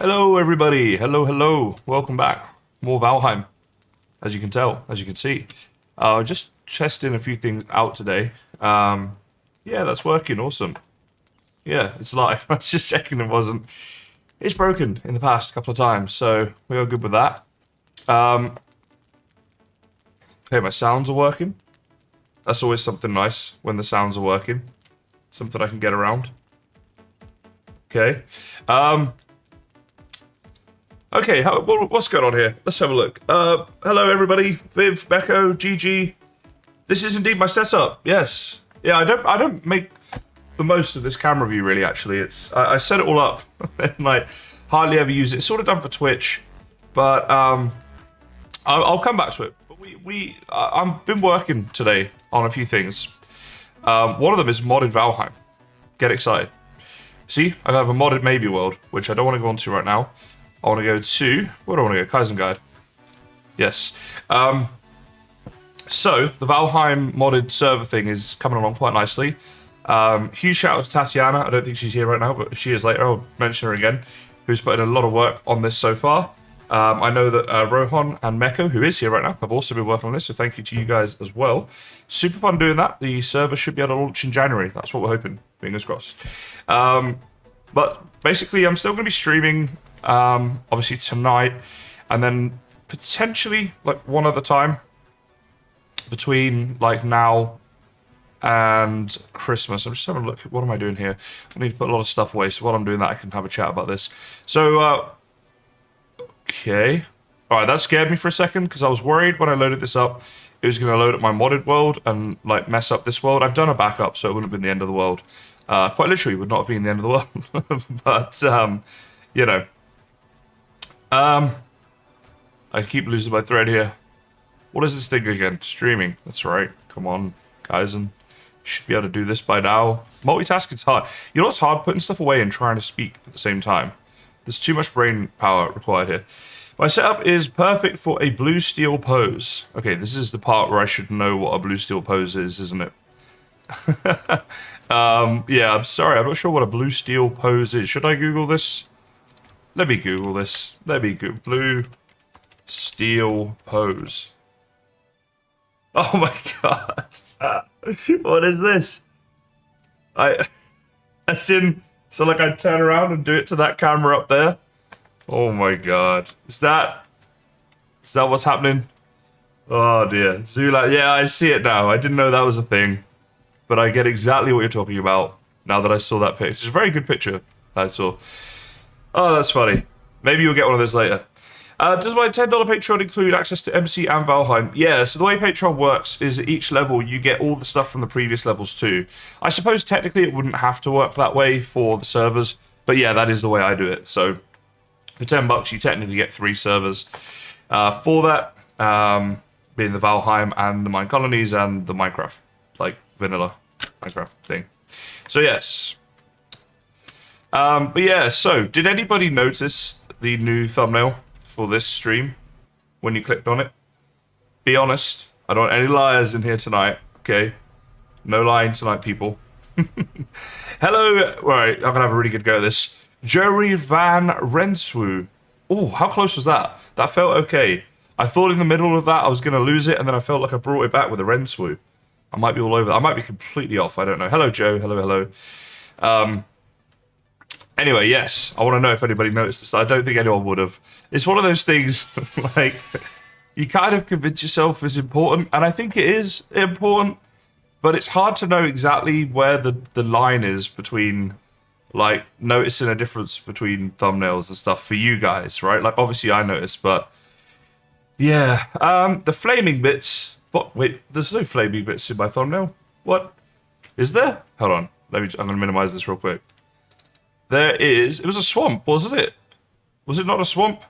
Hello everybody, hello, welcome back. More Valheim, as you can tell, as you can see. Just testing a few things out today. Yeah, that's working, awesome. Yeah, it's live. I was just checking it wasn't. It's broken in the past couple of times, so we are good with that. Okay, my sounds are working. That's always something nice, when the sounds are working. Something I can get around. Okay. Okay, what's going on here? Let's have a look. Hello everybody, Viv, Becco, GG. This is indeed my setup. Yes. Yeah, I don't make the most of this camera view really. Actually, I set it all up and like hardly ever use it. It's sort of done for Twitch, but I'll come back to it. But I've been working today on a few things. One of them is modded Valheim. Get excited. See, I have a modded maybe world, which I don't want to go on to right now. I want to go to... Where do I want to go? Kaizenguide. Yes. So, the Valheim modded server thing is coming along quite nicely. Huge shout out to Tatiana. I don't think she's here right now, but if she is later, I'll mention her again. Who's put in a lot of work on this so far. I know that Rohan and Meko, who is here right now, have also been working on this, so thank you to you guys as well. Super fun doing that. The server should be able to launch in January. That's what we're hoping. Fingers crossed. But basically, I'm still going to be streaming... obviously tonight, and then potentially like one other time between like now and Christmas. I'm just having a look at what am I doing here. I need to put a lot of stuff away, so while I'm doing that I can have a chat about this. So okay, alright, that scared me for a second because I was worried when I loaded this up it was going to load up my modded world and like mess up this world. I've done a backup, so it wouldn't have been the end of the world. Quite literally would not have been the end of the world. But you know, I keep losing my thread here. What is this thing again? Streaming. That's right. Come on, guys, and should be able to do this by now. Multitasking's hard. You know what's hard? Putting stuff away and trying to speak at the same time. There's too much brain power required here. My setup is perfect for a blue steel pose. Okay, this is the part where I should know what a blue steel pose is, isn't it? Yeah, I'm sorry. I'm not sure what a blue steel pose is. Should I Google this? Let me Google this. Let me Google blue steel pose. Oh my god. What is this? As in, so like I turn around and do it to that camera up there? Oh my god. Is that what's happening? Oh dear. Zula, yeah, I see it now. I didn't know that was a thing. But I get exactly what you're talking about now that I saw that picture. It's a very good picture I saw. Oh, that's funny. Maybe you'll get one of those later. Does my $10 Patreon include access to MC and Valheim? Yeah, so the way Patreon works is at each level you get all the stuff from the previous levels too. I suppose technically it wouldn't have to work that way for the servers, but yeah, that is the way I do it. So for $10 you technically get 3 servers for that, being the Valheim and the Mine Colonies and the Minecraft, like vanilla Minecraft thing. So yes. But yeah, so did anybody notice the new thumbnail for this stream when you clicked on it? Be honest. I don't want any liars in here tonight, okay? No lying tonight, people. Hello. Alright, I'm gonna have a really good go at this. Jory Van Renswu. Oh, how close was that? That felt okay. I thought in the middle of that I was gonna lose it, and then I felt like I brought it back with a Renswu. I might be all over that. I might be completely off. I don't know. Hello, Joe. Hello. Anyway, yes, I want to know if anybody noticed this. I don't think anyone would have. It's one of those things, like, you kind of convince yourself is important, and I think it is important, but it's hard to know exactly where the line is between, like, noticing a difference between thumbnails and stuff for you guys, right? Like, obviously I noticed, but, yeah. The flaming bits... What? Wait, there's no flaming bits in my thumbnail. What? Is there? Hold on. I'm going to minimize this real quick. There is. It was a swamp, wasn't it? Was it not a swamp?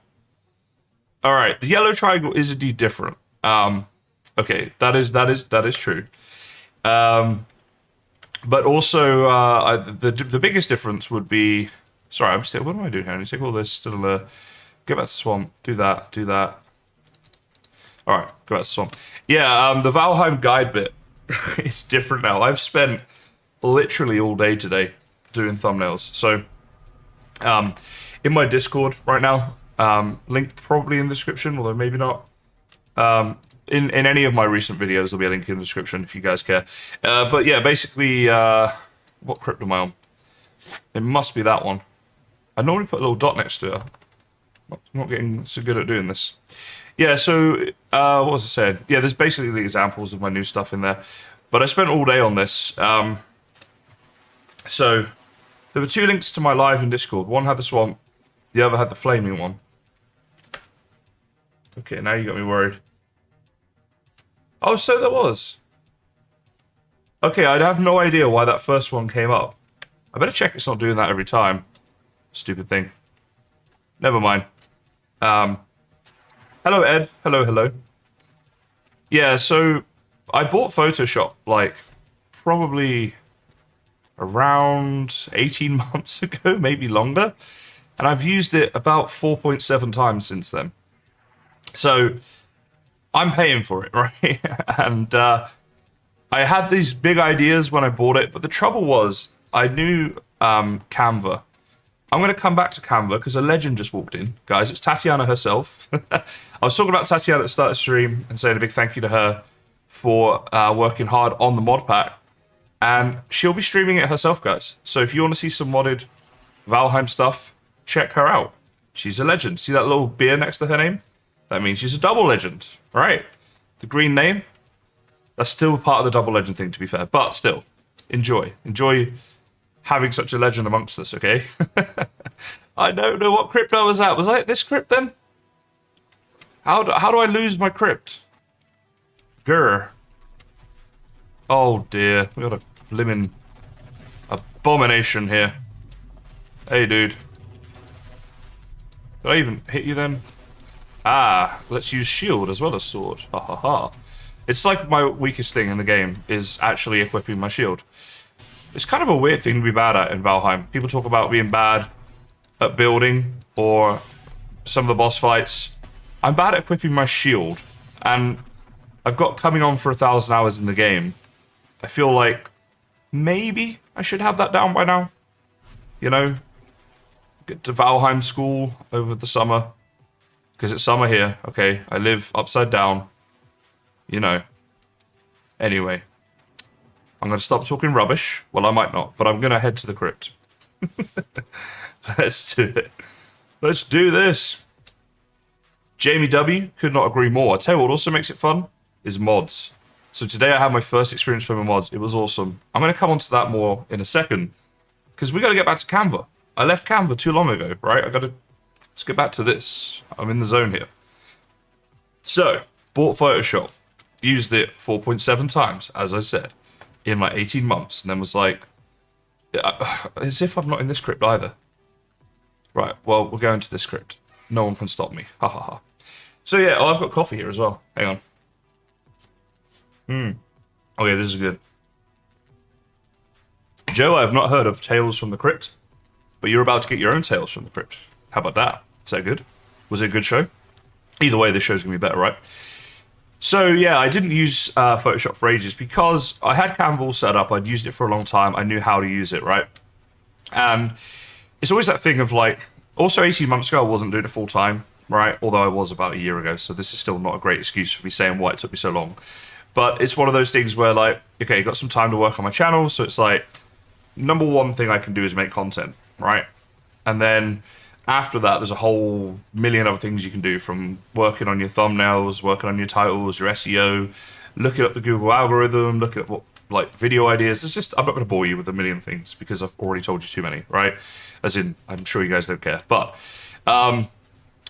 All right. The yellow triangle is indeed different. Okay, that is true. But also, the biggest difference would be. Sorry, I'm still. What am I doing here? I need to take all this. Still, get back to swamp. Do that. Do that. All right, go back to swamp. Yeah, the Valheim guide bit is different now. I've spent literally all day today doing thumbnails. So in my Discord right now. Link probably in the description, although maybe not. In any of my recent videos, there'll be a link in the description if you guys care. But yeah, basically, what crypt am I on? It must be that one. I normally put a little dot next to it. I'm not getting so good at doing this. Yeah, so, what was I saying? Yeah, there's basically the examples of my new stuff in there. But I spent all day on this. So, there were 2 links to my live in Discord. One had the swamp, the other had the flaming one. Okay, now you got me worried. Oh, so there was. Okay, I'd have no idea why that first one came up. I better check it's not doing that every time. Stupid thing. Never mind. Hello, Ed. Hello. Yeah, so I bought Photoshop, like, probably around 18 months ago, maybe longer. And I've used it about 4.7 times since then. So I'm paying for it, right? And I had these big ideas when I bought it, but the trouble was I knew Canva. I'm going to come back to Canva because a legend just walked in. Guys, it's Tatiana herself. I was talking about Tatiana at the start of the stream and saying a big thank you to her for working hard on the mod pack. And she'll be streaming it herself, guys. So if you want to see some modded Valheim stuff, check her out. She's a legend. See that little beer next to her name? That means she's a double legend, right? The green name, that's still part of the double legend thing, to be fair. But still, enjoy. Enjoy having such a legend amongst us, okay? I don't know what crypt I was at. Was I at this crypt then? How do I lose my crypt? Grr. Oh dear, we got a blimmin' abomination here. Hey, dude. Did I even hit you then? Ah, let's use shield as well as sword. Ha ha ha. It's like my weakest thing in the game is actually equipping my shield. It's kind of a weird thing to be bad at in Valheim. People talk about being bad at building or some of the boss fights. I'm bad at equipping my shield, and I've got coming on for 1,000 hours in the game. I feel like maybe I should have that down by now. You know, get to Valheim school over the summer. Because it's summer here, okay? I live upside down. You know. Anyway. I'm going to stop talking rubbish. Well, I might not, but I'm going to head to the crypt. Let's do it. Let's do this. Jamie W. could not agree more. I tell you what also makes it fun is mods. So today I had my first experience playing with mods. It was awesome. I'm going to come on to that more in a second. Because we got to get back to Canva. I left Canva too long ago, right? Let's get back to this. I'm in the zone here. So, bought Photoshop. Used it 4.7 times, as I said, in like 18 months. And then was like, as if I'm not in this crypt either. Right, well, we're going to this crypt. No one can stop me. Ha ha ha. So yeah, I've got coffee here as well. Hang on. Oh yeah, this is good. Joe, I have not heard of Tales from the Crypt, but you're about to get your own Tales from the Crypt. How about that? Is that good? Was it a good show? Either way, this show's going to be better, right? So, yeah, I didn't use Photoshop for ages because I had Canva all set up. I'd used it for a long time. I knew how to use it, right? And it's always that thing of, like, also 18 months ago, I wasn't doing it full time, right? Although I was about a year ago, so this is still not a great excuse for me saying why it took me so long. But it's one of those things where, like, okay, got some time to work on my channel, so it's like, number one thing I can do is make content, right? And then after that, there's a whole million other things you can do, from working on your thumbnails, working on your titles, your SEO, looking up the Google algorithm, looking at what, like, video ideas. It's just, I'm not going to bore you with a million things because I've already told you too many, right? As in, I'm sure you guys don't care. But,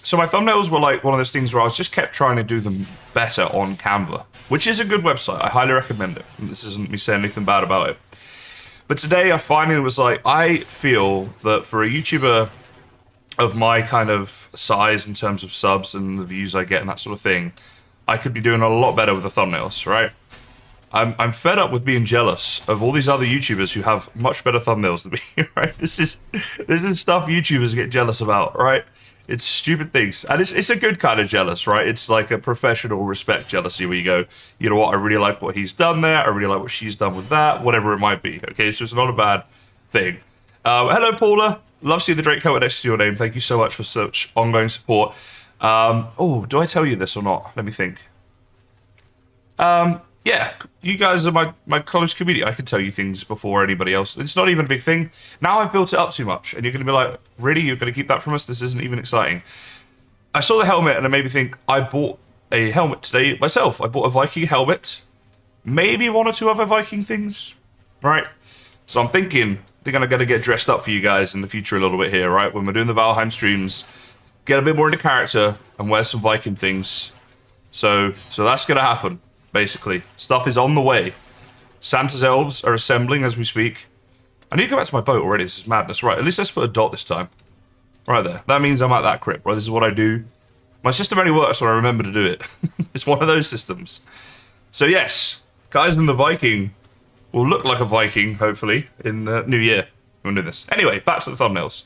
so my thumbnails were like one of those things where I was just kept trying to do them better on Canva, which is a good website. I highly recommend it. This isn't me saying anything bad about it. But today I finally was like, I feel that for a YouTuber of my kind of size in terms of subs and the views I get and that sort of thing, I could be doing a lot better with the thumbnails, right? I'm fed up with being jealous of all these other YouTubers who have much better thumbnails than me, right? This is stuff YouTubers get jealous about, right? It's stupid things. And it's a good kind of jealous, right? It's like a professional respect jealousy where you go, you know what, I really like what he's done there. I really like what she's done with that, whatever it might be. Okay, so it's not a bad thing. Hello, Paula. love to see the Drake helmet next to your name. Thank you so much for such ongoing support. Oh, do I tell you this or not? Let me think. Yeah, you guys are my close community. I can tell you things before anybody else. It's not even a big thing. Now I've built it up too much, and you're going to be like, really? You're going to keep that from us? This isn't even exciting. I saw the helmet, and it made me think, I bought a helmet today myself. I bought a Viking helmet. Maybe one or two other Viking things, right? So I'm thinking they're going to get dressed up for you guys in the future a little bit here, right? When we're doing the Valheim streams, get a bit more into character and wear some Viking things. So that's going to happen. Basically, stuff is on the way. Santa's elves are assembling as we speak. I need to go back to my boat already. This is madness. Right, at least let's put a dot this time. Right there. That means I'm at that crypt, right? This is what I do. My system only works when I remember to do it. It's one of those systems. So yes, guys in the Viking will look like a Viking, hopefully, in the new year. We'll do this. Anyway, back to the thumbnails.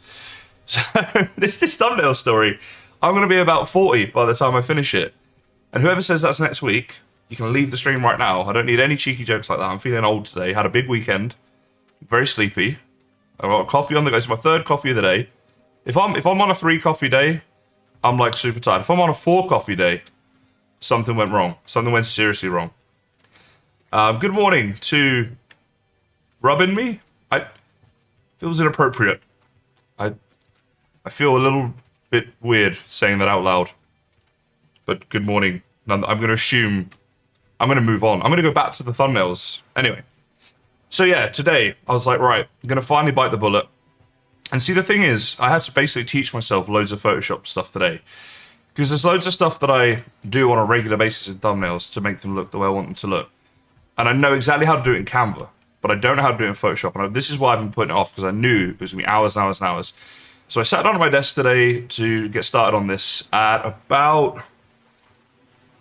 So, this thumbnail story, I'm going to be about 40 by the time I finish it. And whoever says that's next week, you can leave the stream right now. I don't need any cheeky jokes like that. I'm feeling old today. Had a big weekend. Very sleepy. I've got a coffee on the go. It's my third coffee of the day. If I'm on a 3 coffee day, I'm like super tired. If I'm on a 4 coffee day, something went wrong. Something went seriously wrong. Good morning to rubbing me. Feels inappropriate. I feel a little bit weird saying that out loud. But good morning. I'm going to assume I'm going to move on. I'm going to go back to the thumbnails. Anyway. So yeah, today I was like, right, I'm going to finally bite the bullet. And see, the thing is, I had to basically teach myself loads of Photoshop stuff today. Because there's loads of stuff that I do on a regular basis in thumbnails to make them look the way I want them to look. And I know exactly how to do it in Canva, but I don't know how to do it in Photoshop. And this is why I've been putting it off, because I knew it was going to be hours and hours and hours. So I sat down at my desk today to get started on this at about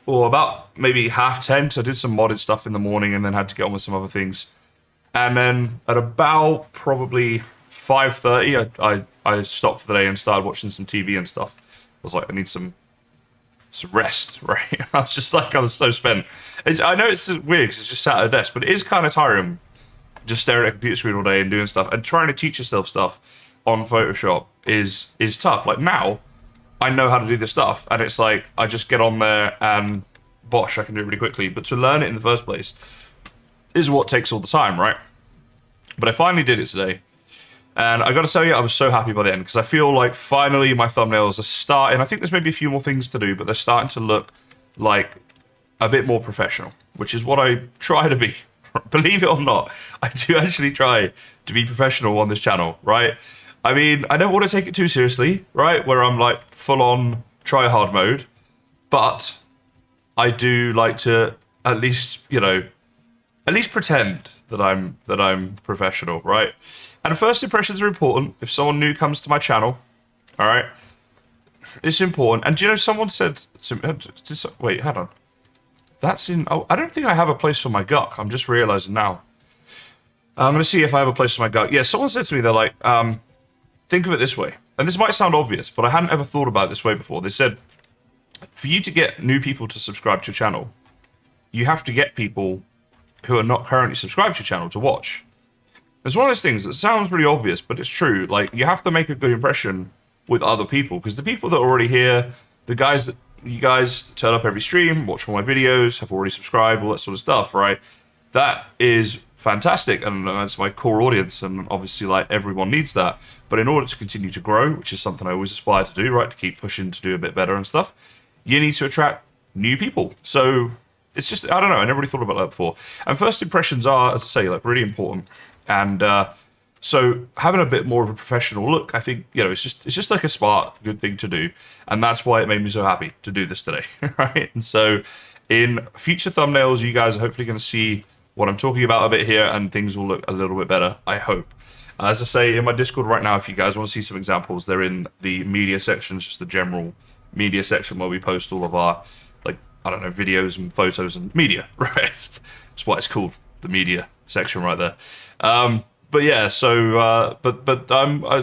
maybe 9:30. So I did some modded stuff in the morning and then had to get on with some other things. And then at about probably 5:30, I stopped for the day and started watching some TV and stuff. I was like, I need some rest, right? I was just like, I was so spent. I know it's weird because it's just sat at a desk, but it is kind of tiring just staring at a computer screen all day and doing stuff. And trying to teach yourself stuff on Photoshop is tough. Like now, I know how to do this stuff, and it's like, I just get on there and bosh, I can do it really quickly. But to learn it in the first place is what takes all the time, right? But I finally did it today. And I got to tell you, I was so happy by the end, because I feel like finally my thumbnails are starting. I think there's maybe a few more things to do, but they're starting to look like a bit more professional, which is what I try to be. Believe it or not, I do actually try to be professional on this channel, right? I mean, I don't want to take it too seriously, right? Where I'm like full on try hard mode, but I do like to at least, at least pretend that I'm professional, right? And first impressions are important. If someone new comes to my channel, all right, it's important. And do you know, someone said to me, wait, hold on. That's in, oh, I don't think I have a place for my guck. I'm just realizing now. I'm going to see if I have a place for my guck. Yeah, someone said to me, they're like, think of it this way. And this might sound obvious, but I hadn't ever thought about it this way before. They said, for you to get new people to subscribe to your channel, you have to get people who are not currently subscribed to your channel to watch. It's one of those things that sounds really obvious, but it's true. Like, you have to make a good impression with other people, because the people that are already here, the guys that you guys turn up every stream, watch all my videos, have already subscribed, all that sort of stuff, right? That is fantastic, and that's my core audience, and obviously, like, everyone needs that. But in order to continue to grow, which is something I always aspire to do, right, to keep pushing to do a bit better and stuff, you need to attract new people. So it's just, I don't know, I never really thought about that before. And first impressions are, as I say, like, really important. And so having a bit more of a professional look, I think, it's just like a smart, good thing to do. And that's why it made me so happy to do this today, right? And so in future thumbnails, you guys are hopefully going to see what I'm talking about a bit here, and things will look a little bit better, I hope. As I say, in my Discord right now, if you guys want to see some examples, they're in the media section, just the general media section where we post all of our, like, I don't know, videos and photos and media, right? That's what it's called, the media section right there. But yeah, so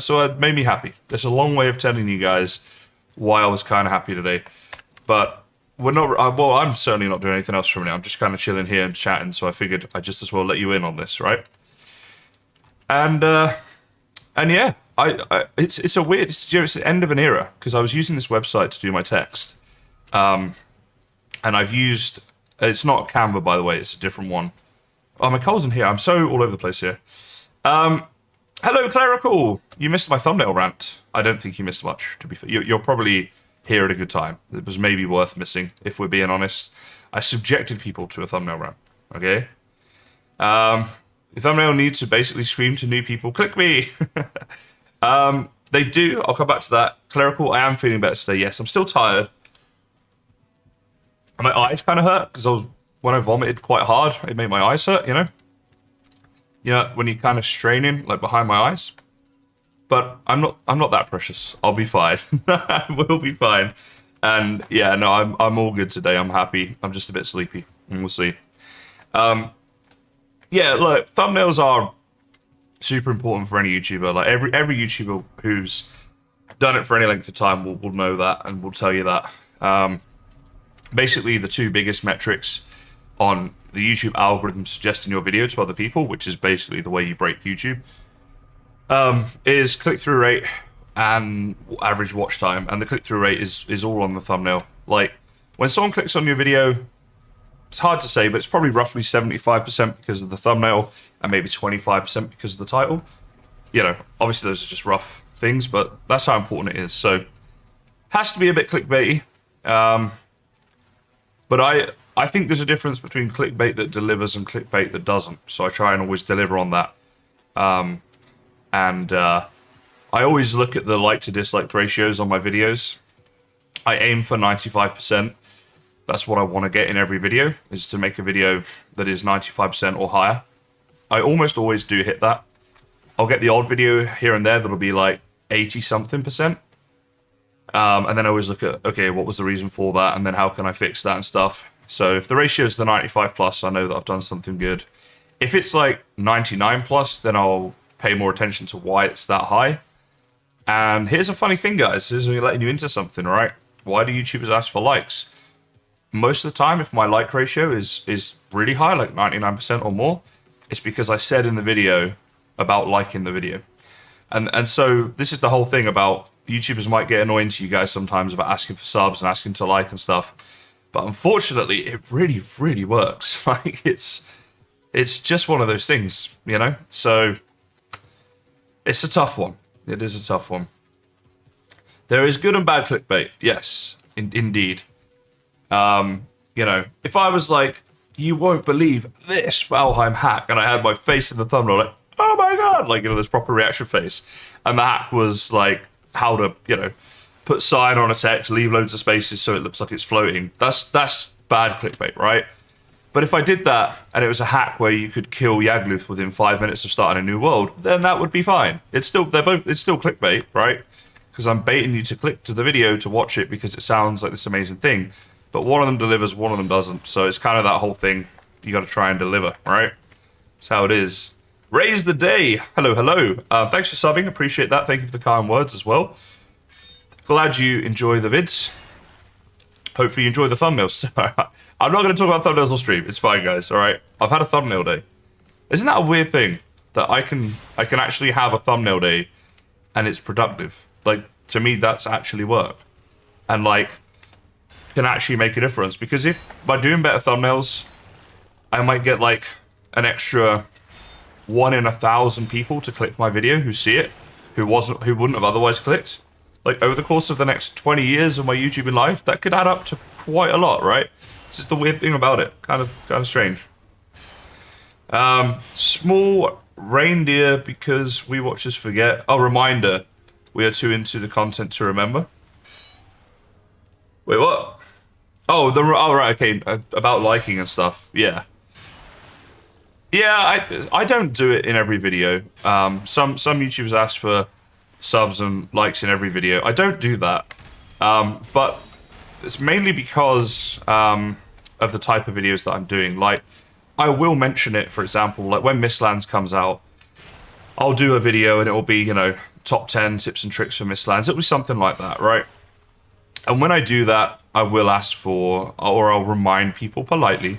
so it made me happy. There's a long way of telling you guys why I was kind of happy today, but we're not. Well, I'm certainly not doing anything else from now. I'm just kind of chilling here and chatting. So I figured I just as well let you in on this, right? And yeah, it's a weird, it's the end of an era, because I was using this website to do my text. And I've used, it's not Canva, by the way, it's a different one. Oh, my coal's in here. I'm so all over the place here. Hello, Clerical. You missed my thumbnail rant. I don't think you missed much, to be fair. You're probably here at a good time. It was maybe worth missing, if we're being honest. I subjected people to a thumbnail rant, okay? The thumbnail needs to basically scream to new people, click me! They do. I'll come back to that. Clerical, I am feeling better today. Yes, I'm still tired. And my eyes kind of hurt, because when I vomited quite hard, it made my eyes hurt, you know? You know, when you're kind of straining, like behind my eyes. But I'm not that precious. I'll be fine. I will be fine. And yeah, no, I'm all good today. I'm happy. I'm just a bit sleepy. And we'll see. Yeah, look, thumbnails are super important for any YouTuber. Like every YouTuber who's done it for any length of time will know that and will tell you that. Basically, the two biggest metrics on the YouTube algorithm suggesting your video to other people, which is basically the way you break YouTube, is click-through rate and average watch time. And the click-through rate is all on the thumbnail. Like, when someone clicks on your video, it's hard to say, but it's probably roughly 75% because of the thumbnail and maybe 25% because of the title. You know, obviously those are just rough things, but that's how important it is. So, has to be a bit clickbaity. But I think there's a difference between clickbait that delivers and clickbait that doesn't. So I try and always deliver on that. I always look at the like to dislike ratios on my videos. I aim for 95%. That's what I want to get in every video, is to make a video that is 95% or higher. I almost always do hit that. I'll get the odd video here and there that'll be like 80-something%. And then I always look at, okay, what was the reason for that? And then how can I fix that and stuff? So if the ratio is the 95 plus, I know that I've done something good. If it's like 99 plus, then I'll pay more attention to why it's that high. And here's a funny thing, guys. Here's me letting you into something, right? Why do YouTubers ask for likes? Most of the time, if my like ratio is really high, like 99% or more, it's because I said in the video about liking the video. And so this is the whole thing about YouTubers might get annoying to you guys sometimes about asking for subs and asking to like and stuff. But unfortunately, it really, really works. Like, it's just one of those things, you know? So, it's a tough one. It is a tough one. There is good and bad clickbait. Yes, indeed. You know, if I was like, you won't believe this Valheim hack, and I had my face in the thumbnail, like, oh my god, like, you know, this proper reaction face. And the hack was like, how to, you know, put sign on a text, leave loads of spaces so it looks like it's floating. That's bad clickbait, right? But if I did that and it was a hack where you could kill Yagluth within 5 minutes of starting a new world, then that would be fine. It's still clickbait, right? Because I'm baiting you to click to the video to watch it because it sounds like this amazing thing. But one of them delivers, one of them doesn't. So it's kind of that whole thing. You got to try and deliver, right? That's how it is. Raise the day. Hello, hello. Thanks for subbing. Appreciate that. Thank you for the kind words as well. Glad you enjoy the vids. Hopefully you enjoy the thumbnails. I'm not going to talk about thumbnails on stream. It's fine, guys. All right. I've had a thumbnail day. Isn't that a weird thing? That I can actually have a thumbnail day and it's productive. Like, to me, that's actually work. And, like, can actually make a difference. Because if, by doing better thumbnails, I might get, like, an extra 1 in 1,000 people to click my video who see it, who wouldn't have otherwise clicked. Like, over the course of the next 20 years of my YouTubing life, that could add up to quite a lot, right? It's just the weird thing about it. Kind of strange. Small reindeer because we watchers forget. Oh, reminder. We are too into the content to remember. Wait, what? Oh, right, okay. About liking and stuff. Yeah. Yeah, I don't do it in every video. Some YouTubers ask for subs and likes in every video. I don't do that. But it's mainly because of the type of videos that I'm doing. Like, I will mention it, for example, like when Mistlands comes out, I'll do a video and it will be, you know, top 10 tips and tricks for Mistlands. It'll be something like that, right? And when I do that, I will ask for, or I'll remind people politely.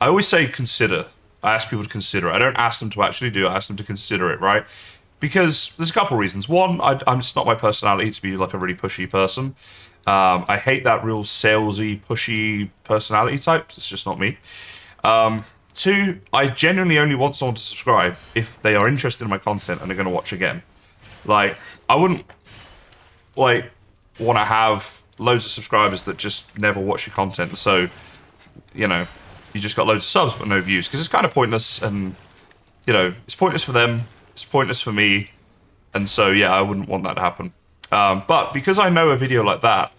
I always say consider. I ask people to consider it. I don't ask them to actually do it. I ask them to consider it, right? Because there's a couple reasons. One, it's not my personality to be like a really pushy person. I hate that real salesy, pushy personality type. It's just not me. Two, I genuinely only want someone to subscribe if they are interested in my content and they're going to watch again. Like, I wouldn't, like, want to have loads of subscribers that just never watch your content. So, you know, you just got loads of subs but no views. Because it's kind of pointless and, you know, it's pointless for them. It's pointless for me. And so, yeah, I wouldn't want that to happen. But because I know a video like that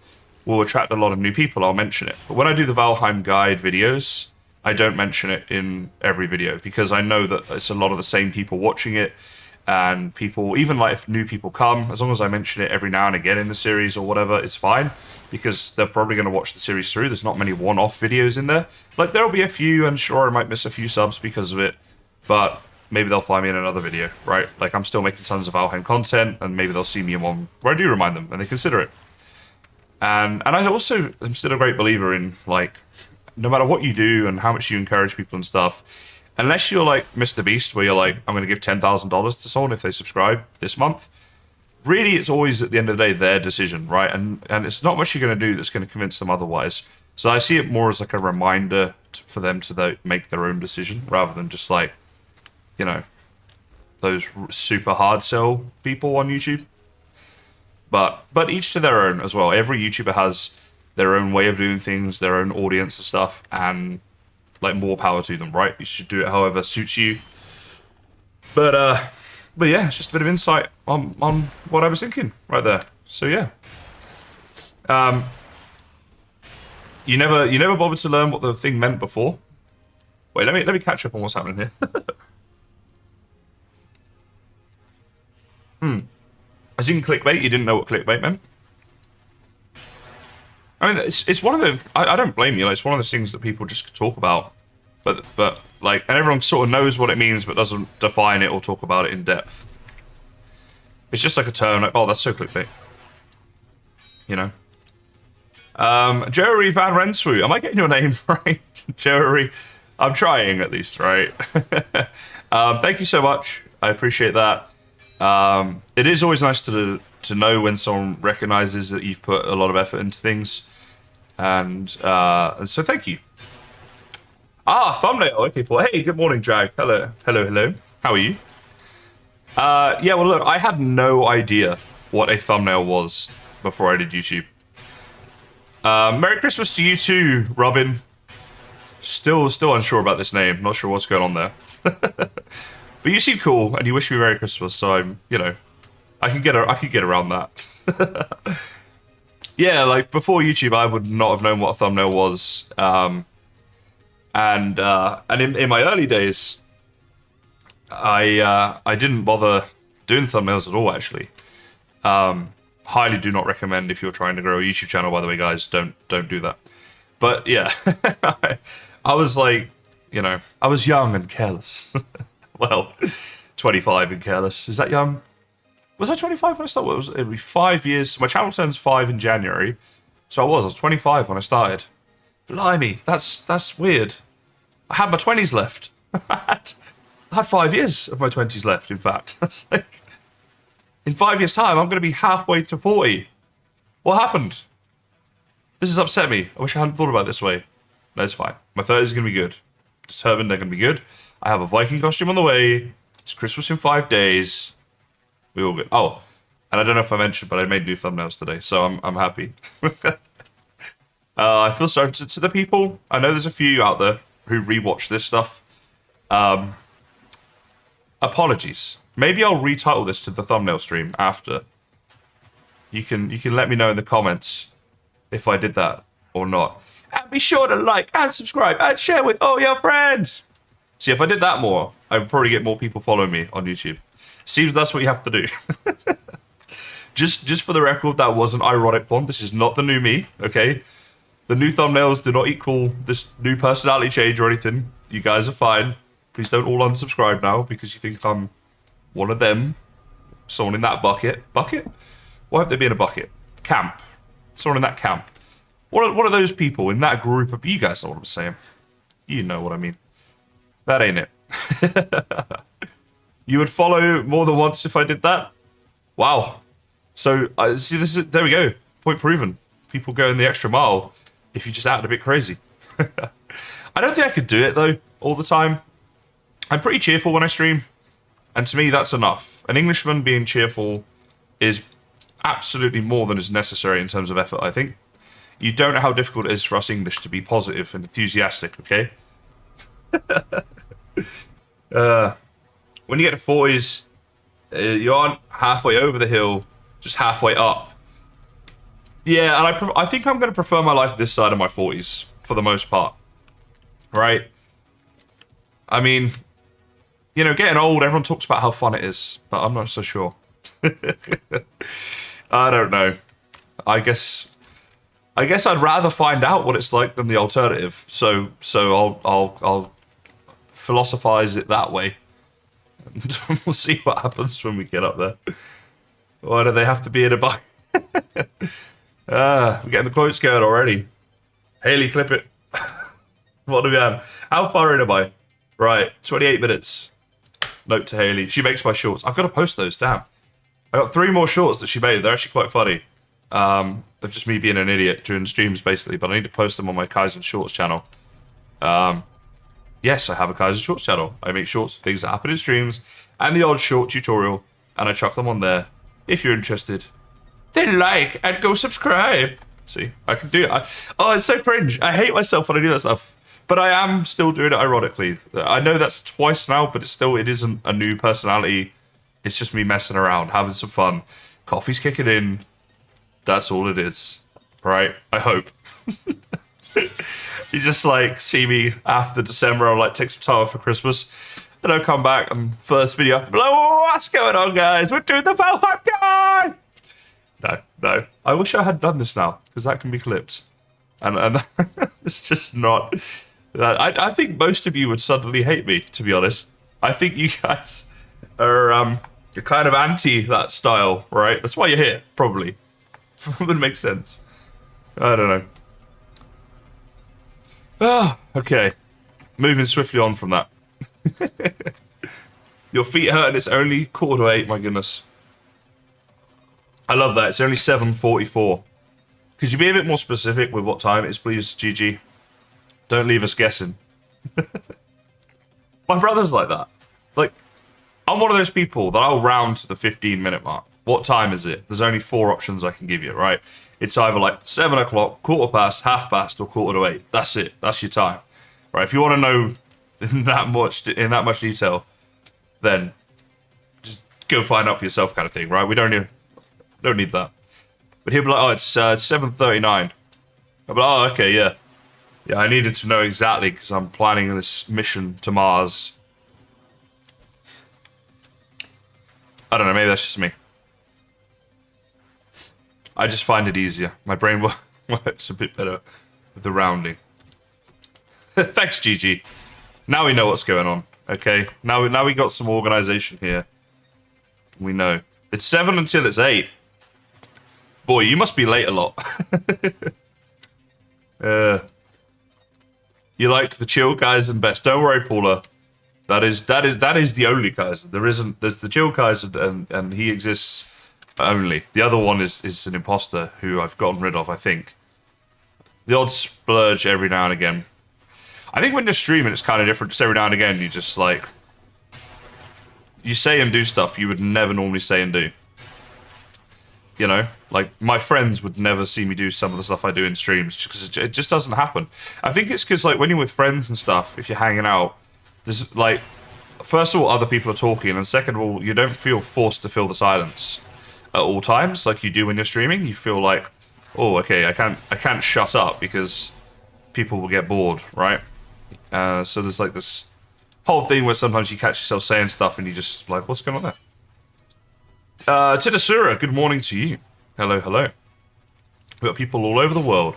will attract a lot of new people, I'll mention it. But when I do the Valheim guide videos, I don't mention it in every video because I know that it's a lot of the same people watching it, and people, even like if new people come, as long as I mention it every now and again in the series or whatever, it's fine because they're probably going to watch the series through. There's not many one-off videos in there. Like, there'll be a few, and sure, I might miss a few subs because of it, but maybe they'll find me in another video, right? Like, I'm still making tons of Valheim content, and maybe they'll see me in one where I do remind them, and they consider it. And I also am still a great believer in, like, no matter what you do and how much you encourage people and stuff, unless you're like Mr. Beast, where you're like, I'm going to give $10,000 to someone if they subscribe this month, really it's always at the end of the day their decision, right? And it's not much you're going to do that's going to convince them otherwise. So I see it more as like a reminder for them to make their own decision rather than just like, you know, those super hard sell people on YouTube. But each to their own as well. Every YouTuber has their own way of doing things, their own audience and stuff, and like more power to them, right? You should do it however suits you. But yeah, it's just a bit of insight on what I was thinking right there. So yeah. You never bothered to learn what the thing meant before? Wait, let me catch up on what's happening here. As in clickbait, you didn't know what clickbait meant? I mean, it's one of the... I don't blame you. Like, it's one of those things that people just talk about. But like, and everyone sort of knows what it means, but doesn't define it or talk about it in depth. It's just like a term, like, oh, that's so clickbait. You know? Jerry Van Renswu. Am I getting your name right? Jerry. I'm trying, at least, right? Thank you so much. I appreciate that. It is always nice to know when someone recognizes that you've put a lot of effort into things. And so thank you. Thumbnail. Okay, Paul. Hey, good morning, Drag. Hello. How are you? Yeah, well, look, I had no idea what a thumbnail was before I did YouTube. Merry Christmas to you too, Robin. Still unsure about this name. Not sure what's going on there. But you seem cool, and you wish me Merry Christmas, so I'm, you know, I could get around that. Yeah, like before YouTube, I would not have known what a thumbnail was. And in my early days, I didn't bother doing thumbnails at all. Actually, highly do not recommend if you're trying to grow a YouTube channel. By the way, guys, don't do that. But yeah, I was like, you know, I was young and careless. Well, 25 and careless. Is that young? Was I 25 when I started? It'd be 5 years. My channel turns 5 in January. So I was 25 when I started. Blimey, that's weird. I had my 20s left. I had 5 years of my 20s left, in fact. That's like, in 5 years' time, I'm going to be halfway to 40. What happened? This has upset me. I wish I hadn't thought about it this way. No, it's fine. My 30s are going to be good. Determined they're going to be good. I have a Viking costume on the way. It's Christmas in 5 days. We all good. Oh, and I don't know if I mentioned, but I made new thumbnails today, so I'm happy. I feel sorry to the people. I know there's a few out there who rewatch this stuff. Apologies. Maybe I'll retitle this to the thumbnail stream after. You can let me know in the comments if I did that or not. And be sure to like and subscribe and share with all your friends. See, if I did that more, I would probably get more people following me on YouTube. Seems that's what you have to do. Just for the record, that was an ironic one. This is not the new me, okay? The new thumbnails do not equal this new personality change or anything. You guys are fine. Please don't all unsubscribe now because you think I'm one of them. Someone in that bucket. Bucket? Why have they been in a bucket? Camp. Someone in that camp. What are those people in that group of... You guys know what I'm saying. You know what I mean. That ain't it. You would follow more than once if I did that? Wow. So, see, there we go. Point proven. People go in the extra mile if you just act a bit crazy. I don't think I could do it, though, all the time. I'm pretty cheerful when I stream, and to me, that's enough. An Englishman being cheerful is absolutely more than is necessary in terms of effort, I think. You don't know how difficult it is for us English to be positive and enthusiastic, okay? When you get to 40s, you aren't halfway over the hill, just halfway up. Yeah, and I think I'm going to prefer my life this side of my 40s, for the most part. Right? I mean, you know, getting old, everyone talks about how fun it is, but I'm not so sure. I don't know. I guess I'd rather find out what it's like than the alternative. So I'll philosophize it that way. And we'll see what happens when we get up there. Why do they have to be in a bike? We're getting the quotes going already. Haley, clip it. What do we have? How far in am I? Right, 28 minutes. Note to Haley. She makes my shorts. I've got to post those, damn. I got 3 more shorts that she made. They're actually quite funny. Of just me being an idiot during streams, basically. But I need to post them on my Kaizen Shorts channel. Yes, I have a Kaizen Shorts channel. I make shorts of things that happen in streams and the odd short tutorial, and I chuck them on there. If you're interested, then like and go subscribe. See, I can do it. Oh, it's so cringe. I hate myself when I do that stuff. But I am still doing it ironically. I know that's twice now, but it isn't a new personality. It's just me messing around, having some fun. Coffee's kicking in. That's all it is. Right? I hope. You just like see me after December, I'll like take some time off for Christmas. Then I'll come back and first video after, like, oh, what's going on, guys? We're doing the Valheim guy! No. I wish I had done this now, because that can be clipped. And it's just not... I think most of you would suddenly hate me, to be honest. I think you guys are you're kind of anti that style, right? That's why you're here, probably. Would make sense. I don't know. Ah, okay. Moving swiftly on from that. Your feet hurt and it's only 7:45, my goodness. I love that. It's only 7:44. Could you be a bit more specific with what time it is, please, GG? Don't leave us guessing. My brother's like that. Like, I'm one of those people that I'll round to the 15-minute mark. What time is it? There's only 4 options I can give you, right? It's either like 7 o'clock, 7:15, 7:30, or 7:45. That's it. That's your time. Right? If you want to know in that much detail, then just go find out for yourself, kind of thing, right? We don't need that. But he'll be like, oh, it's 7:39. I'll be like, oh, okay, yeah. Yeah, I needed to know exactly because I'm planning this mission to Mars. I don't know, maybe that's just me. I just find it easier. My brain works a bit better with the rounding. Thanks, GG. Now we know what's going on, okay? Now we got some organization here. We know. It's 7 until it's 8. Boy, you must be late a lot. You like the chill Kaizen best. Don't worry, Paula. That is the only Kaizen. There's the chill Kaizen and he exists only. The other one is an imposter who I've gotten rid of, I think. The odd splurge every now and again. I think when you're streaming it's kind of different. Just every now and again you just like you say and do stuff you would never normally say and do. You know, like my friends would never see me do some of the stuff I do in streams because it just doesn't happen. I think it's because like when you're with friends and stuff, if you're hanging out, there's like, first of all, other people are talking, and second of all, you don't feel forced to fill the silence at all times like you do when you're streaming. You feel like, oh, okay, I can't shut up because people will get bored, right? So there's like this whole thing where sometimes you catch yourself saying stuff and you just like, what's going on there? Tidasura, good morning to you. Hello. We've got people all over the world.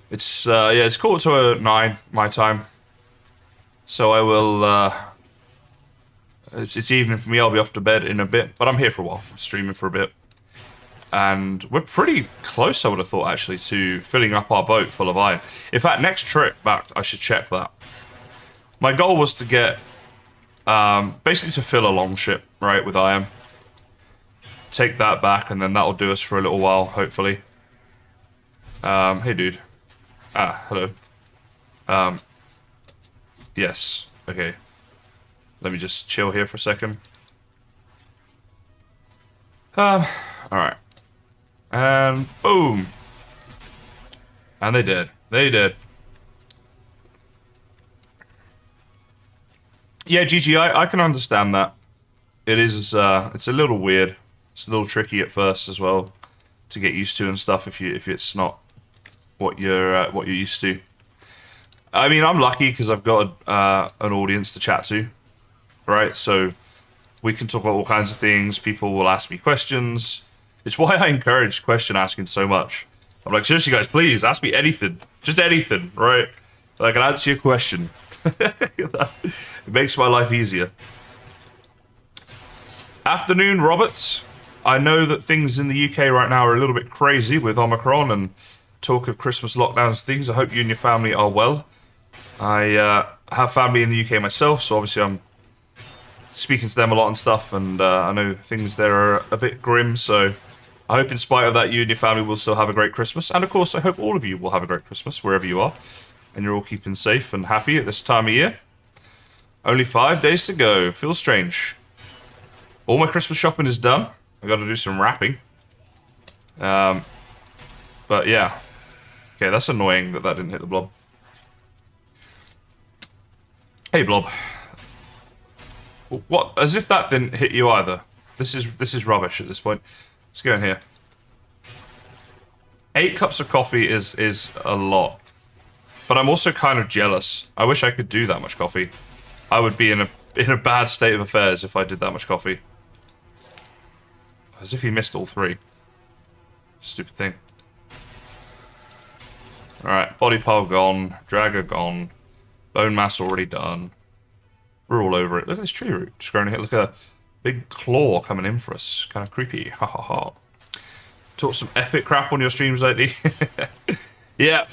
It's, yeah, it's 9:15 my time. So I will, it's evening for me, I'll be off to bed in a bit, but I'm here for a while, streaming for a bit. And we're pretty close, I would have thought, actually, to filling up our boat full of iron. In fact, next trip back, I should check that. My goal was to get Basically to fill a long ship, right, with IM. Take that back, and then that'll do us for a little while, hopefully. Hey, dude. Ah, hello. Yes. Okay. Let me just chill here for a second. Alright. And boom. And they did. They did. Yeah, GG, I can understand that. It is, it's a little weird. It's a little tricky at first as well to get used to and stuff if it's not what you're used to. I mean, I'm lucky because I've got an audience to chat to, right? So we can talk about all kinds of things. People will ask me questions. It's why I encourage question asking so much. I'm like, seriously, guys, please ask me anything, just anything, right? I can answer your question. It makes my life easier. Afternoon, Roberts. I know that things in the UK right now are a little bit crazy with Omicron and talk of Christmas lockdowns and things. I hope you and your family are well. I have family in the UK myself, so obviously I'm speaking to them a lot and stuff, and I know things there are a bit grim, so I hope in spite of that you and your family will still have a great Christmas. And of course, I hope all of you will have a great Christmas wherever you are, and you're all keeping safe and happy at this time of year. Only 5 days to go. Feels strange. All my Christmas shopping is done. I got to do some wrapping. But yeah. Okay, that's annoying that didn't hit the blob. Hey, blob. What? As if that didn't hit you either. This is rubbish at this point. Let's go in here. 8 cups of coffee is a lot. But I'm also kind of jealous. I wish I could do that much coffee. I would be in a bad state of affairs if I did that much coffee. As if he missed all 3. Stupid thing. Alright, body pile gone. Dragger gone. Bone mass already done. We're all over it. Look at this tree root. Just growing here. Look at a big claw coming in for us. Kind of creepy. Ha ha ha. Talk some epic crap on your streams lately. Yeah.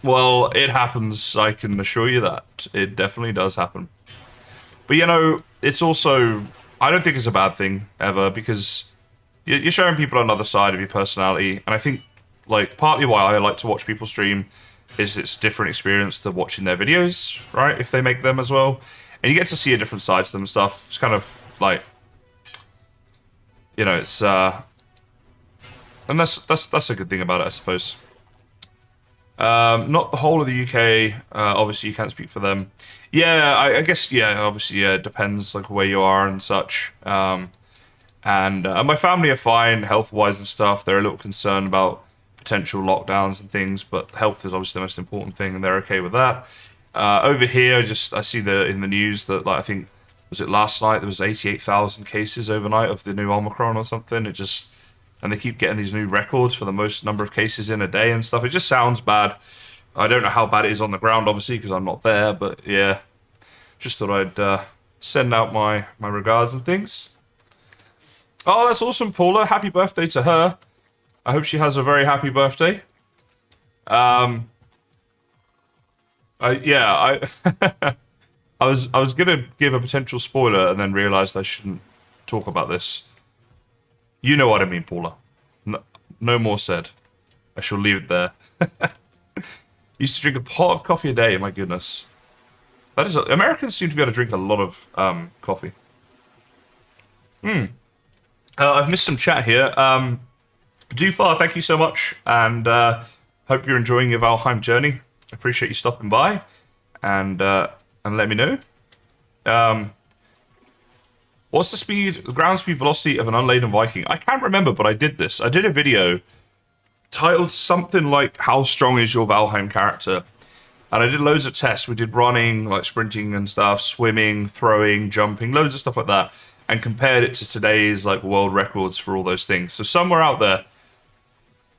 Well, it happens. I can assure you that. It definitely does happen. But, you know, it's also... I don't think it's a bad thing, ever, because you're showing people another side of your personality. And I think, like, partly why I like to watch people stream is it's a different experience to watching their videos, right? If they make them as well. And you get to see a different side to them and stuff. It's kind of, like... You know, it's... And that's a good thing about it, I suppose. Not the whole of the UK. Obviously, you can't speak for them. Yeah, I guess, yeah, obviously, yeah, it depends, like, where you are and such. And my family are fine, health-wise and stuff. They're a little concerned about potential lockdowns and things, but health is obviously the most important thing, and they're okay with that. Over here, I see in the news that, like, I think, was it last night, there was 88,000 cases overnight of the new Omicron or something. And they keep getting these new records for the most number of cases in a day and stuff. It just sounds bad. I don't know how bad it is on the ground, obviously, because I'm not there. But yeah, just thought I'd send out my regards and things. Oh, that's awesome, Paula. Happy birthday to her. I hope she has a very happy birthday. I was gonna give a potential spoiler and then realized I shouldn't talk about this. You know what I mean, Paula. No more said. I shall leave it there. Used to drink a pot of coffee a day. My goodness. That is Americans seem to be able to drink a lot of coffee. I've missed some chat here. Dufar, thank you so much, and hope you're enjoying your Valheim journey. Appreciate you stopping by, and let me know. What's the ground speed velocity of an unladen Viking? I can't remember, but I did this. I did a video titled something like, how strong is your Valheim character? And I did loads of tests. We did running, like sprinting and stuff, swimming, throwing, jumping, loads of stuff like that, and compared it to today's like world records for all those things. So somewhere out there,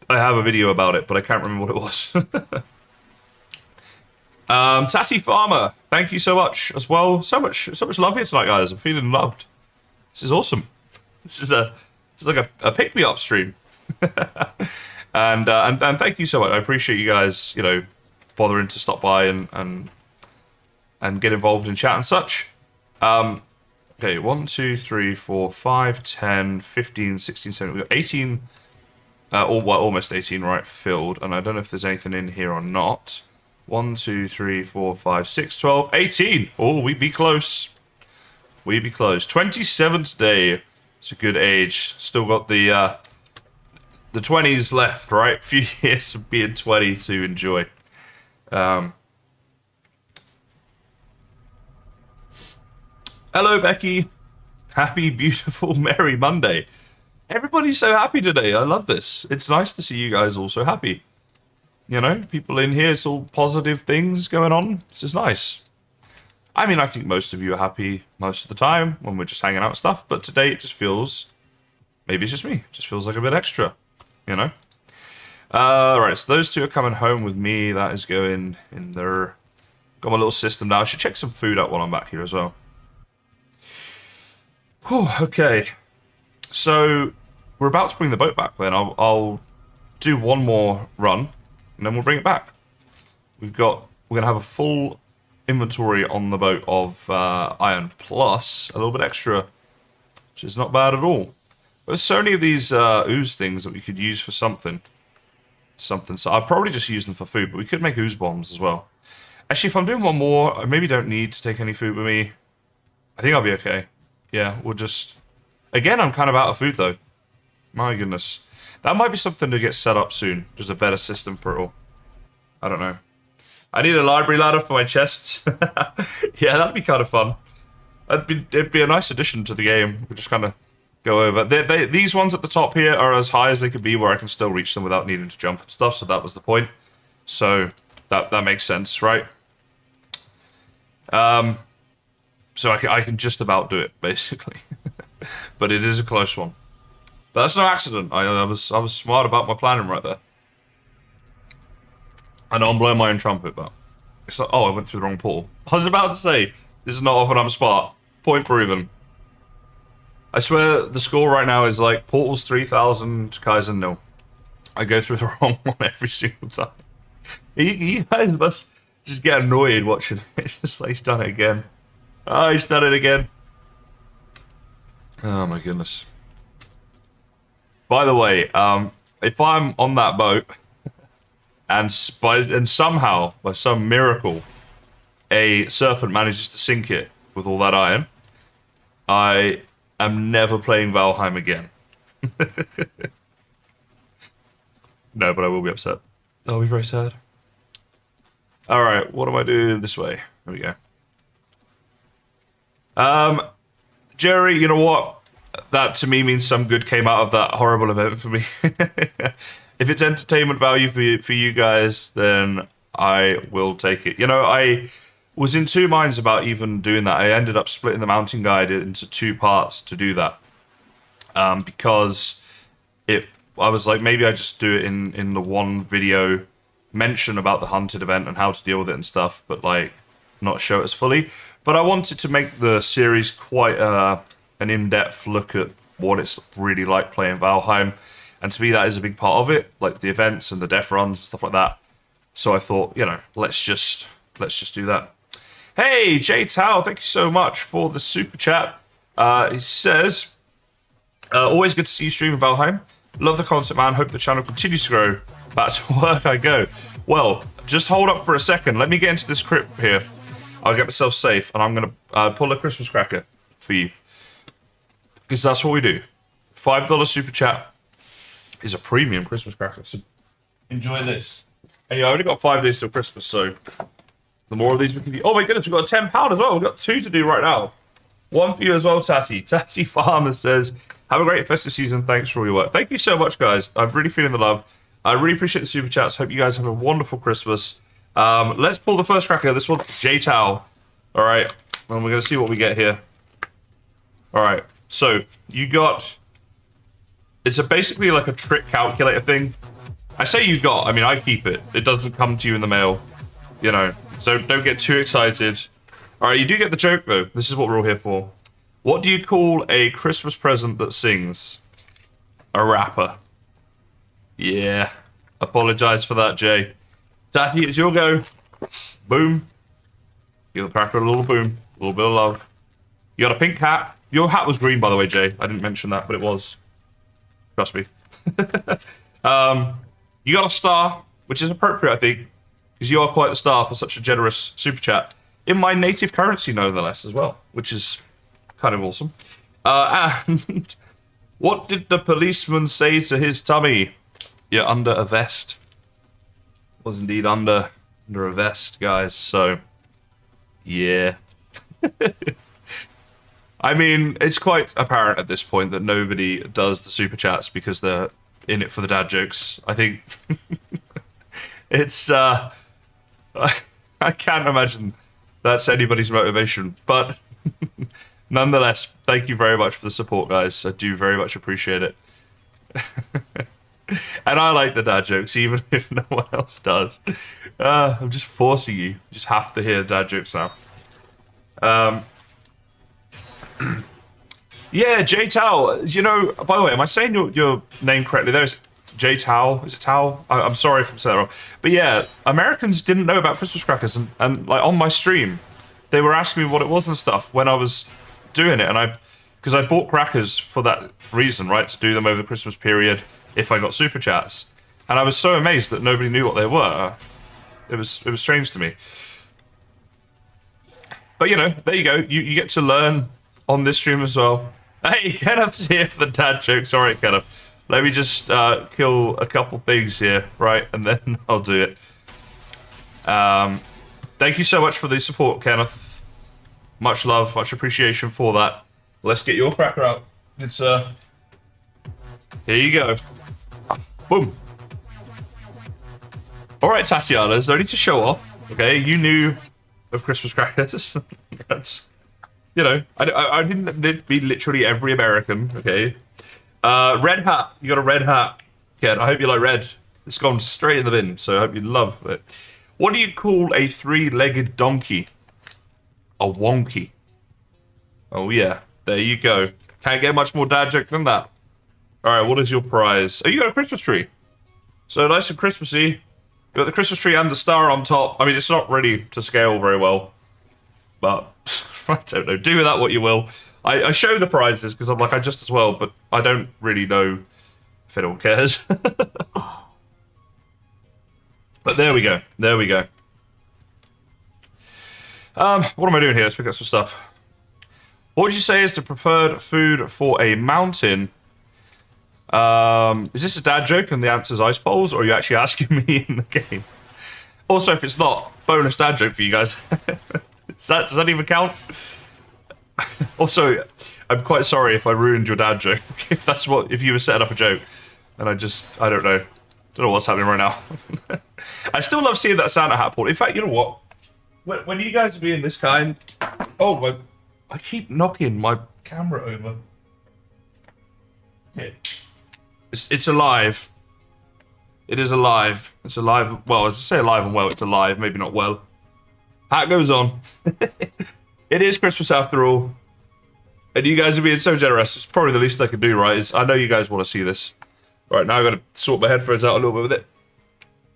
I have a video about it, but I can't remember what it was. Tatty Farmer, thank you so much as well. So much love here tonight, guys. I'm feeling loved. This is awesome. This is like a pick me up stream. and thank you so much. I appreciate you guys, you know, bothering to stop by and get involved in chat and such. Okay, 1, 2, 3, 4, 5, 10, 15, 16, 17. We've got 18, almost 18, right, filled. And I don't know if there's anything in here or not. 1, 2, 3, 4, 5, 6, 12, 18. Oh, we'd be close. We'd be close. 27 today. It's a good age. Still got the 20s left, right? A few years of being 20 to enjoy. Hello, Becky. Happy, beautiful, merry Monday. Everybody's so happy today. I love this. It's nice to see you guys all so happy. You know, people in here, it's all positive things going on. This is nice. I mean, I think most of you are happy most of the time when we're just hanging out and stuff, but today it just feels, maybe it's just me, it just feels like a bit extra, you know? Right, so those two are coming home with me. That is going in there. Got my little system now. I should check some food out while I'm back here as well. Whew, okay. So, we're about to bring the boat back then. I'll do one more run, and then we'll bring it back. We're going to have a full inventory on the boat of iron, plus a little bit extra, which is not bad at all. But there's so many of these ooze things that we could use for something. So I'd probably just use them for food, but we could make ooze bombs as well. Actually, if I'm doing one more, I maybe don't need to take any food with me. I think I'll be okay. Yeah, we'll just... Again, I'm kind of out of food, though. My goodness. That might be something to get set up soon. Just a better system for it all. I don't know. I need a library ladder for my chests. Yeah, that'd be kind of fun. It'd be a nice addition to the game. We just kind of go over. These ones at the top here are as high as they could be, where I can still reach them without needing to jump and stuff. So that was the point. So that makes sense, right? So I can just about do it, basically. But it is a close one. But that's no accident. I was smart about my planning right there. I know I'm blowing my own trumpet, but it's like, oh, I went through the wrong portal. I was about to say, this is not often I'm smart. Point proven. I swear the score right now is like portals 3000, Kaizen 0. I go through the wrong one every single time. You guys must just get annoyed watching it. It's just like, he's done it again. Oh, he's done it again. Oh my goodness. By the way, if I'm on that boat and somehow, by some miracle, a serpent manages to sink it with all that iron, I am never playing Valheim again. No, but I will be upset. I'll be very sad. Alright, what am I doing this way? There we go. Jerry, you know what? That to me means some good came out of that horrible event for me. If it's entertainment value for you guys, then I will take it. You know, I was in two minds about even doing that. I ended up splitting the mountain guide into two parts to do that. Because I was like, maybe I just do it in the one video, mention about the hunted event and how to deal with it and stuff, but like not show it as fully. But I wanted to make the series quite an in-depth look at what it's really like playing Valheim. And to me, that is a big part of it, like the events and the death runs and stuff like that. So I thought, you know, let's just do that. Hey, Jay Tao, thank you so much for the super chat. He says, always good to see you streaming Valheim. Love the concept, man. Hope the channel continues to grow. Back to work I go. Well, just hold up for a second. Let me get into this crypt here. I'll get myself safe, and I'm going to pull a Christmas cracker for you. Because that's what we do. $5 super chat is a premium Christmas cracker. So enjoy this. And yeah, I only got 5 days till Christmas, so the more of these we can do. Oh my goodness, we've got a £10 as well. We've got 2 to do right now. One for you as well, Tatty. Tatty Farmer says, have a great festive season. Thanks for all your work. Thank you so much, guys. I'm really feeling the love. I really appreciate the super chats. Hope you guys have a wonderful Christmas. Let's pull the first cracker. This one, J Towel. All right, and we're gonna see what we get here. All right, so you got. It's basically like a trick calculator thing. I say you got. I mean, I keep it. It doesn't come to you in the mail, you know. So don't get too excited. All right, you do get the joke though. This is what we're all here for. What do you call a Christmas present that sings? A rapper. Yeah. Apologize for that, Jay. Daddy, it's your go. Boom. Give the cracker a little boom. A little bit of love. You got a pink hat. Your hat was green, by the way, Jay. I didn't mention that, but it was. Trust me. You got a star, which is appropriate, I think, because you are quite the star for such a generous super chat. In my native currency, nonetheless, as well, which is kind of awesome. And what did the policeman say to his tummy? You're under a vest. Was indeed under a vest, guys, so yeah. I mean, it's quite apparent at this point that nobody does the super chats because they're in it for the dad jokes. I think it's I can't imagine that's anybody's motivation, but nonetheless, thank you very much for the support, guys. I do very much appreciate it. And I like the dad jokes, even if no one else does. I'm just forcing you. You just have to hear dad jokes now. Yeah, J Tao. You know, by the way, am I saying your name correctly? There's J Tao. Is it Tao? I'm sorry if I'm saying that wrong. But yeah, Americans didn't know about Christmas crackers, and like on my stream, they were asking me what it was and stuff when I was doing it, and because I bought crackers for that reason, right, to do them over the Christmas period if I got super chats, and I was so amazed that nobody knew what they were. It was strange to me. But you know, there you go. You get to learn on this stream as well. Hey, Kenneth's here for the dad jokes. All right, Kenneth. Let me just kill a couple things here, right? And then I'll do it. Thank you so much for the support, Kenneth. Much love, much appreciation for that. Let's get your cracker out. It's here you go. Boom. All right, Tatiana, there's no need to show off. Okay, you knew of Christmas crackers. That's, you know, I didn't be literally every American. Okay. Red hat. You got a red hat, Ken. I hope you like red. It's gone straight in the bin, so I hope you love it. What do you call a three-legged donkey? A wonky. Oh yeah, there you go. Can't get much more dad joke than that. All right, what is your prize? Oh, you got a Christmas tree. So nice and Christmassy. You got the Christmas tree and the star on top. I mean, it's not ready to scale very well, but I don't know. Do with that what you will. I show the prizes because I'm like, I just as well, but I don't really know if anyone cares. But there we go. There we go. What am I doing here? Let's pick up some stuff. What would you say is the preferred food for a mountain? Is this a dad joke and the answer is ice bowls, or are you actually asking me in the game? Also, if it's not, bonus dad joke for you guys. Does that even count? Also, I'm quite sorry if I ruined your dad joke. If you were setting up a joke, and I don't know what's happening right now. I still love seeing that Santa hat pulled. In fact, you know what? When you guys are being this kind, I keep knocking my camera over. Yeah. It's alive. It is alive. It's alive. Well, as I say alive and well, it's alive. Maybe not well. Hat goes on. It is Christmas after all. And you guys are being so generous. It's probably the least I can do, right? I know you guys want to see this. Right, now I've got to sort my headphones out a little bit with it.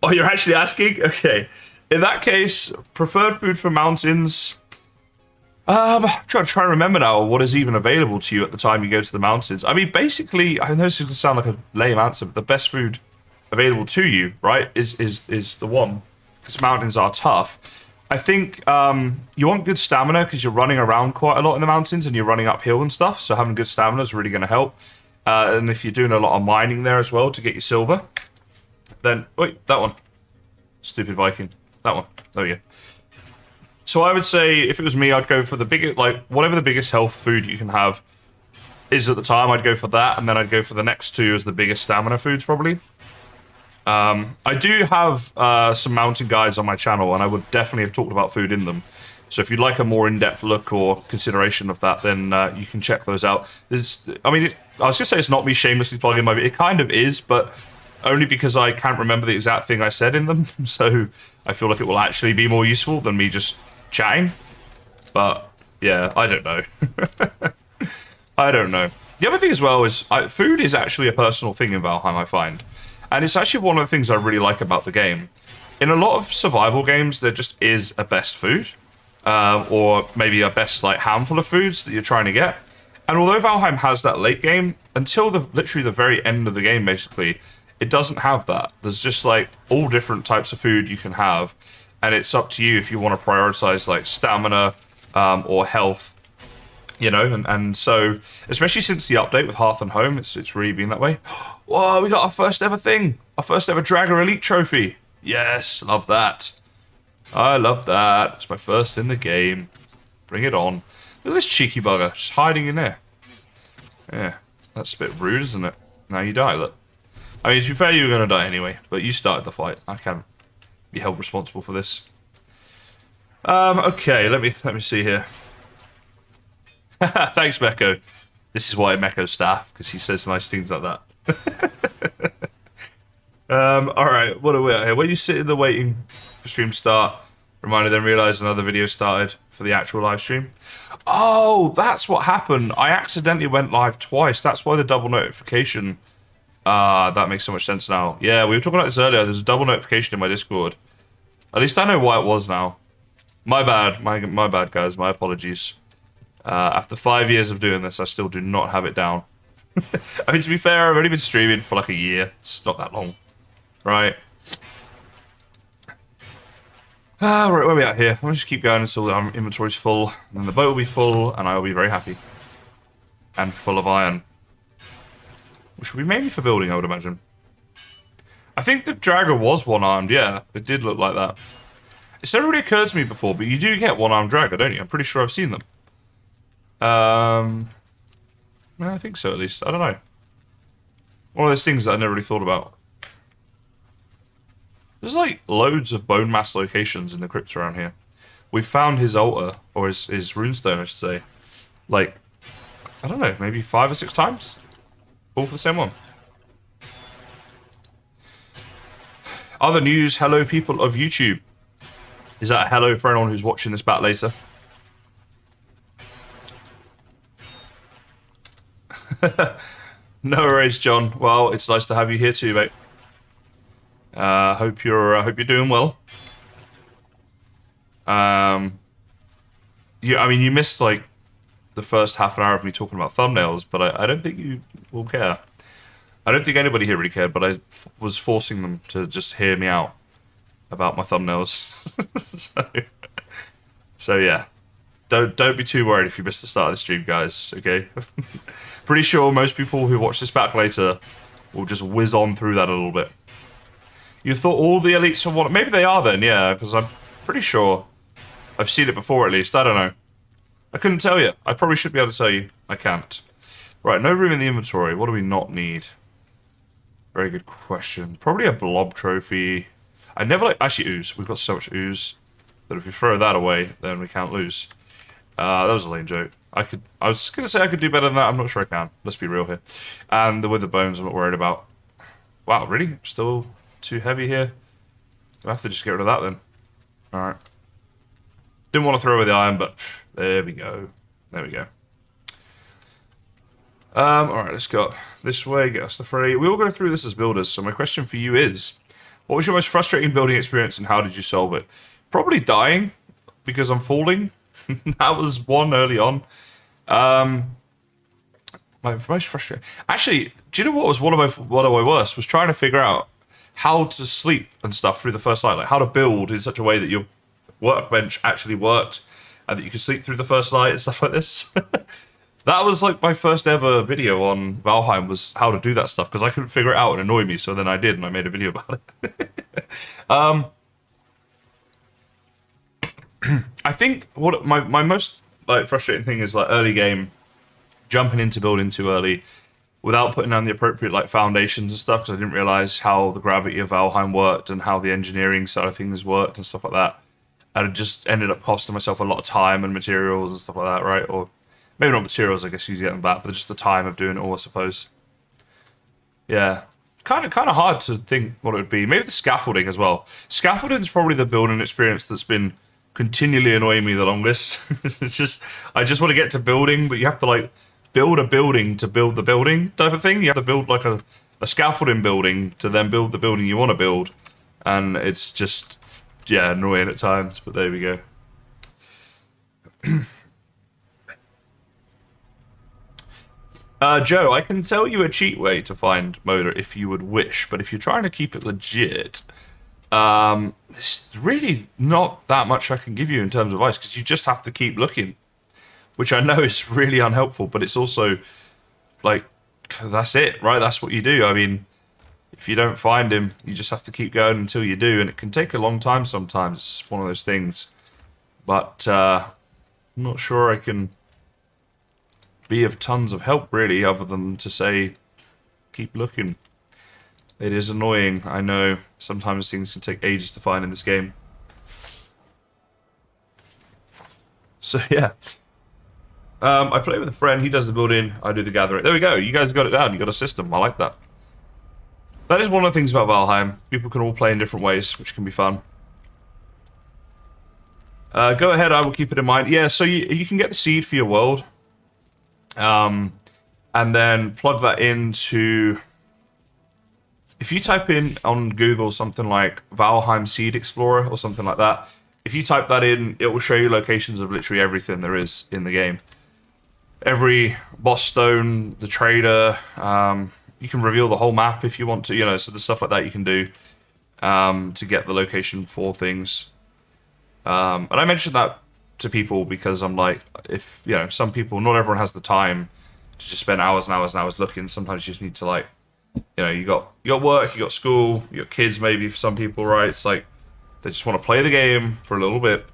Oh, you're actually asking? Okay. In that case, preferred food for mountains. I'm trying to remember now what is even available to you at the time you go to the mountains. I mean, basically, I know this is going to sound like a lame answer, but the best food available to you, right, is the one. Because mountains are tough. I think you want good stamina because you're running around quite a lot in the mountains and you're running uphill and stuff. So having good stamina is really going to help. And if you're doing a lot of mining there as well to get your silver, then... Wait, that one. Stupid Viking. That one. There we go. So I would say, if it was me, I'd go for the biggest, whatever the biggest health food you can have is at the time, I'd go for that. And then I'd go for the next two as the biggest stamina foods, probably. I do have some mountain guides on my channel, and I would definitely have talked about food in them. So if you'd like a more in-depth look or consideration of that, then you can check those out. I was going to say it's not me shamelessly plugging my video. It kind of is, but only because I can't remember the exact thing I said in them. So I feel like it will actually be more useful than me just chatting. But yeah, I don't know. I don't know. The other thing as well is food is actually a personal thing in Valheim, I find. And it's actually one of the things I really like about the game. In a lot of survival games, there just is a best food. or maybe a best like handful of foods that you're trying to get. And although Valheim has that late game, until literally the very end of the game, basically, it doesn't have that. There's just like all different types of food you can have, and it's up to you if you want to prioritize like stamina or health, you know. And so, especially since the update with Hearth and Home, it's really been that way. Whoa, we got our first ever thing, our first ever Dragger Elite trophy. Yes, love that. I love that. It's my first in the game. Bring it on. Look at this cheeky bugger, just hiding in there. Yeah, that's a bit rude, isn't it? Now you die, look. I mean, to be fair, you were going to die anyway, but you started the fight. I can't be held responsible for this. Okay, let me see here. Thanks, Meko. This is why Meko's staff, because he says nice things like that. Alright, what are we at here? When you sit in the waiting for stream start, reminder, then realize another video started for the actual live stream. Oh, that's what happened. I accidentally went live twice. That's why the double notification. That makes so much sense now. Yeah, we were talking about this earlier. There's a double notification in my Discord. At least I know why it was now. My bad. My bad, guys. My apologies. After 5 years of doing this, I still do not have it down. I mean, to be fair, I've only been streaming for like a year. It's not that long. Right. Right, where are we at here? I'll just keep going until our inventory's full. And then the boat will be full, and I will be very happy. And full of iron. Which will be mainly for building, I would imagine. I think the Dragger was one-armed, yeah. It did look like that. It's never really occurred to me before, but you do get one-armed Dragger, don't you? I'm pretty sure I've seen them. I think so, at least. I don't know. One of those things that I never really thought about. There's like loads of bone mass locations in the crypts around here. We found his altar, or his runestone, I should say. Like, I don't know, maybe 5 or 6 times? All for the same one. Other news, hello people of YouTube. Is that a hello for anyone who's watching this back later? No worries, John. Well, it's nice to have you here too, mate. Hope you're doing well. I mean, you missed like the first half an hour of me talking about thumbnails, but I don't think you will care. I don't think anybody here really cared, but I was forcing them to just hear me out about my thumbnails. so yeah, don't be too worried if you missed the start of the stream, guys. Okay, pretty sure most people who watch this back later will just whiz on through that a little bit. You thought all the elites were one? Maybe they are then, yeah, because I'm pretty sure I've seen it before at least. I don't know. I couldn't tell you. I probably should be able to tell you. I can't. Right, no room in the inventory. What do we not need? Very good question. Probably a blob trophy. I never like... Actually, ooze. We've got so much ooze that if we throw that away, then we can't lose. That was a lame joke. I was going to say I could do better than that. I'm not sure I can. Let's be real here. And the wither bones I'm not worried about. Wow, really? Still too heavy here? I have to just get rid of that then. Alright. Didn't want to throw away the iron, but there we go. There we go. Alright, let's go this way, get us the free. We all go through this as builders, so my question for you is, what was your most frustrating building experience and how did you solve it? Probably dying, because I'm falling. That was one early on. My most frustrating... Actually, do you know what was one of my worst? Was trying to figure out how to sleep and stuff through the first light. Like, how to build in such a way that your workbench actually worked and that you could sleep through the first light and stuff like this. That was like my first ever video on Valheim, was how to do that stuff, because I couldn't figure it out and annoyed me, so then I did and I made a video about it. I think what my most like frustrating thing is like early game, jumping into building too early without putting down the appropriate like foundations and stuff, because I didn't realize how the gravity of Valheim worked and how the engineering side of things worked and stuff like that. And it just ended up costing myself a lot of time and materials and stuff like that, right? Or maybe not materials, I guess you get them back, but just the time of doing it all, I suppose. Yeah. Kind of hard to think what it would be. Maybe the scaffolding as well. Scaffolding's probably the building experience that's been continually annoying me the longest. It's just, I just want to get to building, but you have to like build a building to build the building type of thing. You have to build like a scaffolding building to then build the building you want to build. And it's just, yeah, annoying at times, but there we go. Joe, I can tell you a cheat way to find Moda if you would wish, but if you're trying to keep it legit, there's really not that much I can give you in terms of advice because you just have to keep looking, which I know is really unhelpful, but it's also like that's it, right? That's what you do. I mean, if you don't find him, you just have to keep going until you do, and it can take a long time sometimes. It's one of those things. But I'm not sure I can be of tons of help, really, other than to say, keep looking. It is annoying, I know. Sometimes things can take ages to find in this game. So, yeah. I play with a friend, he does the building, I do the gathering. There we go, you guys got it down, you got a system, I like that. That is one of the things about Valheim. People can all play in different ways, which can be fun. Go ahead, I will keep it in mind. Yeah, so you can get the seed for your world. And then plug that into... If you type in on Google something like Valheim Seed Explorer or something like that, if you type that in, it will show you locations of literally everything there is in the game. Every boss stone, the trader, you can reveal the whole map if you want to, you know, so the stuff like that you can do to get the location for things. And I mentioned that to people because I'm like, if, you know, some people, not everyone has the time to just spend hours and hours and hours looking. Sometimes you just need to, like, you know, you got work, you got school, you got kids maybe for some people, right? It's like they just want to play the game for a little bit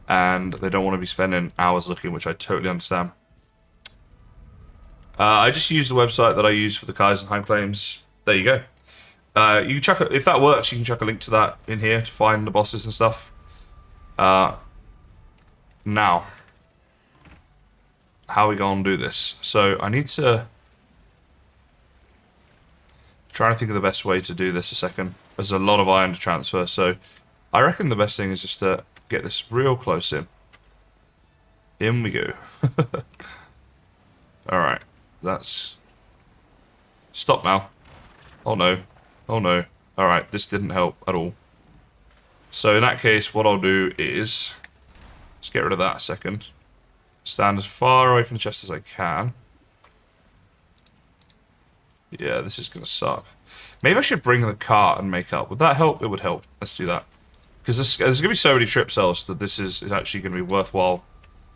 and they don't want to be spending hours looking, which I totally understand. I just used the website that I use for the Kaisenheim claims. There you go. You can chuck if that works, you can chuck a link to that in here to find the bosses and stuff. Now, how are we gonna do this? So I need to try to think of the best way to do this a second. There's a lot of iron to transfer, so I reckon the best thing is just to get this real close in. In we go. Alright, that's... Stop now. Oh no. Oh no. Alright, this didn't help at all. So in that case, what I'll do is... Let's get rid of that a second. Stand as far away from the chest as I can. Yeah, this is going to suck. Maybe I should bring the cart and make up. Would that help? It would help. Let's do that. Because there's going to be so many trip cells that this is actually going to be worthwhile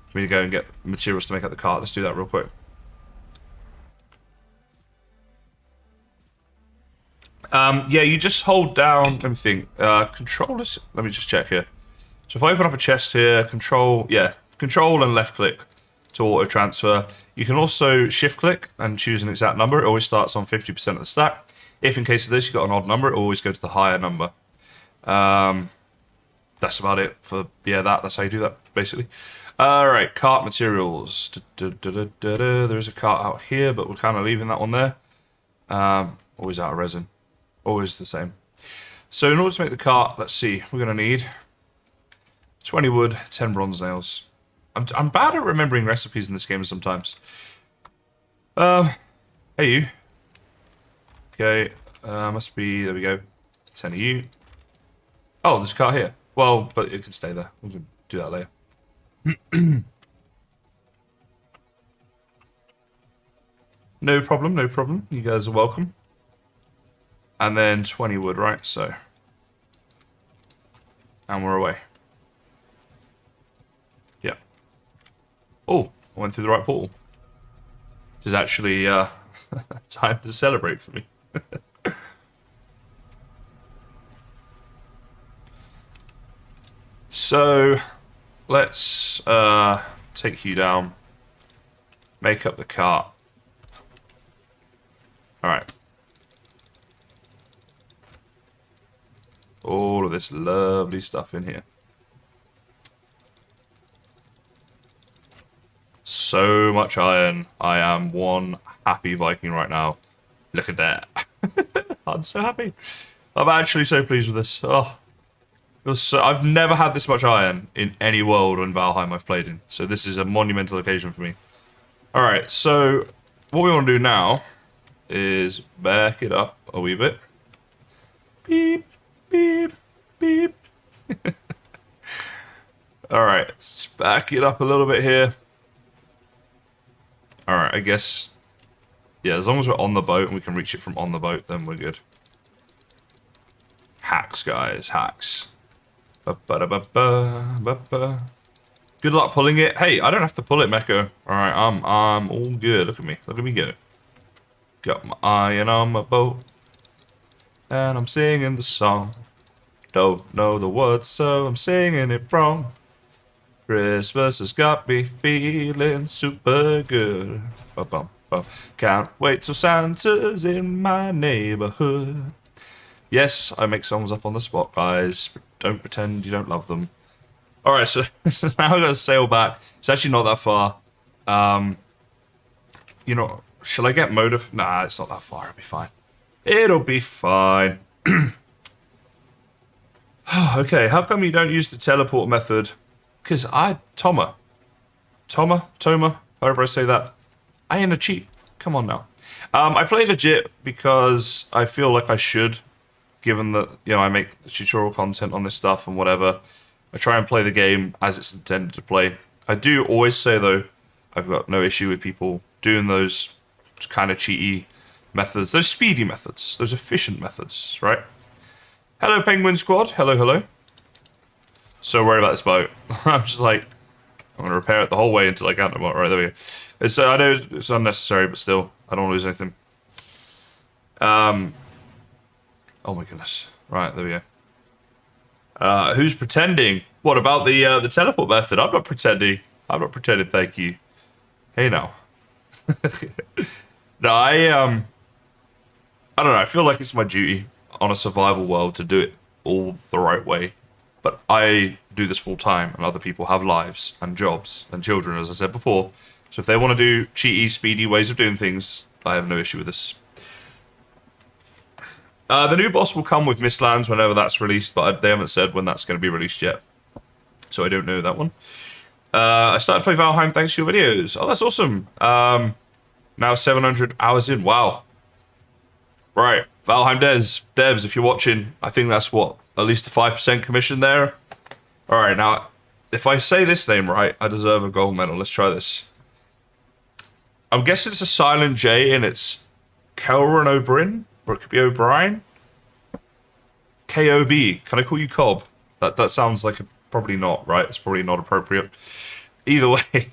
for me to go and get materials to make up the cart. Let's do that real quick. Yeah, you just hold down, let me think, control this, let me just check here. So if I open up a chest here, control and left click to auto transfer. You can also shift click and choose an exact number. It always starts on 50% of the stack. If in case of this you've got an odd number, it will always go to the higher number. That's about it for, yeah, that's how you do that, basically. Alright, cart materials. There's a cart out here, but we're kind of leaving that one there. Always out of resin. Always the same. So in order to make the cart, let's see, we're going to need 20 wood, 10 bronze nails. I'm bad at remembering recipes in this game sometimes. Hey you. Okay, must be, there we go. 10 of you. Oh, there's a cart here. Well, but it can stay there. We can do that later. No problem, no problem. You guys are welcome. And then 20 wood, right? So. And we're away. Yeah. Oh, I went through the right portal. This is actually time to celebrate for me. So, let's take you down. Make up the cart. Alright. All of this lovely stuff in here. So much iron. I am one happy Viking right now. Look at that. I'm so happy. I'm actually so pleased with this. Oh, I've never had this much iron in any world in Valheim I've played in. So this is a monumental occasion for me. Alright, so what we want to do now is back it up a wee bit. Beep. Beep, beep. Alright, let's just back it up a little bit here. Alright, I guess... Yeah, as long as we're on the boat and we can reach it from on the boat, then we're good. Hacks, guys, hacks. Ba-ba-da-ba-ba-ba-ba. Good luck pulling it. Hey, I don't have to pull it, Mecco. Alright, I'm all good. Look at me. Look at me go. Got my iron on my boat. And I'm singing the song. Don't know the words, so I'm singing it wrong. Christmas has got me feeling super good. Ba-bum. Can't wait till Santa's in my neighborhood. Yes, I make songs up on the spot, guys. Don't pretend you don't love them. Alright, so now I gotta sail back. It's actually not that far. You know, shall I get motive? Nah, it's not that far. It'll be fine. It'll be fine. Okay, how come you don't use the teleport method? Because Toma, however I say that. I ain't a cheat. Come on now. I play legit because I feel like I should, given that, you know, I make tutorial content on this stuff and whatever. I try and play the game as it's intended to play. I do always say, though, I've got no issue with people doing those kind of cheaty methods, those speedy methods, those efficient methods, right? Hello, Penguin Squad. Hello, hello. So worried about this boat. I'm just like, I'm going to repair it the whole way until I get them. Right, there we go. It's, I know it's unnecessary, but still, I don't want to lose anything. Oh my goodness. Right, there we go. Who's pretending? What about the teleport method? I'm not pretending. I'm not pretending, thank you. Hey now. No, I don't know, I feel like it's my duty on a survival world to do it all the right way. But I do this full time, and other people have lives and jobs and children, as I said before. So if they want to do cheaty, speedy ways of doing things, I have no issue with this. The new boss will come with Mistlands whenever that's released, but they haven't said when that's going to be released yet. So I don't know that one. I started to play Valheim thanks to your videos. Oh, that's awesome. Now 700 hours in. Wow. Right. Valheim devs, if you're watching, I think that's what, at least a 5% commission there. Alright, now, if I say this name right, I deserve a gold medal. Let's try this. I'm guessing it's a silent J and it's Kelron O'Brien, or it could be O'Brien. K-O-B. Can I call you Cobb? That sounds like probably not, right? It's probably not appropriate. Either way,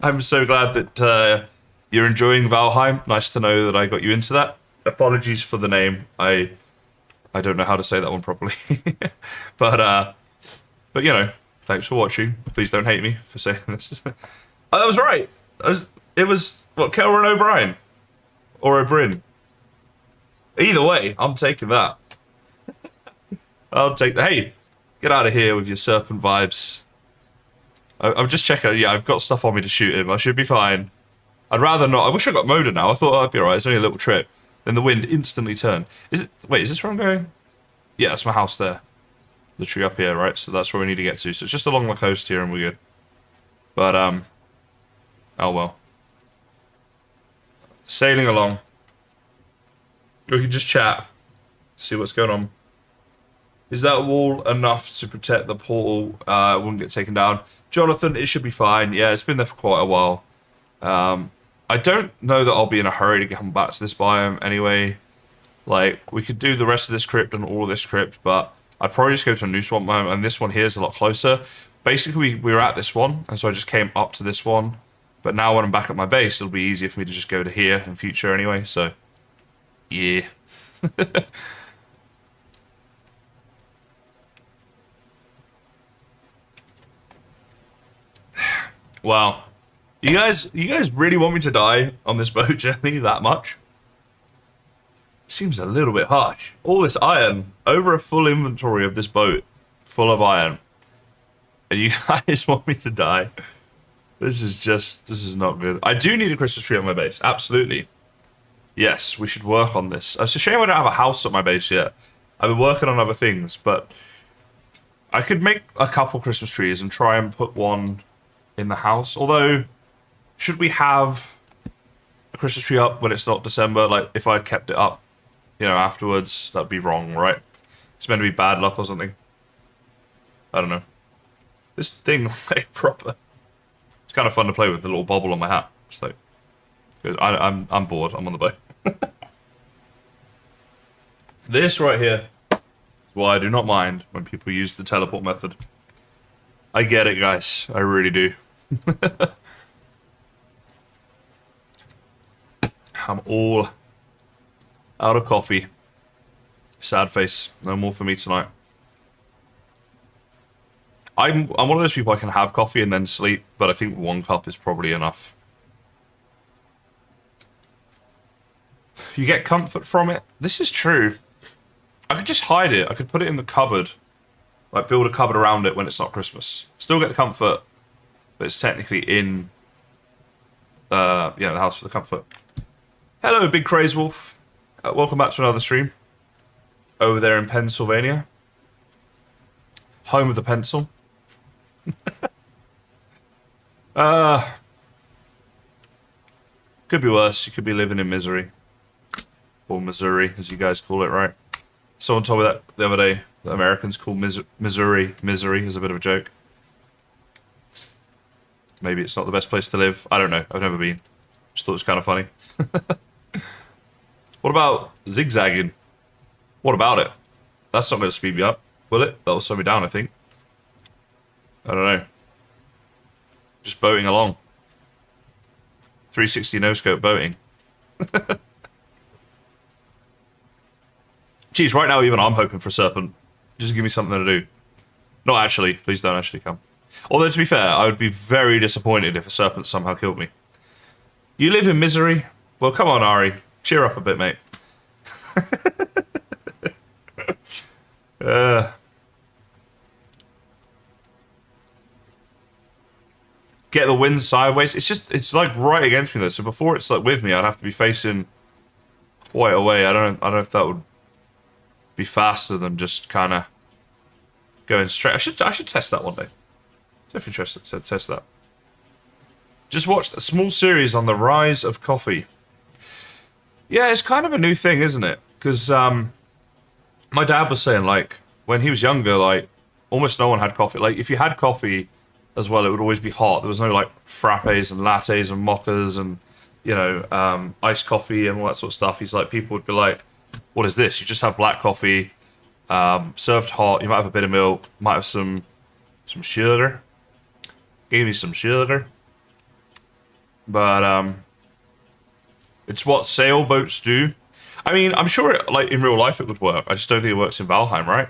I'm so glad that you're enjoying Valheim. Nice to know that I got you into that. Apologies for the name. I don't know how to say that one properly. but you know, thanks for watching. Please don't hate me for saying this. Oh, that was right. It was what, Kelron O'Brien or O'Brien. Either way, I'm taking that. I'll take that. Hey, get out of here with your serpent vibes. I'm just checking. Yeah, I've got stuff on me to shoot him. I should be fine. I'd rather not. I wish I got Moda now. I thought I'd be alright. It's only a little trip. Then the wind instantly turned. Is it? Wait, is this where I'm going? Yeah, that's my house there. Literally up here, right? So that's where we need to get to. So it's just along the coast here and we're good. But, oh well. Sailing along. We can just chat. See what's going on. Is that wall enough to protect the portal? It wouldn't get taken down. Jonathan, it should be fine. Yeah, it's been there for quite a while. I don't know that I'll be in a hurry to come back to this biome anyway. Like, we could do the rest of this crypt and all of this crypt, but I'd probably just go to a new swamp biome, and this one here is a lot closer. Basically, we were at this one, and so I just came up to this one. But now when I'm back at my base, it'll be easier for me to just go to here in future anyway, so... yeah. Wow. You guys really want me to die on this boat journey that much? Seems a little bit harsh. All this iron, over a full inventory of this boat, full of iron. And you guys want me to die? This is not good. I do need a Christmas tree on my base, absolutely. Yes, we should work on this. It's a shame I don't have a house at my base yet. I've been working on other things, but I could make a couple Christmas trees and try and put one in the house. Although, should we have a Christmas tree up when it's not December? Like, if I kept it up, you know, afterwards, that'd be wrong, right? It's meant to be bad luck or something. I don't know. This thing, like, proper. It's kind of fun to play with the little bobble on my hat. So, I'm bored. I'm on the boat. This right here is why I do not mind when people use the teleport method. I get it, guys. I really do. I'm all out of coffee. Sad face. No more for me tonight. I'm one of those people I can have coffee and then sleep, but I think 1 cup is probably enough. You get comfort from it. This is true. I could just hide it. I could put it in the cupboard. Like, build a cupboard around it when it's not Christmas. Still get the comfort, but it's technically in the house for the comfort. Hello, Big Craze Wolf. Welcome back to another stream. Over there in Pennsylvania. Home of the pencil. Could be worse. You could be living in misery. Or Missouri, as you guys call it, right? Someone told me that the other day. The Americans call Missouri misery as a bit of a joke. Maybe it's not the best place to live. I don't know. I've never been. Just thought it was kind of funny. What about zigzagging? What about it? That's not going to speed me up, will it? That'll slow me down, I think. I don't know. Just boating along. 360 no-scope boating. Jeez, right now even I'm hoping for a serpent. Just give me something to do. Not actually. Please don't actually come. Although, to be fair, I would be very disappointed if a serpent somehow killed me. You live in misery? Well, come on, Ari. Cheer up a bit, mate. Get the wind sideways. It's like right against me though. So before it's like with me, I'd have to be facing quite away. I don't know if that would be faster than just kind of going straight. I should test that one day. Definitely interested to test that. Just watched a small series on the rise of coffee. Yeah, it's kind of a new thing, isn't it? Because my dad was saying, like, when he was younger, like, almost no one had coffee. Like, if you had coffee as well, it would always be hot. There was no, like, frappes and lattes and mochas and, you know, iced coffee and all that sort of stuff. He's like, people would be like, what is this? You just have black coffee, served hot. You might have a bit of milk, might have some sugar. Gave me some sugar. But, it's what sailboats do. I mean, I'm sure, like, in real life it would work. I just don't think it works in Valheim, right?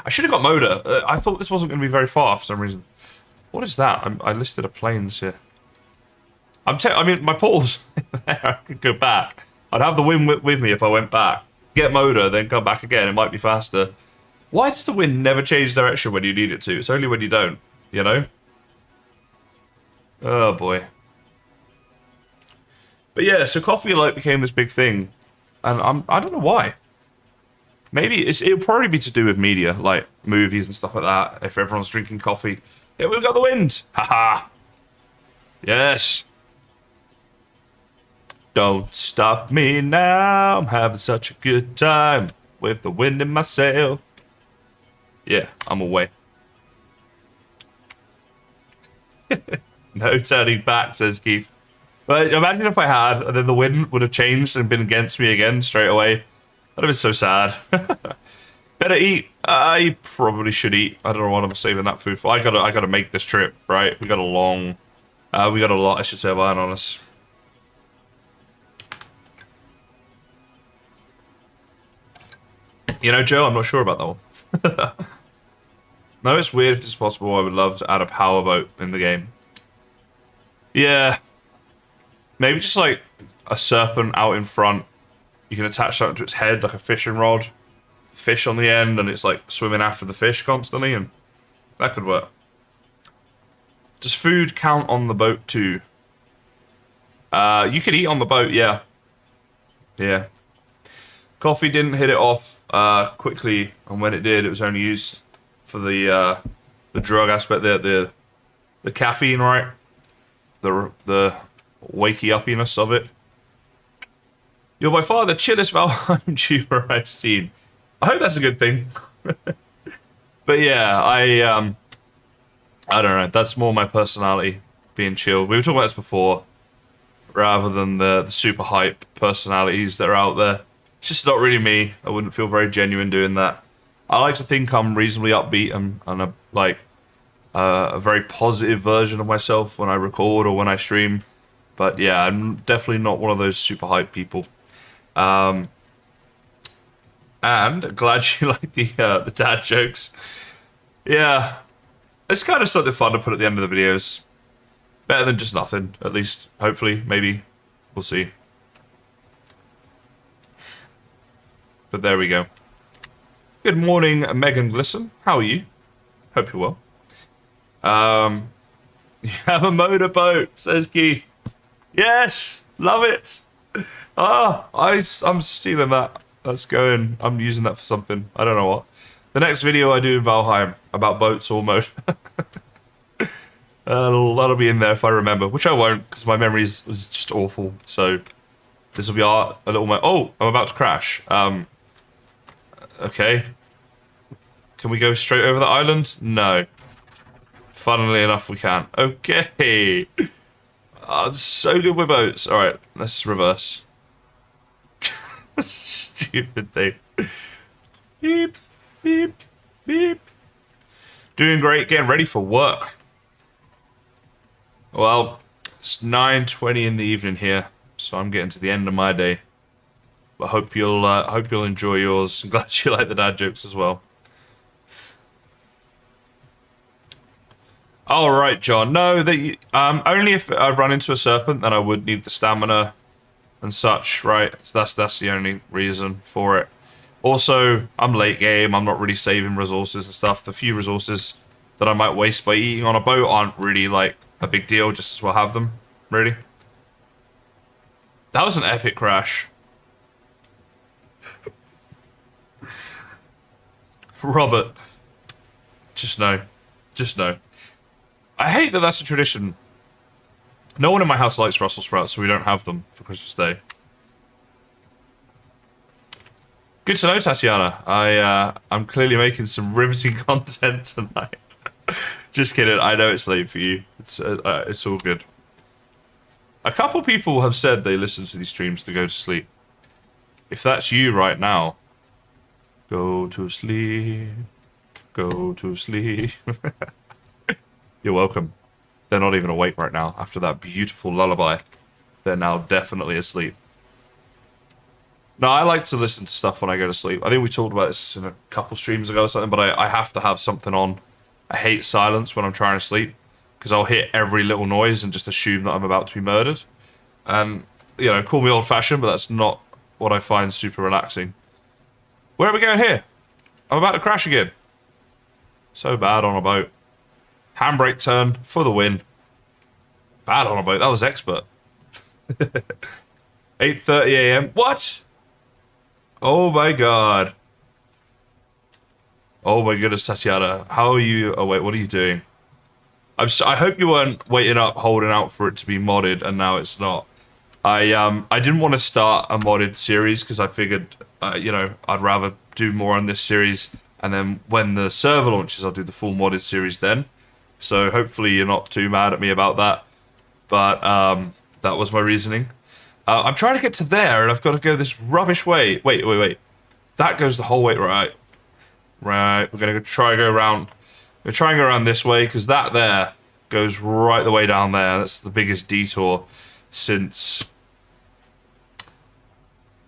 I should have got Moda. I thought this wasn't going to be very far for some reason. What is that? I listed a planes here. I mean, my portal's there. I could go back. I'd have the wind with me if I went back. Get Moda, then come back again. It might be faster. Why does the wind never change direction when you need it to? It's only when you don't, you know? Oh, boy. But yeah, so coffee like became this big thing, and I don't know why. Maybe it'll probably be to do with media, like movies and stuff like that. If everyone's drinking coffee, yeah, we've got the wind. Haha. Yes. Don't stop me now. I'm having such a good time with the wind in my sail. Yeah, I'm away. No turning back, says Keith. But imagine if I had, and then the wind would have changed and been against me again straight away. That'd have been so sad. Better eat. I probably should eat. I don't know what I'm saving that food for. I gotta make this trip, right? We got a lot, I should say, of iron on us. You know, Joe, I'm not sure about that one. No, it's weird if it's possible. I would love to add a powerboat in the game. Yeah. Maybe just like a serpent out in front. You can attach something to its head, like a fishing rod. Fish on the end, and it's like swimming after the fish constantly, and that could work. Does food count on the boat too? You could eat on the boat, yeah. Yeah. Coffee didn't hit it off quickly, and when it did, it was only used for the drug aspect, the caffeine, right? The wakey uppiness of it. You're by far the chillest Valheim tuber I've seen. I hope that's a good thing. But yeah, I don't know. That's more my personality, being chill. We were talking about this before, rather than the super hype personalities that are out there. It's just not really me. I wouldn't feel very genuine doing that. I like to think I'm reasonably upbeat and a very positive version of myself when I record or when I stream. But yeah, I'm definitely not one of those super hype people. And glad you like the dad jokes. Yeah, it's kind of something fun to put at the end of the videos. Better than just nothing, at least. Hopefully, maybe. We'll see. But there we go. Good morning, Megan Glisten. How are you? Hope you're well. You have a motorboat, says Keith. Yes, love it. I'm stealing that. That's going. I'm using that for something. I don't know what. The next video I do in Valheim about boats or motor. That'll be in there if I remember, which I won't because my memory was just awful. So this will be a little. Oh, I'm about to crash. Okay. Can we go straight over the island? No. Funnily enough, we can. Okay. I'm so good with boats. All right, let's reverse. Stupid thing. Beep, beep, beep. Doing great. Getting ready for work. Well, it's 9:20 in the evening here, so I'm getting to the end of my day. But hope you'll enjoy yours. I'm glad you like the dad jokes as well. All right, John. No, only if I run into a serpent, then I would need the stamina and such, right? So that's the only reason for it. Also, I'm late game. I'm not really saving resources and stuff. The few resources that I might waste by eating on a boat aren't really like a big deal. Just as well have them, really. That was an epic crash. Robert, just know. I hate that that's a tradition. No one in my house likes Brussels sprouts, so we don't have them for Christmas Day. Good to know, Tatiana. I'm clearly making some riveting content tonight. Just kidding. I know it's late for you. It's all good. A couple people have said they listen to these streams to go to sleep. If that's you right now, go to sleep. Go to sleep. You're welcome. They're not even awake right now after that beautiful lullaby. They're now definitely asleep. No, I like to listen to stuff when I go to sleep. I think we talked about this in a couple streams ago or something, but I have to have something on. I hate silence when I'm trying to sleep because I'll hear every little noise and just assume that I'm about to be murdered. And, you know, call me old-fashioned, but that's not what I find super relaxing. Where are we going here? I'm about to crash again. So bad on a boat. Handbrake turn for the win. Bad on a boat. That was expert. 8:30 a.m. What? Oh my god. Oh my goodness, Tatiana. How are you? Oh wait, what are you doing? I hope you weren't waiting up, holding out for it to be modded, and now it's not. I didn't want to start a modded series because I figured, you know, I'd rather do more on this series, and then when the server launches, I'll do the full modded series then. So hopefully you're not too mad at me about that. But that was my reasoning. I'm trying to get to there, and I've got to go this rubbish way. Wait. That goes the whole way, right? Right, we're going to try and go around. We're trying to go around this way, because that there goes right the way down there. That's the biggest detour since...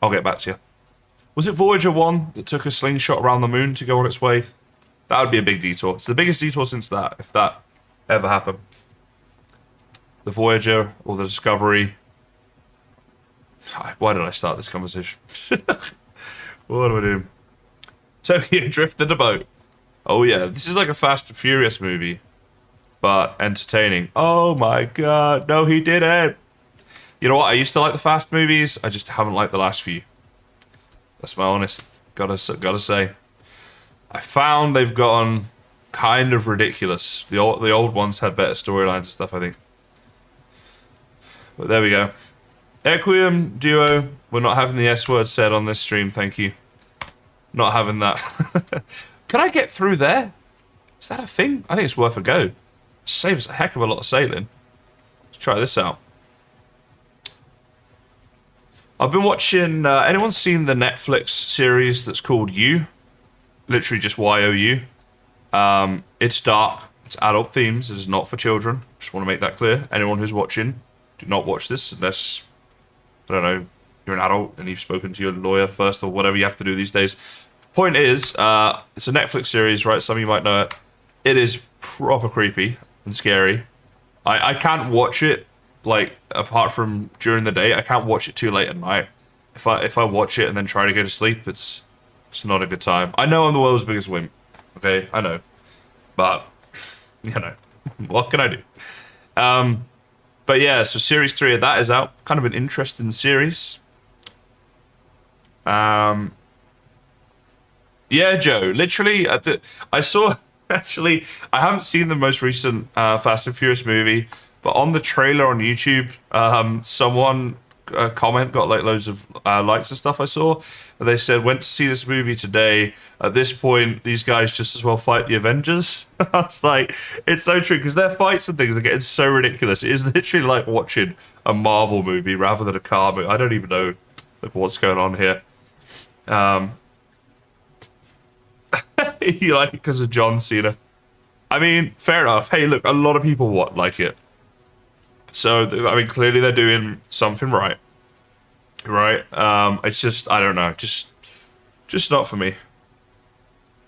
I'll get back to you. Was it Voyager 1 that took a slingshot around the moon to go on its way? That would be a big detour. It's the biggest detour since that, if that ever happened. The Voyager or the Discovery. Why did I start this conversation? What am I doing? Tokyo drifted a boat. Oh yeah, this is like a Fast and Furious movie, but entertaining. Oh my god, no he didn't. You know what, I used to like the Fast movies, I just haven't liked the last few. That's my honest, gotta say. I found they've gotten kind of ridiculous. The old ones had better storylines and stuff, I think. But there we go. Equium duo, we're not having the S word said on this stream, thank you. Not having that. Can I get through there? Is that a thing? I think it's worth a go. Saves a heck of a lot of sailing. Let's try this out. I've been watching... anyone seen the Netflix series that's called You? Literally just Y-O-U. It's dark. It's adult themes. It is not for children. Just want to make that clear. Anyone who's watching, do not watch this unless, I don't know, you're an adult and you've spoken to your lawyer first or whatever you have to do these days. Point is, it's a Netflix series, right? Some of you might know it. It is proper creepy and scary. I can't watch it, like, apart from during the day. I can't watch it too late at night. If I watch it and then try to go to sleep, it's not a good time. I know I'm the world's biggest wimp. Okay, I know. But, you know, what can I do? But yeah, so Series 3 of that is out. Kind of an interesting series. Yeah, Joe, literally, I saw... Actually, I haven't seen the most recent Fast and Furious movie, but on the trailer on YouTube, someone comment got like loads of likes and stuff I saw. And they said, went to see this movie today. At this point, these guys just as well fight the Avengers. I was like, it's so true, because their fights and things are getting so ridiculous. It is literally like watching a Marvel movie rather than a car movie. I don't even know what's going on here. You like it because of John Cena. I mean, fair enough. Hey, look, a lot of people like it. So, I mean, clearly they're doing something right. Right? It's just, I don't know. Just not for me.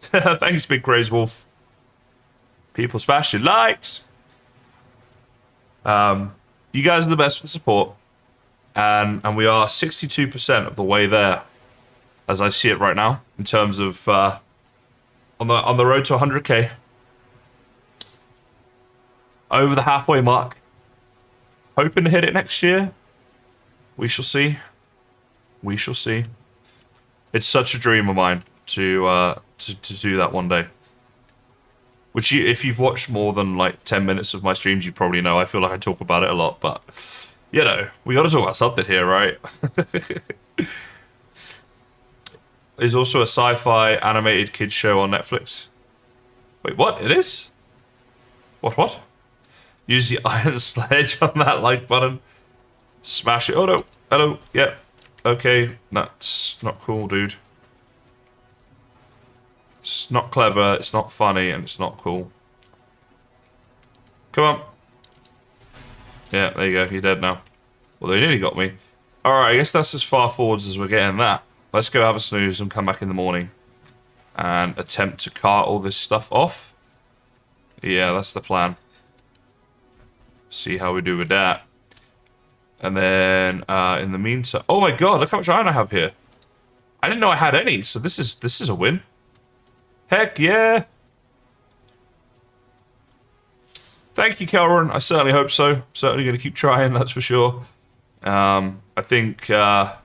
Thanks, Big Crazy Wolf. People smashing likes. You guys are the best for support. And we are 62% of the way there, as I see it right now, in terms of... on the road to 100k. Over the halfway mark. Hoping to hit it next year. We shall see. We shall see. It's such a dream of mine to do that one day. Which, if you've watched more than like 10 minutes of my streams, you probably know. I feel like I talk about it a lot, but you know, we got to talk about something here, right? There's also a sci-fi animated kids show on Netflix. Wait, what? It is? What? Use the iron sledge on that like button. Smash it. Oh no. Hello. Yeah. Okay. That's not cool, dude. It's not clever, it's not funny, and it's not cool. Come on. Yeah, there you go. You're dead now. Well, they nearly got me. Alright, I guess that's as far forwards as we're getting that. Let's go have a snooze and come back in the morning and attempt to cart all this stuff off. Yeah, that's the plan. See how we do with that. And then, in the meantime... Oh my god, look how much iron I have here. I didn't know I had any, so this is a win. Heck yeah! Thank you, Kelron. I certainly hope so. Certainly going to keep trying, that's for sure. I think... a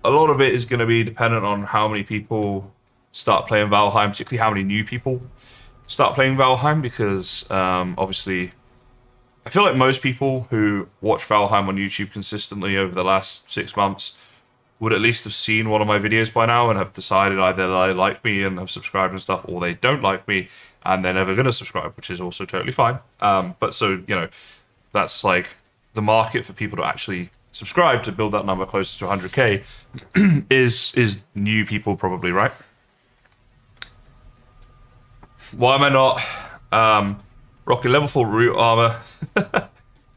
lot of it is going to be dependent on how many people start playing Valheim, particularly how many new people start playing Valheim, because obviously I feel like most people who watch Valheim on YouTube consistently over the last 6 months would at least have seen one of my videos by now and have decided either they like me and have subscribed and stuff, or they don't like me and they're never going to subscribe, which is also totally fine. But so, you know, that's like the market for people to actually subscribe to build that number closer to 100k is new people probably, right? Why am I not rocking level 4 root armor?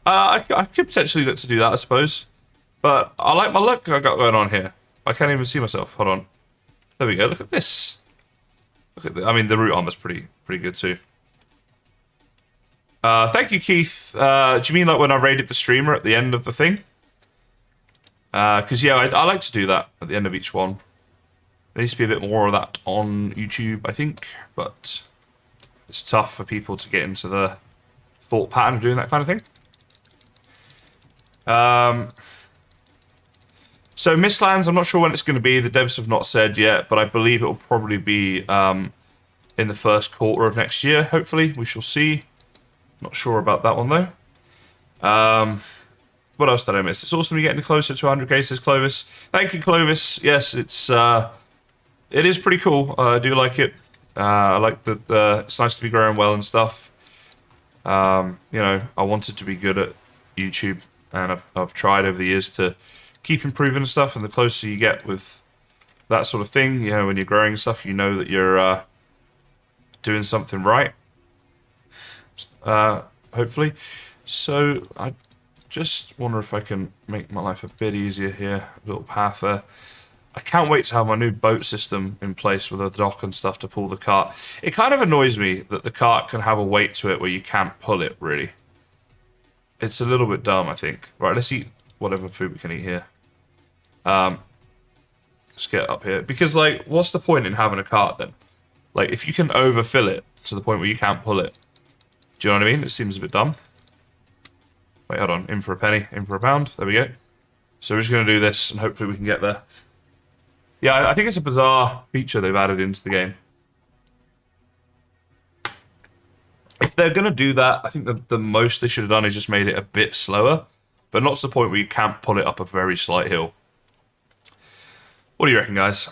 I could potentially look to do that, I suppose. But I like my look I got going on here. I can't even see myself. Hold on. There we go. Look at this. Look at I mean, the root armor's pretty good too. Thank you, Keith. Do you mean like when I raided the streamer at the end of the thing? Because yeah, I like to do that at the end of each one. There needs to be a bit more of that on YouTube, I think, but it's tough for people to get into the thought pattern of doing that kind of thing. So Mistlands, I'm not sure when it's going to be. The devs have not said yet, but I believe it will probably be in the first quarter of next year, hopefully. We shall see. Not sure about that one, though. What else did I miss? It's awesome to be getting closer to 100k, says Clovis. Thank you, Clovis. Yes, it is pretty cool. I do like it. I like that it's nice to be growing well and stuff. You know, I wanted to be good at YouTube, and I've tried over the years to keep improving stuff, and the closer you get with that sort of thing, you know, when you're growing stuff, you know that you're doing something right, hopefully. So I just wonder if I can make my life a bit easier here. A little path there. I can't wait to have my new boat system in place with a dock and stuff to pull the cart. It kind of annoys me that the cart can have a weight to it where you can't pull it, really. It's a little bit dumb, I think. Right, let's eat whatever food we can eat here. Let's get up here. Because, like, what's the point in having a cart, then? Like, if you can overfill it to the point where you can't pull it. Do you know what I mean? It seems a bit dumb. Wait, hold on. In for a penny, in for a pound. There we go. So we're just going to do this, and hopefully we can get there. Yeah, I think it's a bizarre feature they've added into the game. If they're going to do that, I think the most they should have done is just made it a bit slower, but not to the point where you can't pull it up a very slight hill. What do you reckon, guys?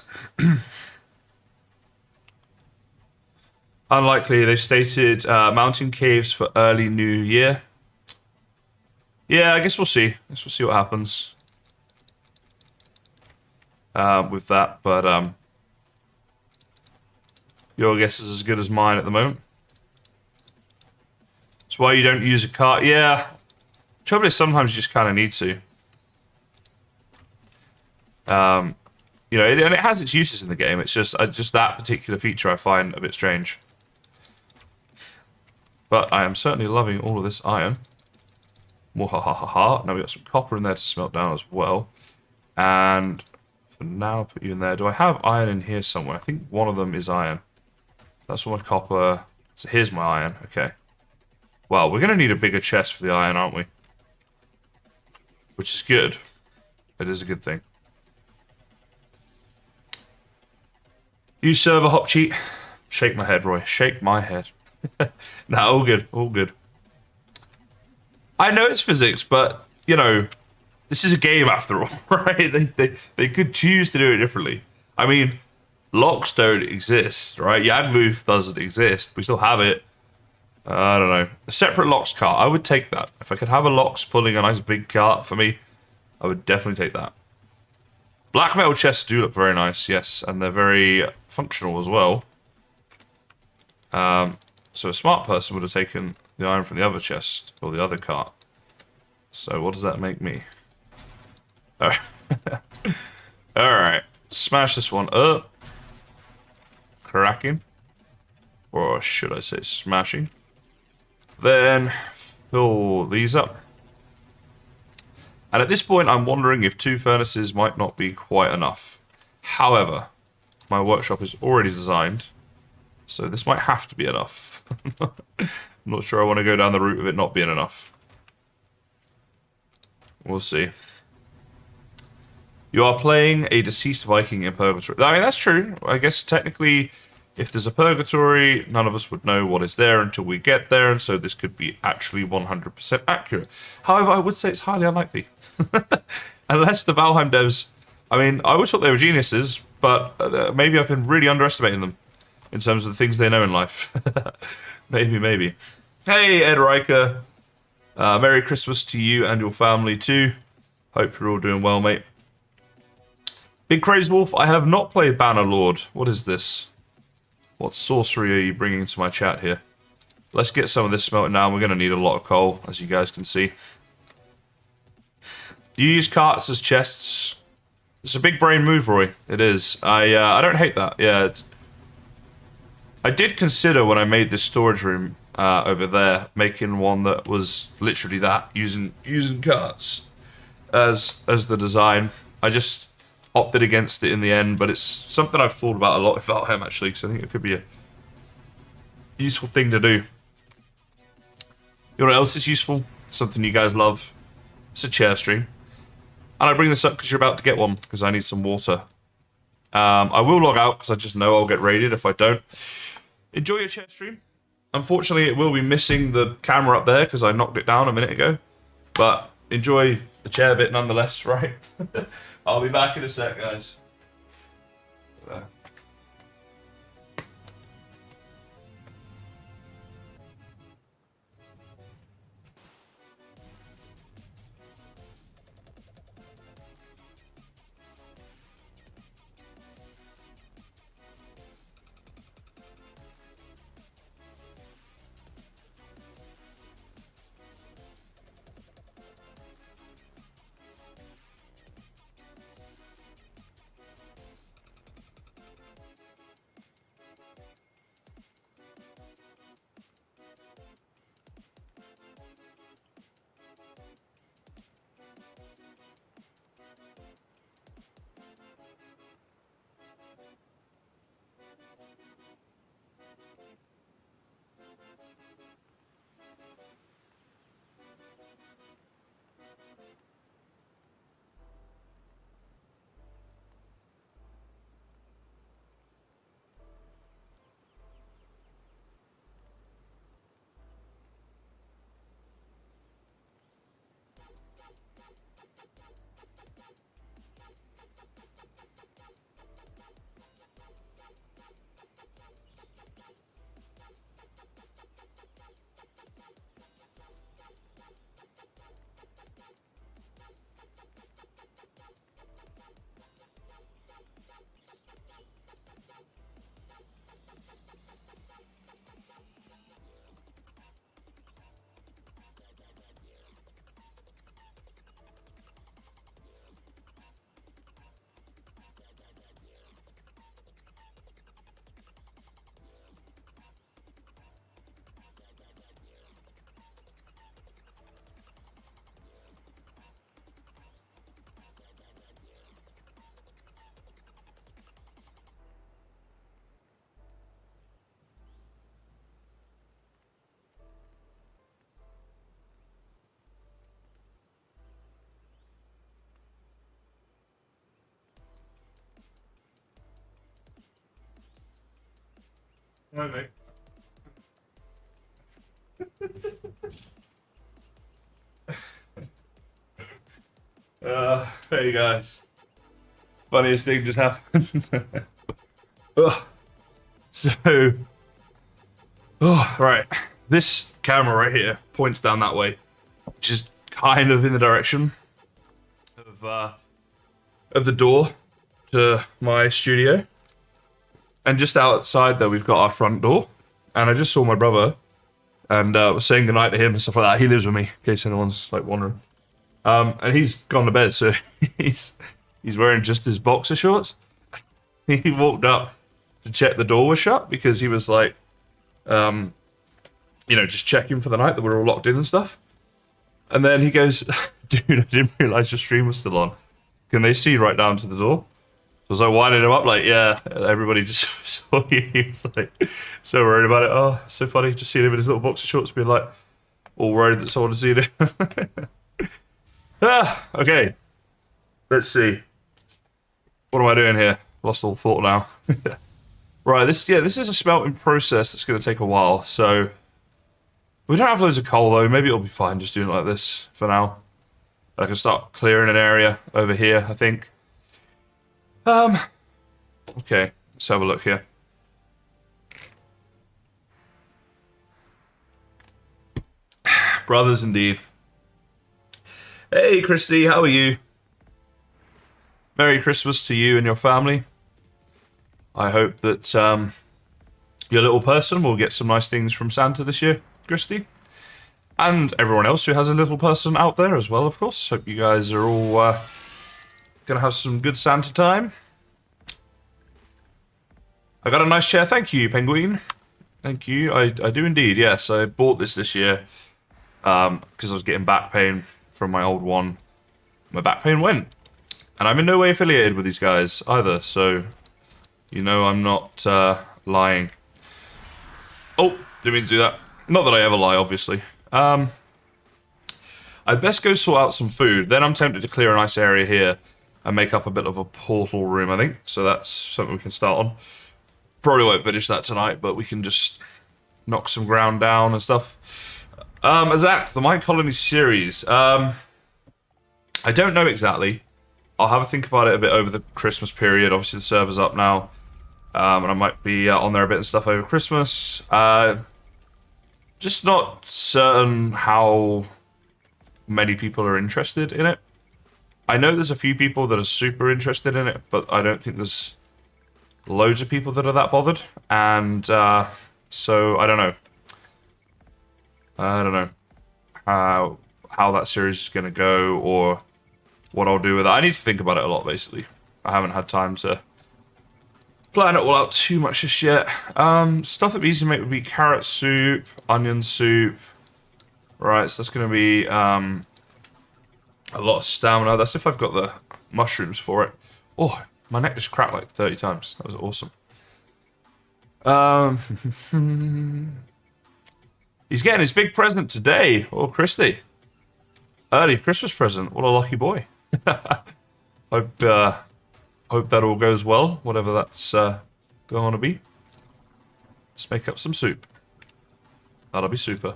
Unlikely. They've stated mountain caves for early new year. Yeah, I guess we'll see. I guess we'll see what happens with that, but your guess is as good as mine at the moment. That's why you don't use a cart. Yeah, trouble is sometimes you just kind of need to. You know, and it has its uses in the game. It's just that particular feature I find a bit strange. But I am certainly loving all of this iron. Mwahahaha. Now we got some copper in there to smelt down as well. And for now, I'll put you in there. Do I have iron in here somewhere? I think one of them is iron. That's all my copper. So here's my iron. Okay. Well, we're going to need a bigger chest for the iron, aren't we? Which is good. It is a good thing. Use server hop cheat. Shake my head, Roy. Shake my head. Nah, all good. All good. I know it's physics, but, you know, this is a game after all, right? They could choose to do it differently. I mean, locks don't exist, right? Yagluth doesn't exist. We still have it. I don't know. A separate locks cart. I would take that. If I could have a locks pulling a nice big cart for me, I would definitely take that. Black metal chests do look very nice, yes. And they're very functional as well. So a smart person would have taken the iron from the other chest, or the other cart. So what does that make me? Alright. Alright. Smash this one up. Cracking. Or should I say smashing. Then fill these up. And at this point I'm wondering if 2 furnaces might not be quite enough. However, my workshop is already designed, so this might have to be enough. I'm not sure I want to go down the route of it not being enough. We'll see. You are playing a deceased Viking in Purgatory. I mean, that's true. I guess technically, if there's a Purgatory, none of us would know what is there until we get there, and so this could be actually 100% accurate. However, I would say it's highly unlikely. Unless the Valheim devs... I mean, I always thought they were geniuses, but maybe I've been really underestimating them in terms of the things they know in life. Maybe. Hey, Ed Riker. Merry Christmas to you and your family too. Hope you're all doing well, mate. Big Crazed Wolf, I have not played Bannerlord. What is this? What sorcery are you bringing to my chat here? Let's get some of this smelting now. We're going to need a lot of coal, as you guys can see. You use carts as chests. It's a big brain move, Roy. It is. I don't hate that. Yeah, I did consider when I made this storage room over there, making one that was literally that, using carts as the design. I just opted against it in the end, but it's something I've thought about a lot with Valheim actually, because I think it could be a useful thing to do. You know what else is useful? Something you guys love. It's a chair stream. And I bring this up because you're about to get one, because I need some water. I will log out because I just know I'll get raided if I don't. Enjoy your chair stream. Unfortunately, it will be missing the camera up there because I knocked it down a minute ago. But enjoy the chair bit nonetheless, right? I'll be back in a sec, guys. Right, mate. Hey guys. Funniest thing just happened. Ugh. So, right. This camera right here points down that way, which is kind of in the direction of the door to my studio. And just outside there, we've got our front door. And I just saw my brother and was saying goodnight to him and stuff like that. He lives with me, in case anyone's like wondering. And he's gone to bed, so he's wearing just his boxer shorts. He walked up to check the door was shut because he was like, just checking for the night that we're all locked in and stuff. And then he goes, dude, I didn't realize your stream was still on. Can they see right down to the door? I was like winding him up, like, yeah, everybody just saw you. He was like, so worried about it. Oh, so funny, just seeing him in his little boxer shorts, being like, all worried that someone had seen him. Okay. Let's see. What am I doing here? Lost all thought now. Right, this is a smelting process that's going to take a while, so... We don't have loads of coal, though. Maybe it'll be fine just doing it like this for now. I can start clearing an area over here, I think. Okay, let's have a look here. Brothers indeed. Hey, Christy, how are you? Merry Christmas to you and your family. I hope that your little person will get some nice things from Santa this year, Christy. And everyone else who has a little person out there as well, of course. Hope you guys are all gonna have some good Santa time. I got a nice chair, thank you, Penguin. Thank you, I do indeed, yes. I bought this year because I was getting back pain from my old one. My back pain went. And I'm in no way affiliated with these guys either, so... You know I'm not lying. Oh, didn't mean to do that. Not that I ever lie, obviously. I'd best go sort out some food. Then I'm tempted to clear a nice area here and make up a bit of a portal room, I think. So that's something we can start on. Probably won't finish that tonight, but we can just knock some ground down and stuff. Zach, the Mind Colony series. I don't know exactly. I'll have a think about it a bit over the Christmas period. Obviously, the server's up now. And I might be on there a bit and stuff over Christmas. Just not certain how many people are interested in it. I know there's a few people that are super interested in it, but I don't think there's loads of people that are that bothered. And so I don't know. I don't know how that series is going to go or what I'll do with it. I need to think about it a lot, basically. I haven't had time to plan it all out too much just yet. Stuff that'd be easy to make would be carrot soup, onion soup. Right, so that's going to be a lot of stamina. That's if I've got the mushrooms for it. Oh, my neck just cracked like 30 times. That was awesome. He's getting his big present today. Oh, Christy. Early Christmas present. What a lucky boy. Hope that all goes well, whatever that's going to be. Let's make up some soup. That'll be super.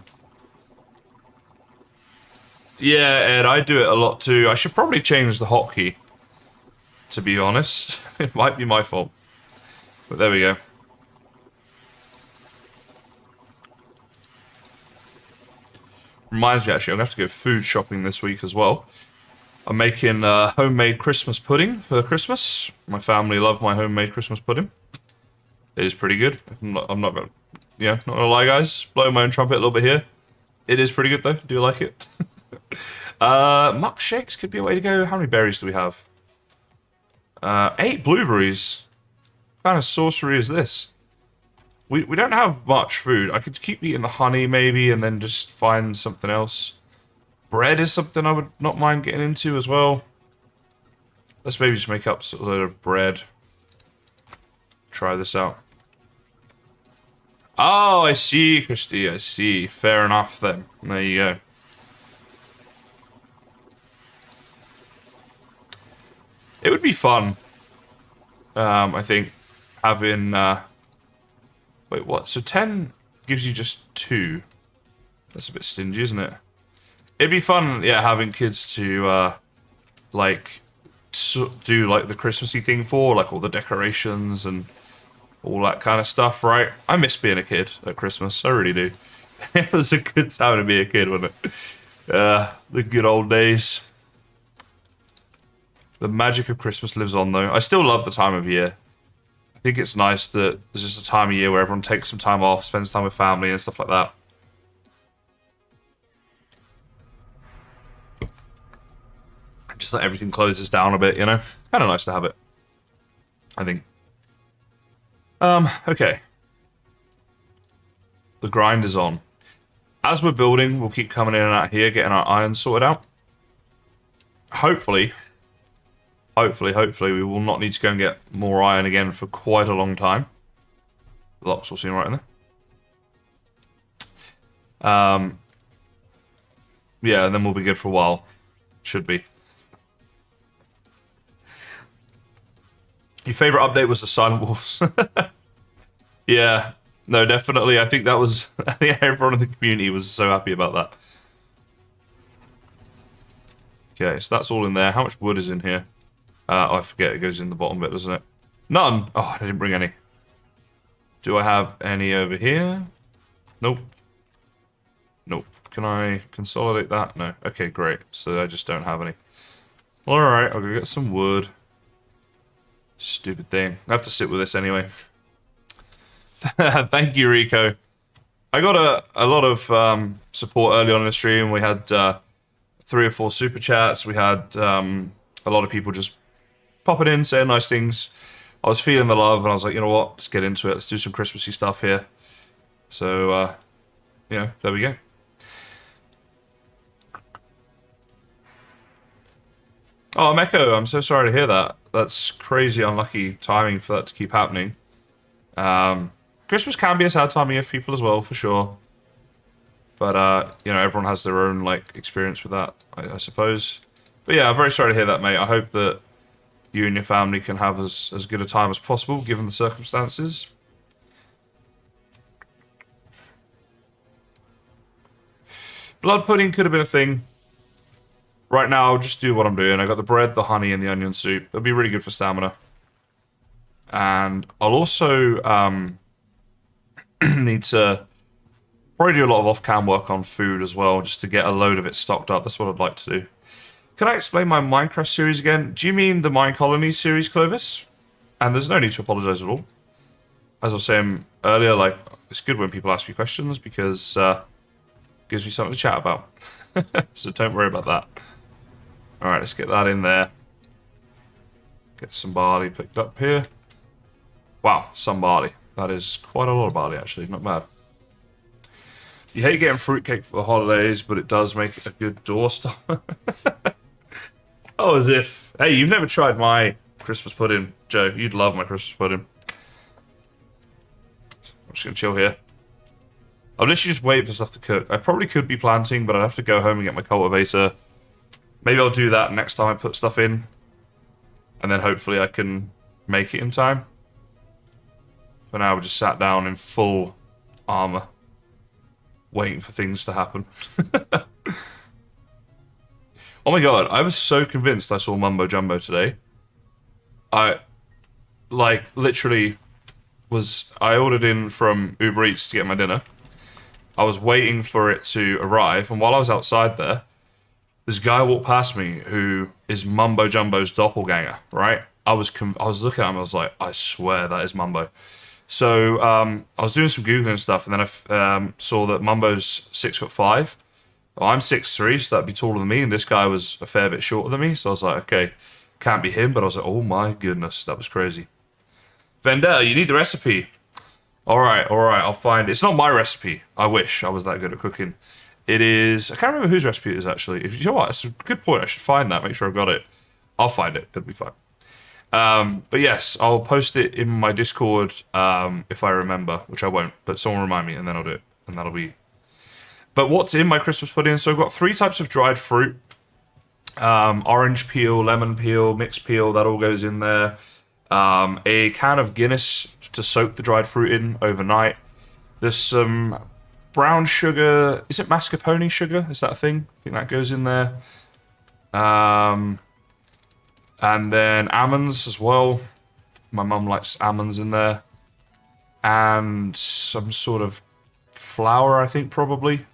Yeah, Ed, I do it a lot too. I should probably change the hotkey, to be honest. It might be my fault. But there we go. Reminds me, actually, I'm going to have to go food shopping this week as well. I'm making homemade Christmas pudding for Christmas. My family love my homemade Christmas pudding. It is pretty good. I'm not going to, yeah, not going to lie, guys. Blow my own trumpet a little bit here. It is pretty good, though. Do you like it? Muck shakes could be a way to go. How many berries do we have? 8 blueberries. What kind of sorcery is this? We don't have much food. I could keep eating the honey, maybe, and then just find something else. Bread is something I would not mind getting into as well. Let's maybe just make up a load of bread. Try this out. Oh, I see, Christy. I see. Fair enough, then. There you go. It would be fun. I think having... wait, what? So 10 gives you just 2. That's a bit stingy, isn't it? It'd be fun, yeah, having kids to, like, do, like, the Christmassy thing for, like, all the decorations and all that kind of stuff, right? I miss being a kid at Christmas. I really do. It was a good time to be a kid, wasn't it? The good old days. The magic of Christmas lives on, though. I still love the time of year. I think it's nice that there's just a time of year where everyone takes some time off, spends time with family and stuff like that. Just that everything closes down a bit, you know? Kind of nice to have it, I think. Okay. The grind is on. As we're building, we'll keep coming in and out here, getting our iron sorted out. Hopefully, we will not need to go and get more iron again for quite a long time. The locks will seem right in there. Yeah, and then we'll be good for a while. Should be. Your favorite update was the Silent Wolves. Yeah, no, definitely. I think that was. I think everyone in the community was so happy about that. Okay, so that's all in there. How much wood is in here? Oh, I forget. It goes in the bottom bit, doesn't it? None. Oh, I didn't bring any. Do I have any over here? Nope. Nope. Can I consolidate that? No. Okay, great. So I just don't have any. Alright, I'll go get some wood. Stupid thing. I have to sit with this anyway. Thank you, Rico. I got a lot of support early on in the stream. We had 3 or 4 super chats. We had a lot of people just popping in, saying nice things. I was feeling the love, and I was like, you know what? Let's get into it. Let's do some Christmassy stuff here. So, yeah, there we go. Oh, Meko, I'm so sorry to hear that. That's crazy unlucky timing for that to keep happening. Christmas can be a sad time of year for people as well, for sure. But, you know, everyone has their own, like, experience with that, I suppose. But yeah, I'm very sorry to hear that, mate. I hope that you and your family can have as good a time as possible, given the circumstances. Blood pudding could have been a thing. Right now, I'll just do what I'm doing. I got the bread, the honey, and the onion soup. That'll be really good for stamina. And I'll also need to probably do a lot of off-cam work on food as well, just to get a load of it stocked up. That's what I'd like to do. Can I explain my Minecraft series again? Do you mean the Mine Colonies series, Clovis? And there's no need to apologize at all. As I was saying earlier, like, it's good when people ask me questions because it gives me something to chat about. So don't worry about that. Alright, let's get that in there. Get some barley picked up here. Wow, some barley. That is quite a lot of barley, actually. Not bad. You hate getting fruitcake for the holidays, but it does make it a good doorstopper. Oh, as if... Hey, you've never tried my Christmas pudding, Joe. You'd love my Christmas pudding. I'm just going to chill here. I'll literally just wait for stuff to cook. I probably could be planting, but I'd have to go home and get my cultivator. Maybe I'll do that next time I put stuff in. And then hopefully I can make it in time. For now, we just sat down in full armor. Waiting for things to happen. Oh my god, I was so convinced I saw Mumbo Jumbo today. I literally I ordered in from Uber Eats to get my dinner. I was waiting for it to arrive, and while I was outside there, this guy walked past me who is Mumbo Jumbo's doppelganger, right? I was looking at him, I was like, I swear that is Mumbo. So I was doing some Googling and stuff, and then I saw that Mumbo's 6'5". Well, I'm 6'3", so that'd be taller than me, and this guy was a fair bit shorter than me, so I was like, okay, can't be him, but I was like, oh my goodness, that was crazy. Vendetta, you need the recipe. Alright, I'll find it. It's not my recipe. I wish I was that good at cooking. It is... I can't remember whose recipe it is, actually. You know what? It's a good point. I should find that. Make sure I've got it. I'll find it. It'll be fine. But yes, I'll post it in my Discord if I remember, which I won't. But someone remind me, and then I'll do it. And that'll be... But what's in my Christmas pudding? So I've got 3 types of dried fruit. Orange peel, lemon peel, mixed peel. That all goes in there. A can of Guinness to soak the dried fruit in overnight. There's some brown sugar. Is it mascarpone sugar? Is that a thing? I think that goes in there. And then almonds as well. My mum likes almonds in there. And some sort of flour, I think, probably.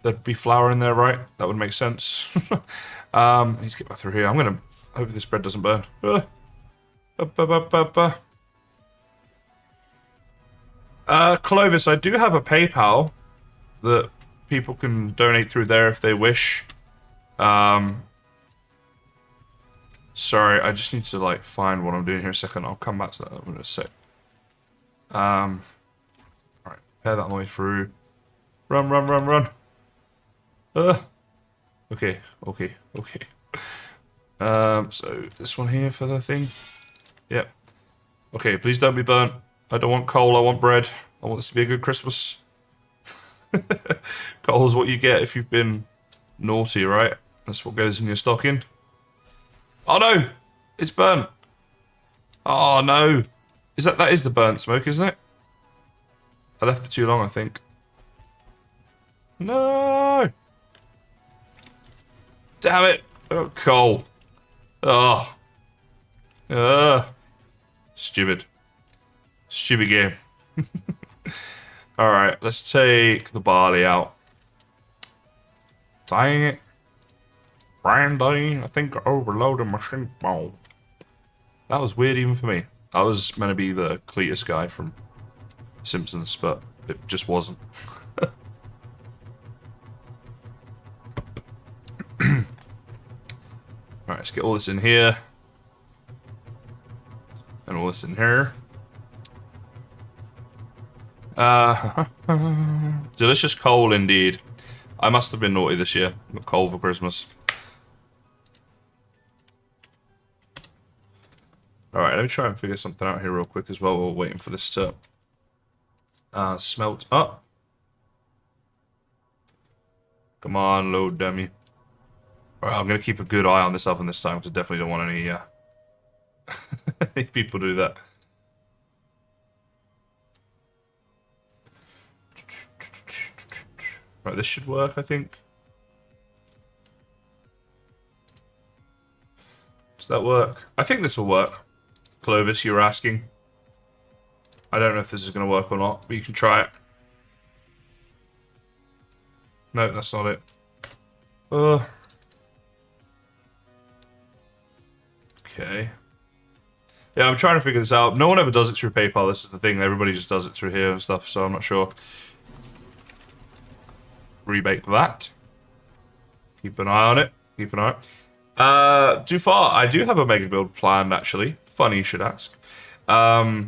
There'd be flour in there, right? That would make sense. I need to get back through here. I'm going to hope this bread doesn't burn. Clovis, I do have a PayPal that people can donate through there if they wish. Sorry, I just need to find what I'm doing here a second. I'll come back to that in a sec. Alright, pair that on the way through. Run. Okay. So this one here for the thing. Yep. Okay, please don't be burnt. I don't want coal, I want bread. I want this to be a good Christmas. Coal's what you get if you've been naughty, right? That's what goes in your stocking. Oh no! It's burnt! Oh no! That is the burnt smoke, isn't it? I left it too long, I think. No! Damn it! Oh, coal. Oh. Stupid. Stupid game. Alright, let's take the barley out. Dang it. Brandy, I think I overloaded my sink bowl. That was weird even for me. I was meant to be the Cletus guy from Simpsons, but it just wasn't. Alright, let's get all this in here. And all this in here. Delicious coal indeed. I must have been naughty this year. Got coal for Christmas. Alright, let me try and figure something out here real quick as well. We're waiting for this to smelt up. Come on, load dummy. Alright, I'm going to keep a good eye on this oven this time because I definitely don't want any, any people do that. Right, this should work, I think. Does that work? I think this will work. Clovis, you were asking. I don't know if this is going to work or not, but you can try it. No, that's not it. Okay. Yeah, I'm trying to figure this out. No one ever does it through PayPal. This is the thing. Everybody just does it through here and stuff, so I'm not sure. Rebake that. Keep an eye on it. Keep an eye on it. Too far. I do have a mega build planned, actually. Funny you should ask. What's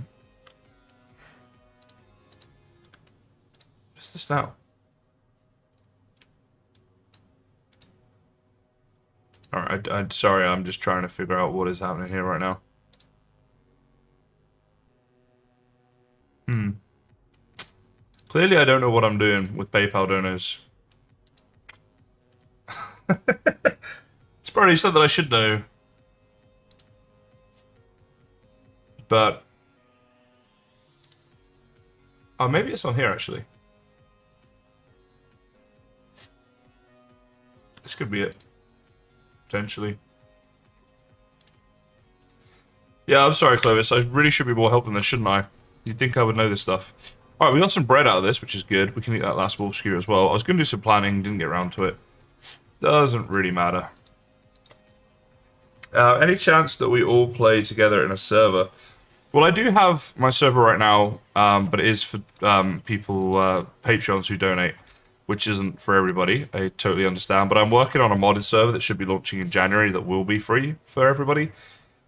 this now? Alright, I'm sorry, I'm just trying to figure out what is happening here right now. Clearly, I don't know what I'm doing with PayPal donors. It's probably something I should know. But... oh, maybe it's on here, actually. This could be it. Potentially. Yeah, I'm sorry, Clovis. I really should be more helping this, shouldn't I? You'd think I would know this stuff. Alright, we got some bread out of this, which is good. We can eat that last wolf skewer as well. I was going to do some planning, didn't get around to it. Doesn't really matter. Any chance that we all play together in a server? Well, I do have my server right now, but it is for people, Patreons who donate, which isn't for everybody. I totally understand. But I'm working on a modded server that should be launching in January that will be free for everybody.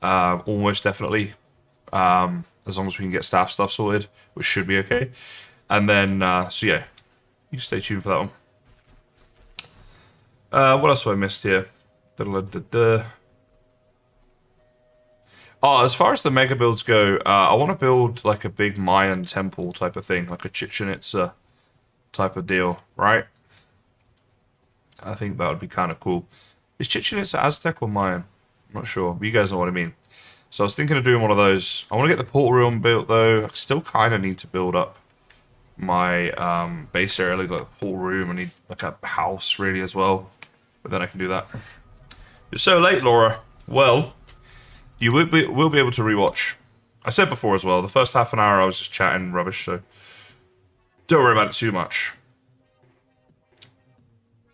Almost definitely. As long as we can get staff stuff sorted, which should be okay. And then, so yeah, you stay tuned for that one. What else have I missed here? Oh, as far as the mega builds go, I want to build like a big Mayan temple type of thing, like a Chichen Itza type of deal, right? I think that would be kind of cool. Is Chichen Itza Aztec or Mayan? I'm not sure, but you guys know what I mean. So I was thinking of doing one of those. I want to get the portal room built, though. I still kind of need to build up my base area, like a portal room. I need like a house, really, as well. But then I can do that. You're so late, Laura. Well, you will be able to rewatch. I said before as well, the first half an hour I was just chatting rubbish, so don't worry about it too much.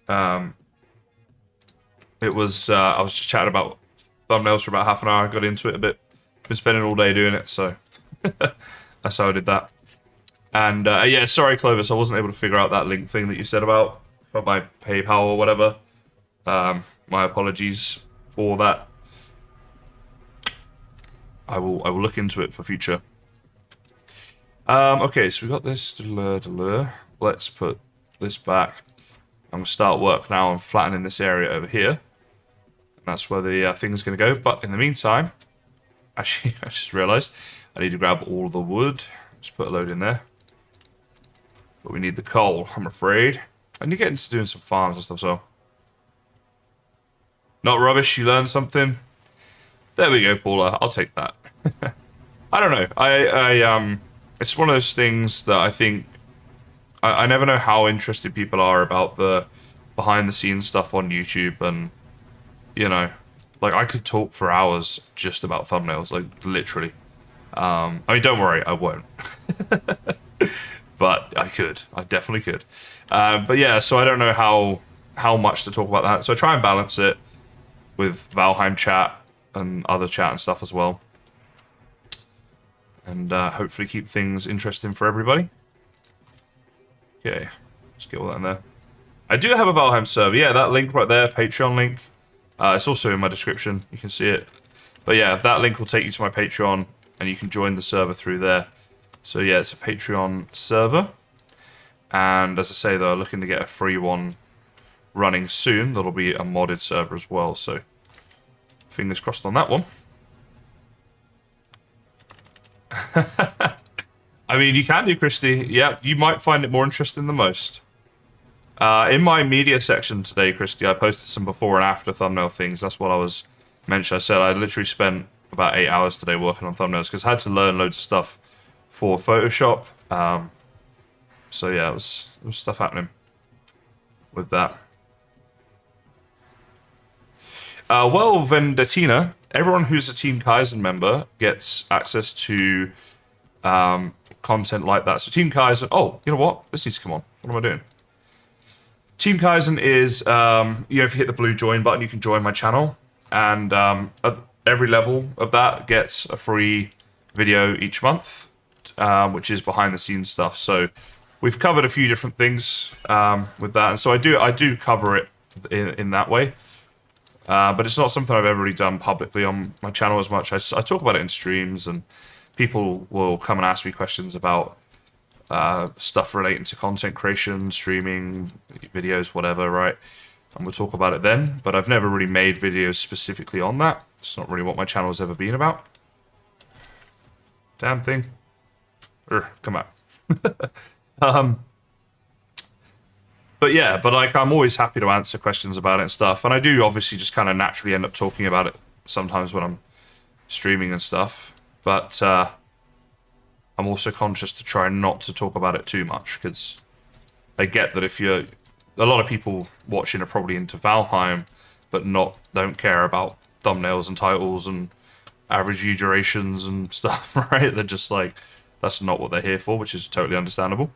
It was I was just chatting about thumbnails for about half an hour. I got into it a bit. Been spending all day doing it, so that's how I did that. And yeah, sorry, Clovis, I wasn't able to figure out that link thing that you said about my PayPal or whatever. My apologies for that. I will look into it for future. Okay, so we got this. Let's put this back. I'm gonna start work now on flattening this area over here. That's where the thing's going to go. But in the meantime, actually, I just realised I need to grab all the wood. Just put a load in there. But we need the coal, I'm afraid. I need to get into doing some farms and stuff, so. Not rubbish, you learned something. There we go, Paula. I'll take that. I don't know. It's one of those things that I think... I never know how interested people are about the behind-the-scenes stuff on YouTube and... you know, like I could talk for hours just about thumbnails, like literally. I mean, don't worry, I won't. But I could. I definitely could. But yeah, so I don't know how much to talk about that. So I try and balance it with Valheim chat and other chat and stuff as well. And hopefully keep things interesting for everybody. Okay, let's get all that in there. I do have a Valheim server. Yeah, that link right there, Patreon link. It's also in my description. You can see it. But yeah, that link will take you to my Patreon, and you can join the server through there. So yeah, it's a Patreon server. And as I say, though, looking to get a free one running soon. That'll be a modded server as well. So fingers crossed on that one. I mean, you can do, Christy. Yeah, you might find it more interesting than most. In my media section today, Christy, I posted some before and after thumbnail things. That's what I was mentioning. I said I literally spent about 8 hours today working on thumbnails because I had to learn loads of stuff for Photoshop. So yeah, it was stuff happening with that. Well, Vendetina, everyone who's a Team Kaizen member gets access to content like that. So Team Kaizen, oh, you know what? This needs to come on. What am I doing? Team Kaizen is, if you hit the blue join button, you can join my channel. And at every level of that gets a free video each month, which is behind the scenes stuff. So we've covered a few different things with that. And so I do cover it in that way. But it's not something I've ever really done publicly on my channel as much. I talk about it in streams, and people will come and ask me questions about stuff relating to content creation, streaming, videos, whatever, right? And we'll talk about it then. But I've never really made videos specifically on that. It's not really what my channel has ever been about. Damn thing. Come on. But yeah, but like I'm always happy to answer questions about it and stuff. And I do obviously just kind of naturally end up talking about it sometimes when I'm streaming and stuff. But I'm also conscious to try not to talk about it too much, because I get that if you're... A lot of people watching are probably into Valheim, but don't care about thumbnails and titles and average view durations and stuff, right? They're just like, that's not what they're here for, which is totally understandable.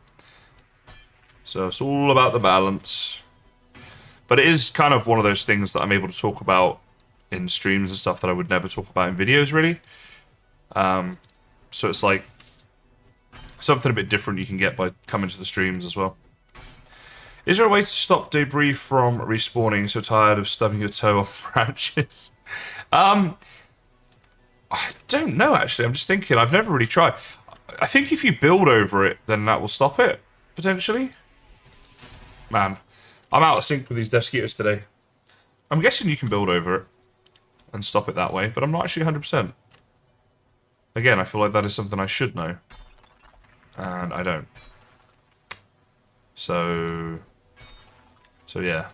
So it's all about the balance. But it is kind of one of those things that I'm able to talk about in streams and stuff that I would never talk about in videos, really. So it's like something a bit different you can get by coming to the streams as well. Is there a way to stop debris from respawning? So tired of stubbing your toe on branches. I don't know, actually. I'm just thinking. I've never really tried. I think if you build over it, then that will stop it, potentially. Man, I'm out of sync with these mosquitoes today. I'm guessing you can build over it and stop it that way, but I'm not actually 100%. Again, I feel like that is something I should know. And I don't. So yeah.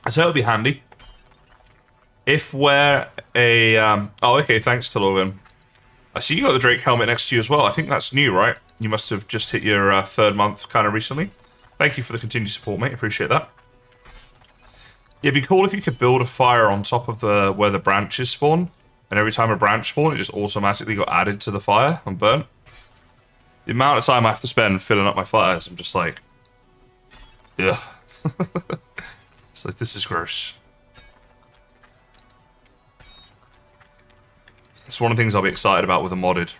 So it would be handy if we're a... oh, okay, thanks to Logan. I see you got the Drake helmet next to you as well. I think that's new, right? You must have just hit your third month kind of recently. Thank you for the continued support, mate. Appreciate that. It'd be cool if you could build a fire on top of where the branches spawn. And every time a branch spawned, it just automatically got added to the fire and burnt. The amount of time I have to spend filling up my fires, I'm just like... Ugh. It's like, this is gross. It's one of the things I'll be excited about with a modded.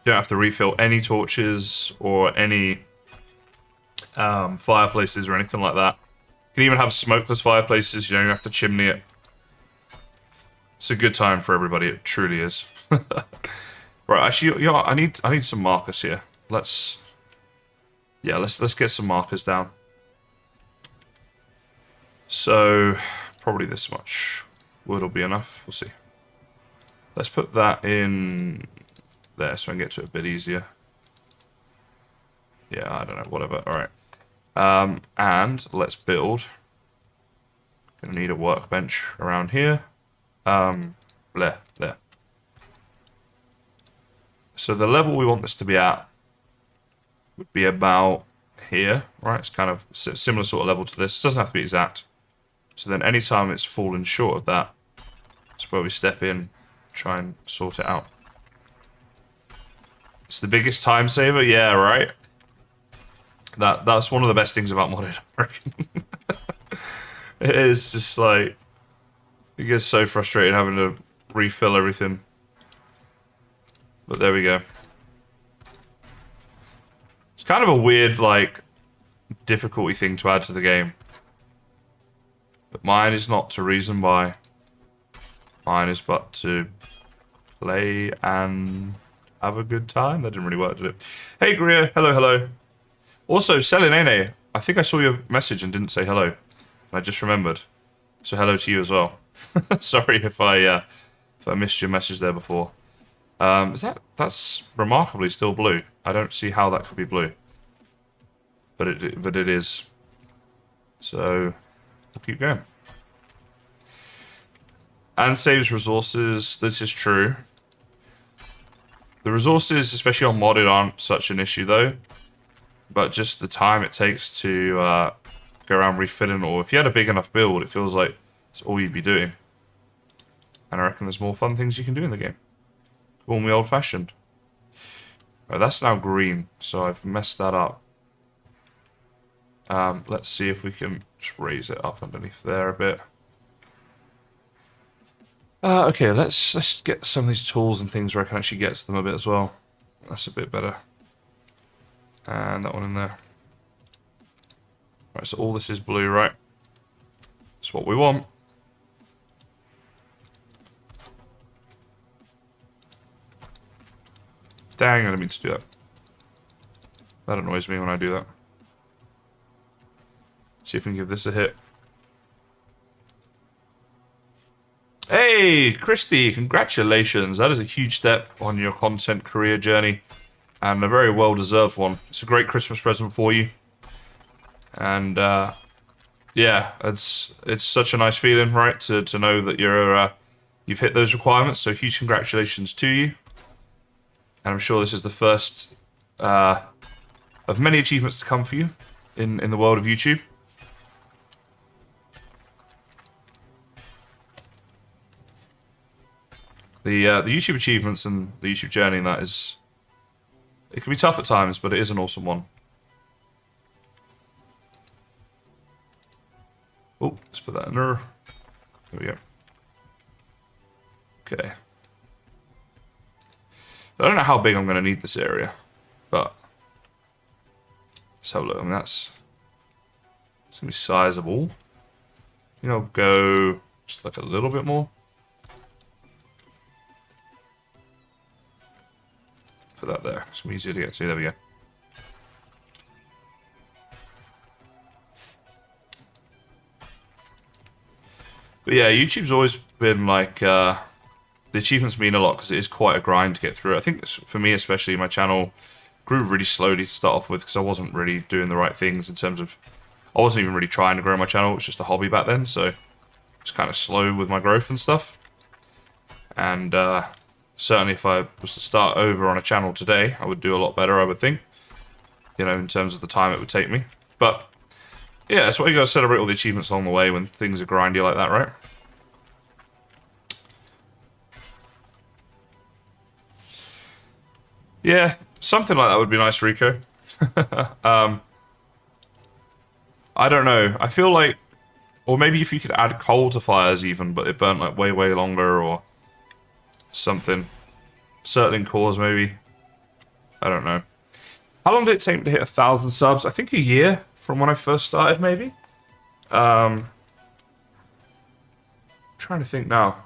You don't have to refill any torches or any fireplaces or anything like that. You can even have smokeless fireplaces, you don't even have to chimney it. It's a good time for everybody, it truly is. Right, actually, yeah, I need some markers here. Let's get some markers down. So, probably this much wood will be enough. We'll see. Let's put that in there so I can get to it a bit easier. Yeah, I don't know, whatever. Alright. And let's build. Gonna need a workbench around here. There. So the level we want this to be at would be about here, right? It's kind of similar sort of level to this. It doesn't have to be exact. So then anytime it's fallen short of that, it's where we step in, try and sort it out. It's the biggest time saver? Yeah, right? That's one of the best things about modded, I reckon. It is just like... It gets so frustrating having to refill everything. But there we go. It's kind of a weird, like, difficulty thing to add to the game. But mine is not to reason why. Mine is but to play and have a good time. That didn't really work, did it? Hey, Greer. Hello, hello. Also, Selinene, I think I saw your message and didn't say hello. And I just remembered. So hello to you as well. Sorry if I missed your message there before. That's remarkably still blue. I don't see how that could be blue. But it is. So we'll keep going. And saves resources. This is true. The resources, especially on modded, aren't such an issue though. But just the time it takes to go around refilling, or if you had a big enough build, it feels like it's all you'd be doing. And I reckon there's more fun things you can do in the game. Call me old-fashioned. Right, that's now green, so I've messed that up. Let's see if we can just raise it up underneath there a bit. Okay, let's get some of these tools and things where I can actually get to them a bit as well. That's a bit better. And that one in there. Right, so all this is blue, right? That's what we want. Dang, I didn't mean to do that. That annoys me when I do that. See if we can give this a hit. Hey, Christy, congratulations. That is a huge step on your content career journey, and a very well-deserved one. It's a great Christmas present for you. And, yeah, it's such a nice feeling, right, to know that you've hit those requirements, so huge congratulations to you. And I'm sure this is the first of many achievements to come for you in the world of YouTube. The YouTube achievements and the YouTube journey, that is... It can be tough at times, but it is an awesome one. Oh, let's put that in there. There we go. Okay. I don't know how big I'm going to need this area, but let's have a look. I mean, it's going to be sizable. You know, go just like a little bit more. Put that there. It's easier to get to. There we go. But yeah, YouTube's always been like, the achievements mean a lot because it is quite a grind to get through. I think for me especially, my channel grew really slowly to start off with because I wasn't really doing the right things in terms of, I wasn't even really trying to grow my channel. It was just a hobby back then, so it was kind of slow with my growth and stuff. And certainly if I was to start over on a channel today, I would do a lot better, I would think. You know, in terms of the time it would take me. But yeah, that's why you gotta celebrate all the achievements along the way when things are grindy like that, right? Yeah, something like that would be nice, Rico. I don't know. I feel like, or maybe if you could add coal to fires even, but it burnt like way, way longer or something. Certain cores maybe. I don't know. How long did it take me to hit 1,000 subs? I think a year from when I first started, maybe. I'm trying to think now.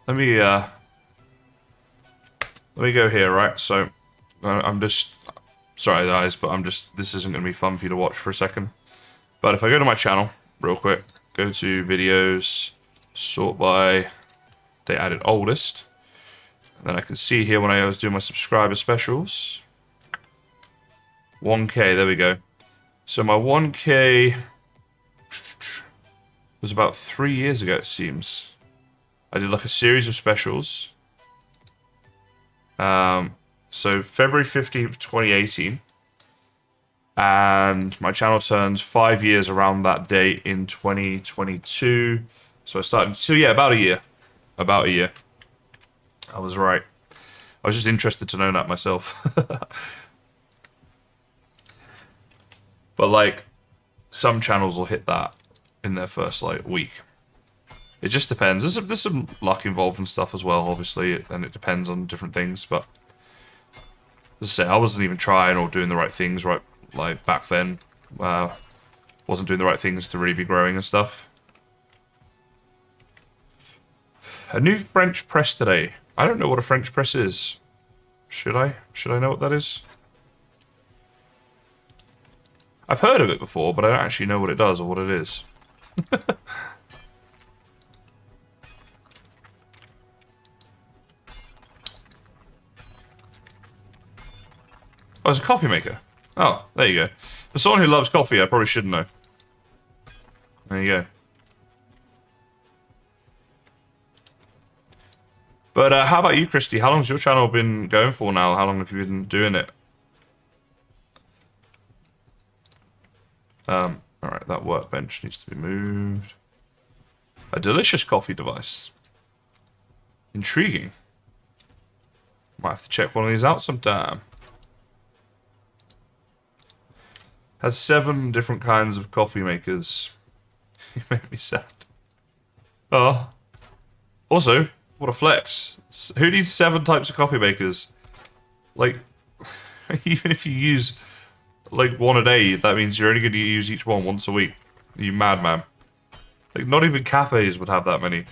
Let me go here, right? So, I'm just... Sorry, guys, but this isn't going to be fun for you to watch for a second. But if I go to my channel, real quick, go to videos, sort by date added oldest, and then I can see here when I was doing my subscriber specials, 1K, there we go. So my 1K was about 3 years ago, it seems. I did like a series of specials. So February 15th, 2018. And my channel turns 5 years around that date in 2022. So I started, so yeah, about a year. About a year. I was right. I was just interested to know that myself. But like, some channels will hit that in their first like week. It just depends. There's some luck involved and stuff as well, obviously, and it depends on different things. But as I say, I wasn't even trying or doing the right things right like back then. Wasn't doing the right things to really be growing and stuff. A new French press today. I don't know what a French press is. Should I? Should I know what that is? I've heard of it before, but I don't actually know what it does or what it is. Oh, it's a coffee maker. Oh, there you go. For someone who loves coffee, I probably should know. There you go. But how about you, Christy? How long's your channel been going for now? How long have you been doing it? Alright, that workbench needs to be moved. A delicious coffee device. Intriguing. Might have to check one of these out sometime. Has 7 different kinds of coffee makers. You make me sad. Oh. Also, what a flex. Who needs 7 types of coffee makers? Like, even if you use, like, 1 a day, that means you're only going to use each one once a week. You madman. Like, not even cafes would have that many.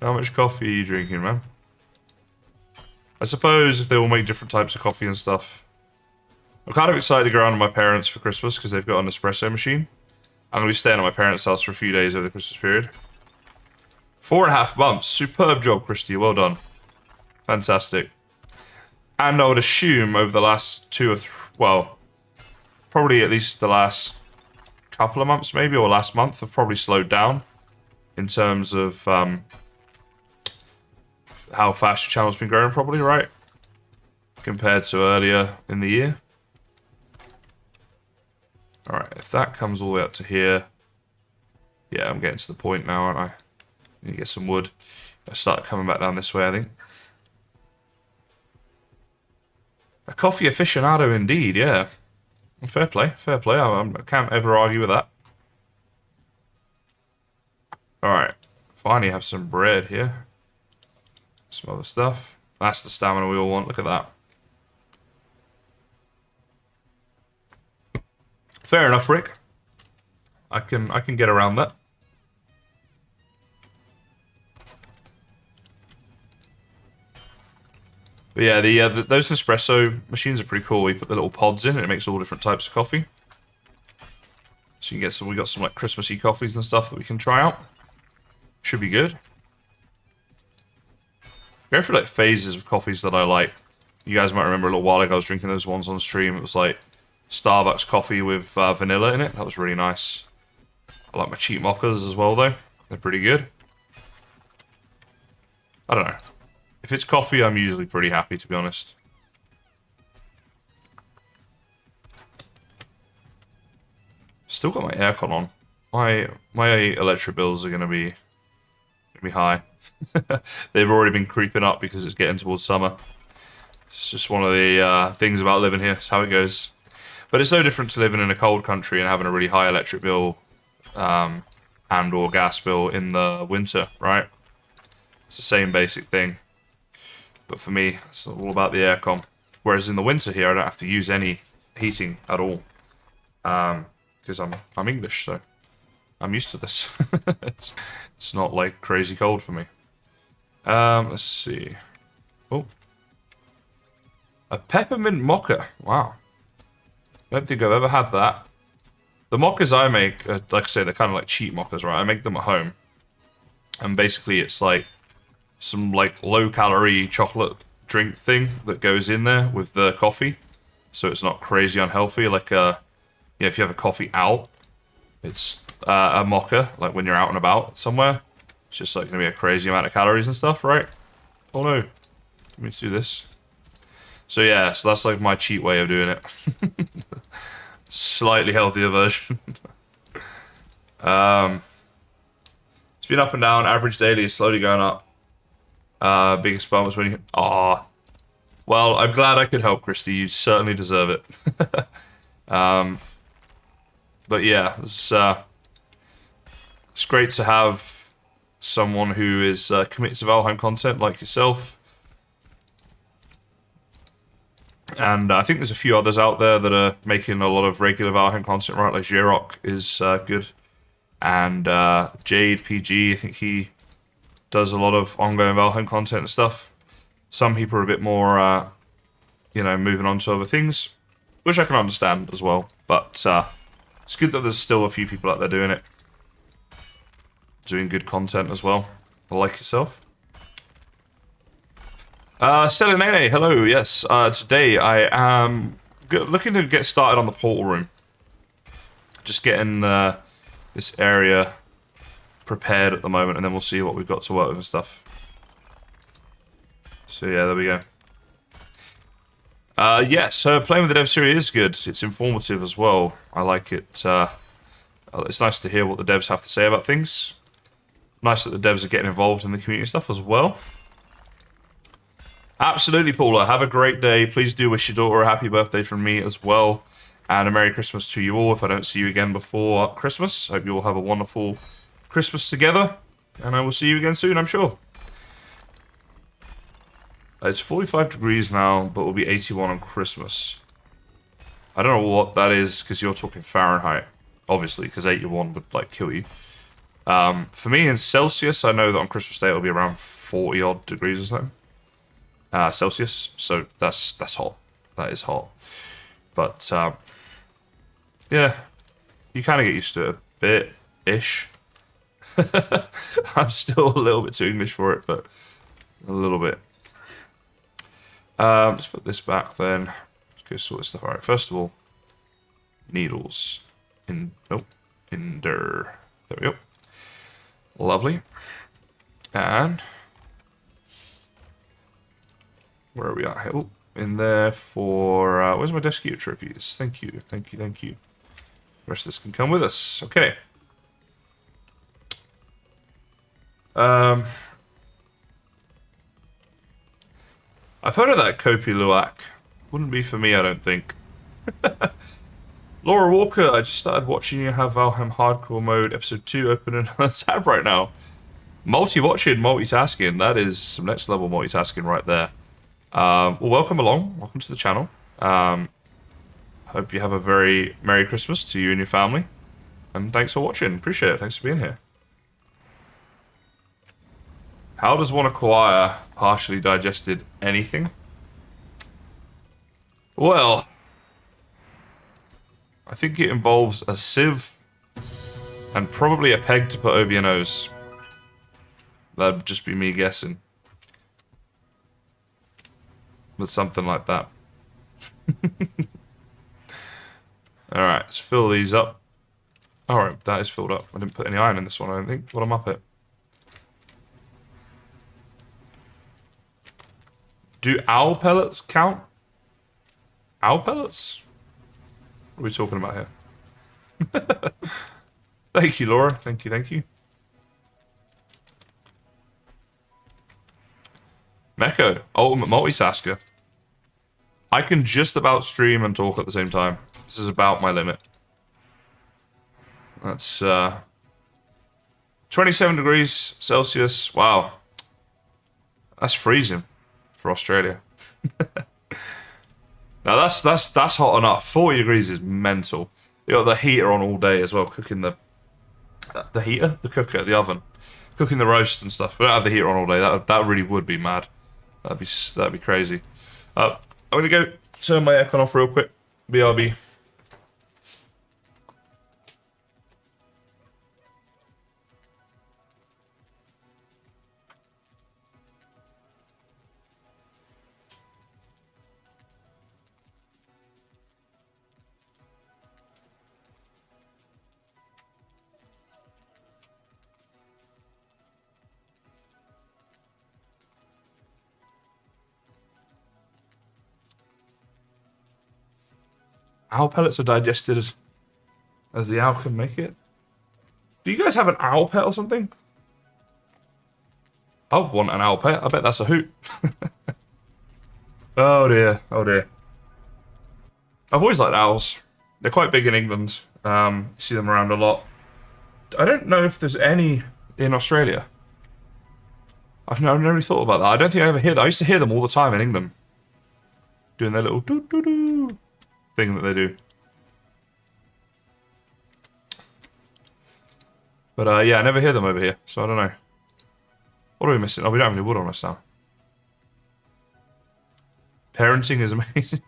How much coffee are you drinking, man? I suppose if they all make different types of coffee and stuff. I'm kind of excited to go around with my parents for Christmas because they've got an espresso machine. I'm going to be staying at my parents' house for a few days over the Christmas period. 4.5 months. Superb job, Christy. Well done. Fantastic. And I would assume over the last 2 or 3... Well, probably at least the last couple of months, maybe, or last month, have probably slowed down in terms of how fast your channel's been growing, probably, right? Compared to earlier in the year. Alright, if that comes all the way up to here... Yeah, I'm getting to the point now, aren't I? Need to get some wood. I start coming back down this way, I think. A coffee aficionado indeed, yeah. Fair play, fair play. I can't ever argue with that. Alright, finally have some bread here. Some other stuff. That's the stamina we all want, look at that. Fair enough, Rick. I can get around that. But yeah, those Nespresso machines are pretty cool. We put the little pods in and it makes all different types of coffee. So you can get some, we got some like Christmassy coffees and stuff that we can try out. Should be good. Go through like phases of coffees that I like. You guys might remember a little while ago I was drinking those ones on stream. It was like Starbucks coffee with vanilla in it. That was really nice. I like my cheap mochas as well though. They're pretty good. I don't know. If it's coffee, I'm usually pretty happy, to be honest. Still got my aircon on. My electric bills are gonna be high. They've already been creeping up because it's getting towards summer. It's just one of the things about living here. It's how it goes. But it's so different to living in a cold country and having a really high electric bill and or gas bill in the winter, right? It's the same basic thing. But for me, it's all about the aircon. Whereas in the winter here, I don't have to use any heating at all. Because I'm English, so I'm used to this. It's not like crazy cold for me. Let's see. Oh. A peppermint mocha. Wow. I don't think I've ever had that. The mochas I make, like I say, they're kind of like cheap mochas, right? I make them at home. And basically it's like some like low-calorie chocolate drink thing that goes in there with the coffee, so it's not crazy unhealthy. Like yeah, if you have a coffee out, it's a mocha. Like when you're out and about somewhere, it's just like gonna be a crazy amount of calories and stuff, right? Oh no, let me do this. So yeah, so that's like my cheat way of doing it. Slightly healthier version. It's been up and down. Average daily is slowly going up. Biggest bump was when you... Aw. Well, I'm glad I could help, Christy. You certainly deserve it. But yeah, it's great to have someone who is committed to Valheim content like yourself. And I think there's a few others out there that are making a lot of regular Valheim content, right? Like Jirok is good. And Jade PG, I think he does a lot of ongoing Valheim content and stuff. Some people are a bit more, you know, moving on to other things, which I can understand as well. But it's good that there's still a few people out there doing it. Doing good content as well, like yourself. Selenene, hello, yes. Today I am looking to get started on the portal room. Just getting this area prepared at the moment, and then we'll see what we've got to work with and stuff. So yeah, there we go. Yes, playing with the dev series is good. It's informative as well. I like it. It's nice to hear what the devs have to say about things. Nice that the devs are getting involved in the community stuff as well. Absolutely, Paula. Have a great day. Please do wish your daughter a happy birthday from me as well. And a Merry Christmas to you all if I don't see you again before Christmas. Hope you all have a wonderful Christmas together, and I will see you again soon, I'm sure. It's 45 degrees now, but will be 81 on Christmas. I don't know what that is, because you're talking Fahrenheit, obviously, because 81 would, like, kill you. For me, in Celsius, I know that on Christmas Day it'll be around 40-odd degrees or something. Celsius, so that's hot. That is hot. But, yeah, you kind of get used to it a bit-ish. I'm still a little bit too English for it, but a little bit. Let's put this back then. Let's go sort this stuff out. First of all, needles. Nope. There we go. Lovely. And where are we at here? Oh, in there for where's my desk gear trophies? Thank you. The rest of this can come with us. Okay. I've heard of that Kopi Luwak. Wouldn't be for me, I don't think. Laura Walker, I just started watching you have Valheim Hardcore Mode Episode 2 open on the tab right now. Multi-watching, multitasking. That is some next level multitasking right there. Well, welcome along. Welcome to the channel. Hope you have a very Merry Christmas to you and your family. And thanks for watching. Appreciate it. Thanks for being here. How does one acquire partially digested anything? Well, I think it involves a sieve and probably a peg to put over your nose. That'd just be me guessing. But something like that. Alright, let's fill these up. Alright, that is filled up. I didn't put any iron in this one, I don't think. What am I up at? Do owl pellets count? Owl pellets? What are we talking about here? Thank you, Laura. Thank you. Meko, ultimate multitasker. I can just about stream and talk at the same time. This is about my limit. That's 27 degrees Celsius. Wow. That's freezing for Australia. Now that's hot enough. 40 degrees is mental. You got the heater on all day as well, cooking the cooker, the oven, cooking the roast and stuff. We don't have the heater on all day. That really would be mad. That'd be crazy. I'm gonna go turn my aircon off real quick. BRB. Owl pellets are digested as the owl can make it. Do you guys have an owl pet or something? I want an owl pet. I bet that's a hoot. Oh dear. I've always liked owls. They're quite big in England. You see them around a lot. I don't know if there's any in Australia. I've never really thought about that. I don't think I ever hear that. I used to hear them all the time in England. Doing their little doo-doo-doo thing that they do. But yeah, I never hear them over here, so I don't know. What are we missing? Oh, we don't have any wood on us now. Parenting is amazing.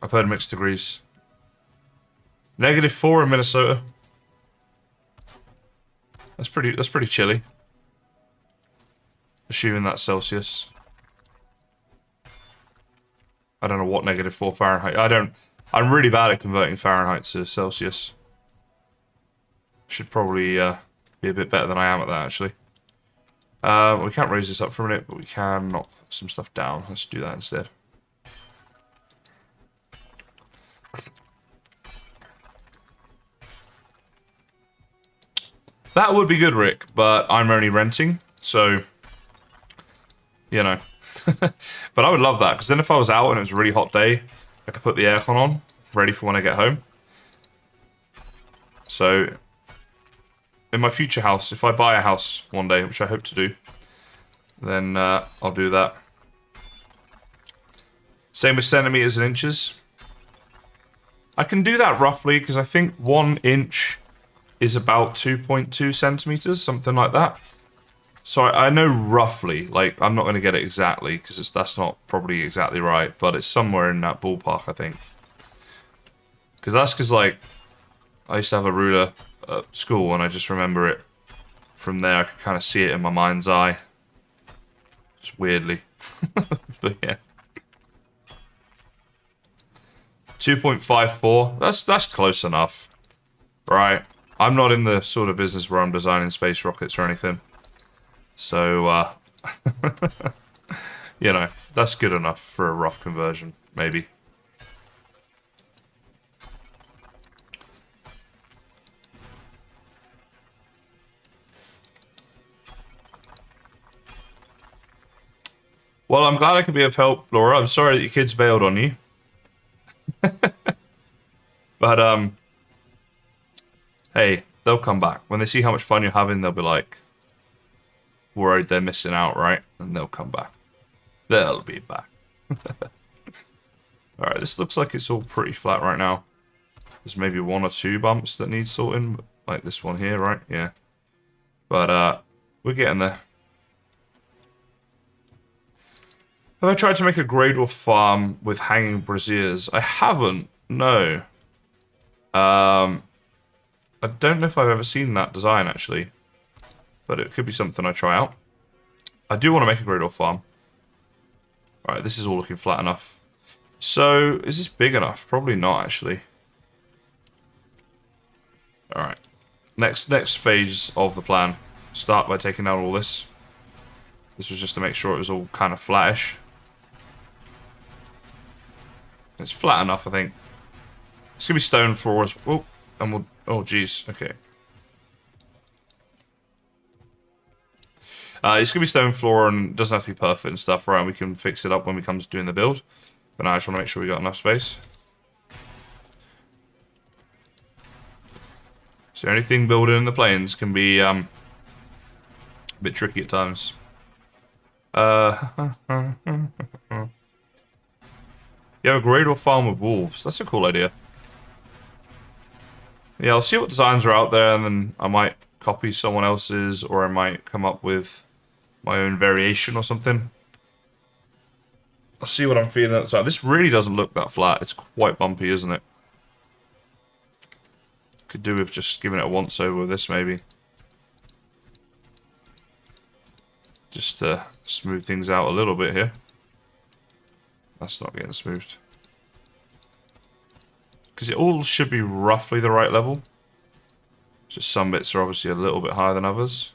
I've heard mixed degrees. -4 in Minnesota. That's pretty chilly. Assuming that's Celsius. I don't know what -4 Fahrenheit. I'm really bad at converting Fahrenheit to Celsius. Should probably be a bit better than I am at that, actually. We can't raise this up for a minute, but we can knock some stuff down. Let's do that instead. That would be good, Rick, but I'm only renting, so, you know. But I would love that, because then if I was out and it was a really hot day, I could put the aircon on, ready for when I get home. So, in my future house, if I buy a house one day, which I hope to do, then I'll do that. Same with centimeters and inches. I can do that roughly, because I think 1 inch is about 2.2 centimeters, something like that. So I know roughly, like, I'm not going to get it exactly, because that's not probably exactly right, but it's somewhere in that ballpark, I think. Because like, I used to have a ruler at school, and I just remember it from there. I could kind of see it in my mind's eye. Just weirdly. But yeah. 2.54. That's close enough. Right. I'm not in the sort of business where I'm designing space rockets or anything. So, you know, that's good enough for a rough conversion, maybe. Well, I'm glad I could be of help, Laura. I'm sorry that your kids bailed on you. But, hey, they'll come back. When they see how much fun you're having, they'll be like, worried they're missing out, right? And they'll come back. They'll be back. Alright, this looks like it's all pretty flat right now. There's maybe 1 or 2 bumps that need sorting, like this one here, right? Yeah. But, we're getting there. Have I tried to make a gradle farm with hanging braziers? I haven't, no. I don't know if I've ever seen that design, actually. But it could be something I try out. I do want to make a gradle farm. Alright, this is all looking flat enough. So, is this big enough? Probably not, actually. Alright. Next phase of the plan. Start by taking out all this. This was just to make sure it was all kind of flattish. It's flat enough, I think. It's gonna be stone floors. Oh, and we'll. Oh, jeez. Okay. It's gonna be stone floor and doesn't have to be perfect and stuff, right? And we can fix it up when we come to doing the build. But now I just want to make sure we got enough space. So anything building in the plains can be a bit tricky at times. You have a gradle farm with wolves. That's a cool idea. Yeah, I'll see what designs are out there, and then I might copy someone else's, or I might come up with my own variation or something. I'll see what I'm feeling outside. This really doesn't look that flat. It's quite bumpy, isn't it? Could do with just giving it a once over with this, maybe. Just to smooth things out a little bit here. That's not getting smoothed. Because it all should be roughly the right level. Just some bits are obviously a little bit higher than others.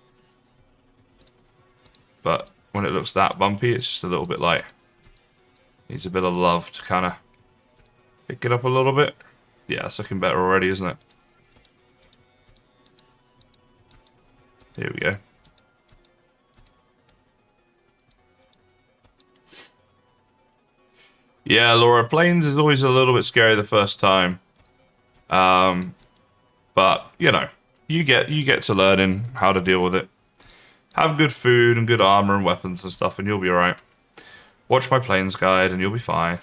But when it looks that bumpy, it's just a little bit like... needs a bit of love to kind of pick it up a little bit. Yeah, it's looking better already, isn't it? Here we go. Yeah, Laura, planes is always a little bit scary the first time. But, you know, you get to learning how to deal with it. Have good food and good armor and weapons and stuff, and you'll be alright. Watch my planes guide, and you'll be fine.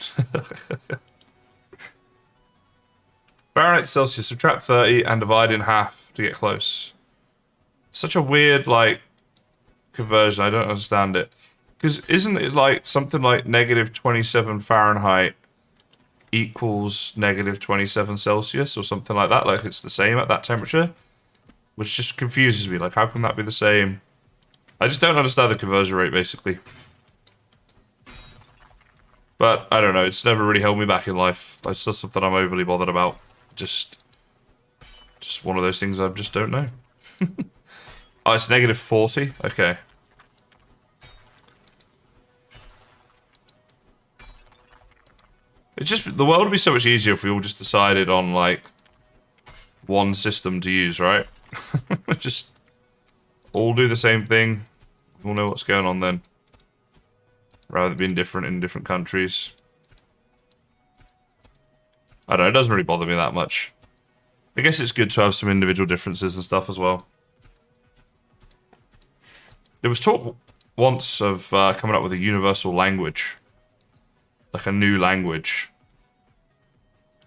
Fahrenheit to Celsius, subtract 30 and divide in half to get close. Such a weird, like, conversion. I don't understand it. Because isn't it like something like negative 27 Fahrenheit equals negative 27 Celsius or something like that? Like it's the same at that temperature? Which just confuses me. Like, how can that be the same? I just don't understand the conversion rate, basically. But, I don't know. It's never really held me back in life. It's not something I'm overly bothered about. Just one of those things I just don't know. Oh, it's negative 40? Okay. It just, the world would be so much easier if we all just decided on, like, one system to use, right? Just all do the same thing. We'll know what's going on then. Rather than being different in different countries. I don't know, it doesn't really bother me that much. I guess it's good to have some individual differences and stuff as well. There was talk once of coming up with a universal language. Like a new language.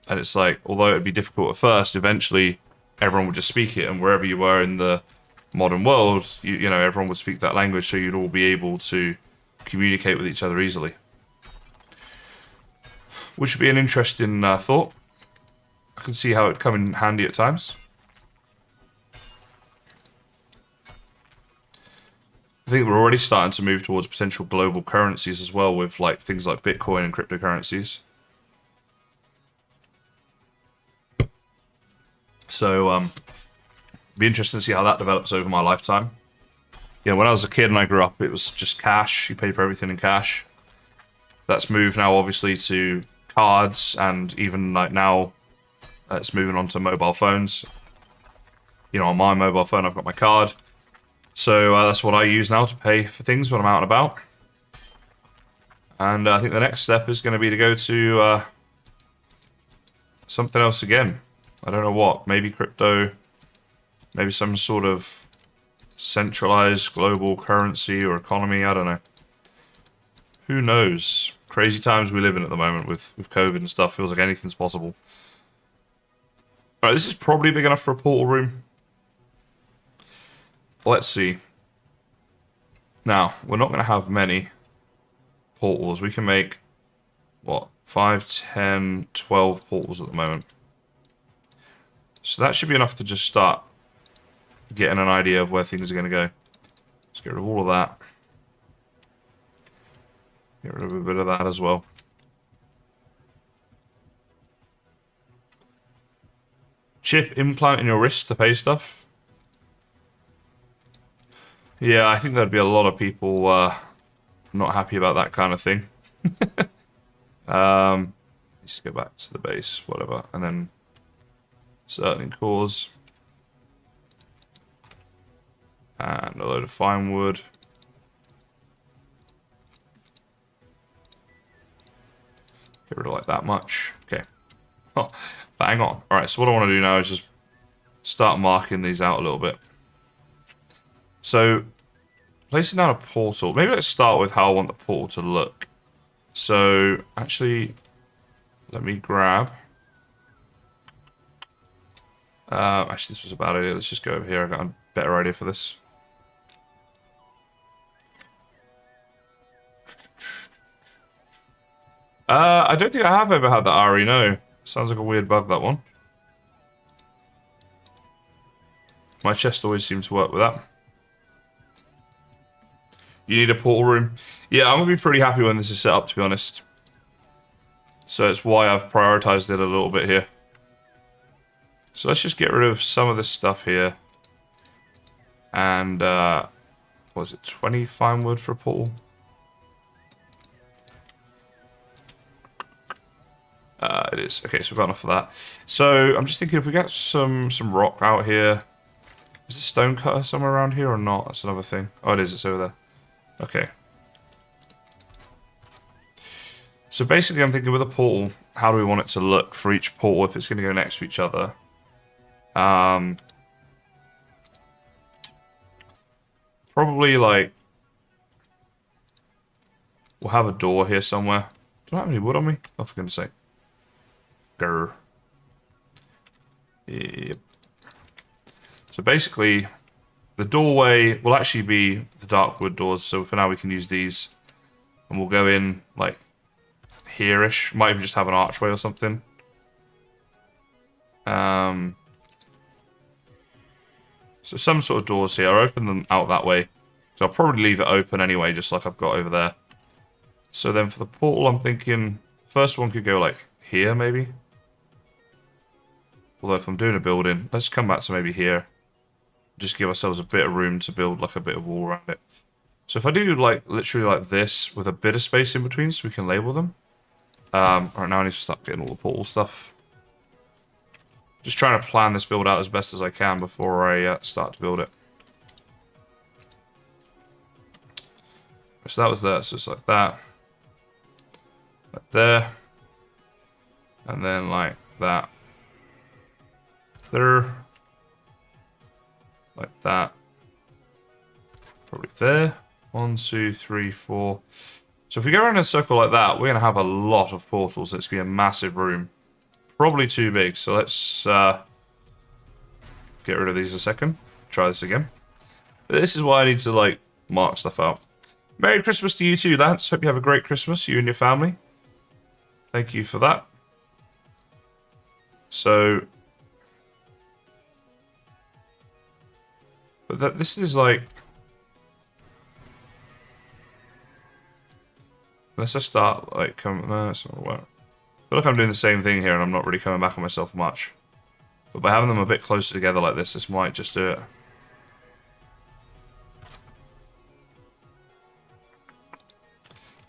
And it's like, although it'd be difficult at first, eventually everyone would just speak it, and wherever you were in the modern world, you know, everyone would speak that language, so you'd all be able to communicate with each other easily. Which would be an interesting thought. I can see how it'd come in handy at times. I think we're already starting to move towards potential global currencies as well, with like things like Bitcoin and cryptocurrencies. So, be interesting to see how that develops over my lifetime. Yeah, when I was a kid and I grew up, it was just cash. You paid for everything in cash. That's moved now, obviously, to cards, and even like now, it's moving on to mobile phones. You know, on my mobile phone, I've got my card. So that's what I use now to pay for things when I'm out and about. And I think the next step is going to be to go to something else again. I don't know what. Maybe crypto. Maybe some sort of centralized global currency or economy. I don't know. Who knows? Crazy times we live in at the moment with COVID and stuff. Feels like anything's possible. Alright, this is probably big enough for a portal room. Let's see. Now, we're not going to have many portals. We can make, what, 5, 10, 12 portals at the moment. So that should be enough to just start getting an idea of where things are going to go. Let's get rid of all of that. Get rid of a bit of that as well. Chip implant in your wrist to pay stuff. Yeah, I think there'd be a lot of people not happy about that kind of thing. Let's go back to the base, whatever, and then certain cores. And a load of fine wood. Get rid of like that much. Okay. Oh, bang on. Alright, so what I want to do now is just start marking these out a little bit. So, placing down a portal. Maybe let's start with how I want the portal to look. So, actually, let me grab. Actually, this was a bad idea. Let's just go over here. I got a better idea for this. I don't think I have ever had that RE, no. Sounds like a weird bug, that one. My chest always seems to work with that. You need a portal room. Yeah, I'm going to be pretty happy when this is set up, to be honest. So it's why I've prioritized it a little bit here. So let's just get rid of some of this stuff here. And, what was it, 20 fine wood for a portal? It is. Okay, so we've got enough of that. So I'm just thinking if we get some rock out here. Is the stone cutter somewhere around here or not? That's another thing. Oh, it is. It's over there. Okay. So basically I'm thinking with a portal, how do we want it to look for each portal if it's going to go next to each other? Probably like... We'll have a door here somewhere. Do I have any wood on me? Oh, for goodness sake. Grr. Yep. So basically, the doorway will actually be the dark wood doors. So for now we can use these. And we'll go in like here-ish. Might even just have an archway or something. So some sort of doors here. I'll open them out that way. So I'll probably leave it open anyway, just like I've got over there. So then for the portal, I'm thinking first one could go like here, maybe. Although if I'm doing a building, let's come back to maybe here. Just give ourselves a bit of room to build like a bit of wall around it. So if I do like literally like this with a bit of space in between so we can label them. Right now I need to start getting all the portal stuff. Just trying to plan this build out as best as I can before I start to build it. So that was there, so it's like that. Like there. And then like that. There. Like that. Probably there. 1, 2, 3, 4. So if we go around in a circle like that, we're going to have a lot of portals. It's going to be a massive room. Probably too big. So let's get rid of these a second. Try this again. This is why I need to like mark stuff out. Merry Christmas to you too, Lance. Hope you have a great Christmas, you and your family. Thank you for that. So, but this is like, unless I start like coming, no, it's not well. I feel like I'm doing the same thing here, and I'm not really coming back on myself much. But by having them a bit closer together like this might just do it.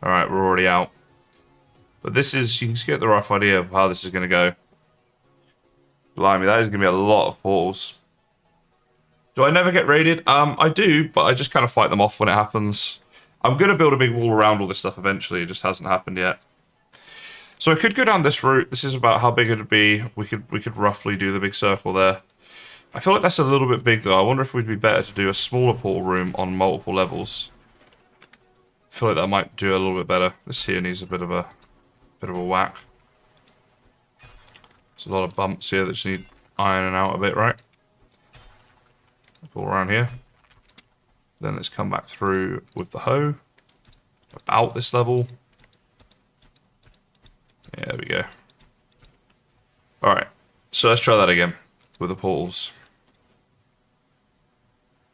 Alright, we're already out. But this is, you can just get the rough idea of how this is going to go. Blimey, that is going to be a lot of portals. Do I never get raided? I do, but I just kind of fight them off when it happens. I'm going to build a big wall around all this stuff eventually. It just hasn't happened yet. So I could go down this route. This is about how big it would be. We could roughly do the big circle there. I feel like that's a little bit big, though. I wonder if we'd be better to do a smaller portal room on multiple levels. I feel like that might do a little bit better. This here needs a bit of a whack. There's a lot of bumps here that just need ironing out a bit, right? Go around here. Then let's come back through with the hoe. About this level. Yeah, there we go. Alright, so let's try that again with the portals.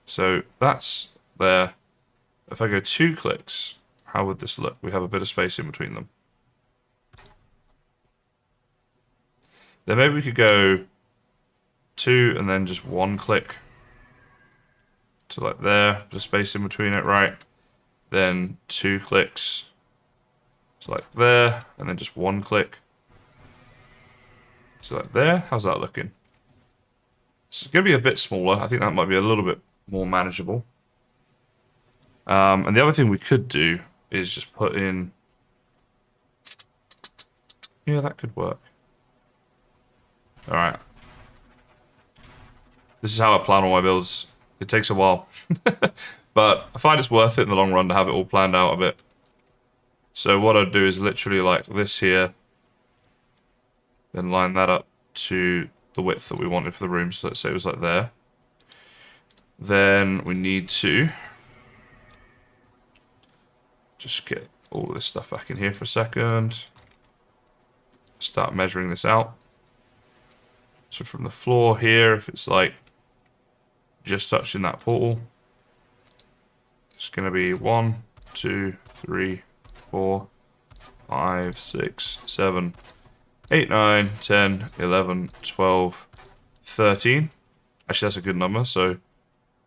So that's there. If I go 2 clicks, how would this look? We have a bit of space in between them. Then maybe we could go 2 and then just 1 click to like there, the space in between it, right? Then 2 clicks to like there, and then just 1 click. So like there, how's that looking? It's going to be a bit smaller. I think that might be a little bit more manageable. And the other thing we could do is just put in... Yeah, that could work. Alright. This is how I plan all my builds. It takes a while. But I find it's worth it in the long run to have it all planned out a bit. So what I'd do is literally like this here. Then line that up to the width that we wanted for the room. So let's say it was like there. Then we need to just get all this stuff back in here for a second. Start measuring this out. So from the floor here, if it's like just touching that portal, it's going to be 1, 2, 3, 4, 5, 6, 7, 8, 9, 10, 11, 12, 13. Actually, that's a good number. So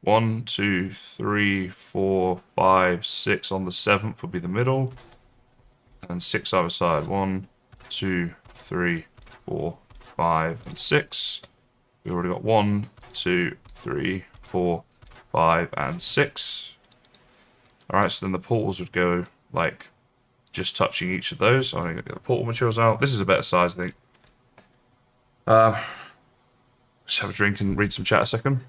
1, 2, 3, 4, 5, 6 on the 7th would be the middle. And 6 either side. 1, 2, 3, 4, 5, and 6. We've already got 1, 2, 3, 4, 5, and 6. Alright, so then the portals would go like just touching each of those. So I'm going to get the portal materials out. This is a better size, I think. Just have a drink and read some chat a second.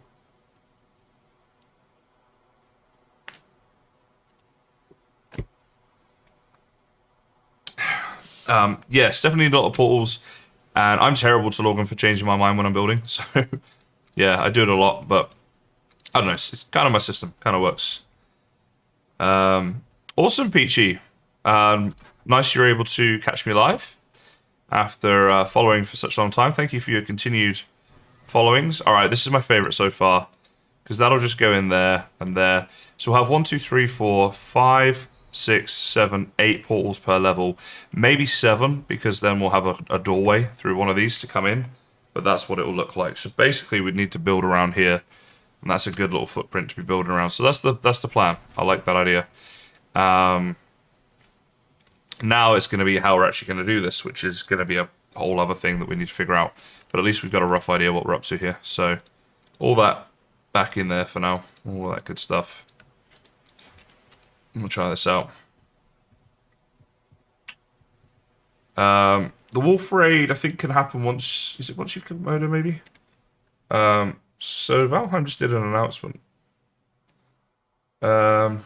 Yes, definitely a lot of portals. And I'm terrible to log in for changing my mind when I'm building. So, yeah, I do it a lot. But, I don't know. It's kind of my system. Kind of works. Awesome, Peachy. Nice you're able to catch me live after following for such a long time. Thank you for your continued followings. All right, this is my favorite so far because that'll just go in there and there. So we'll have 1, 2, 3, 4, 5, 6, 7, 8 portals per level. Maybe 7 because then we'll have a doorway through one of these to come in. But that's what it will look like. So basically we'd need to build around here. And that's a good little footprint to be building around. So that's the plan. I like that idea. Now it's going to be how we're actually going to do this, which is going to be a whole other thing that we need to figure out. But at least we've got a rough idea what we're up to here. So all that back in there for now. All that good stuff. We'll try this out. The wolf raid, I think, can happen once... Is it once you've killed Moda, maybe? So Valheim just did an announcement. Oh,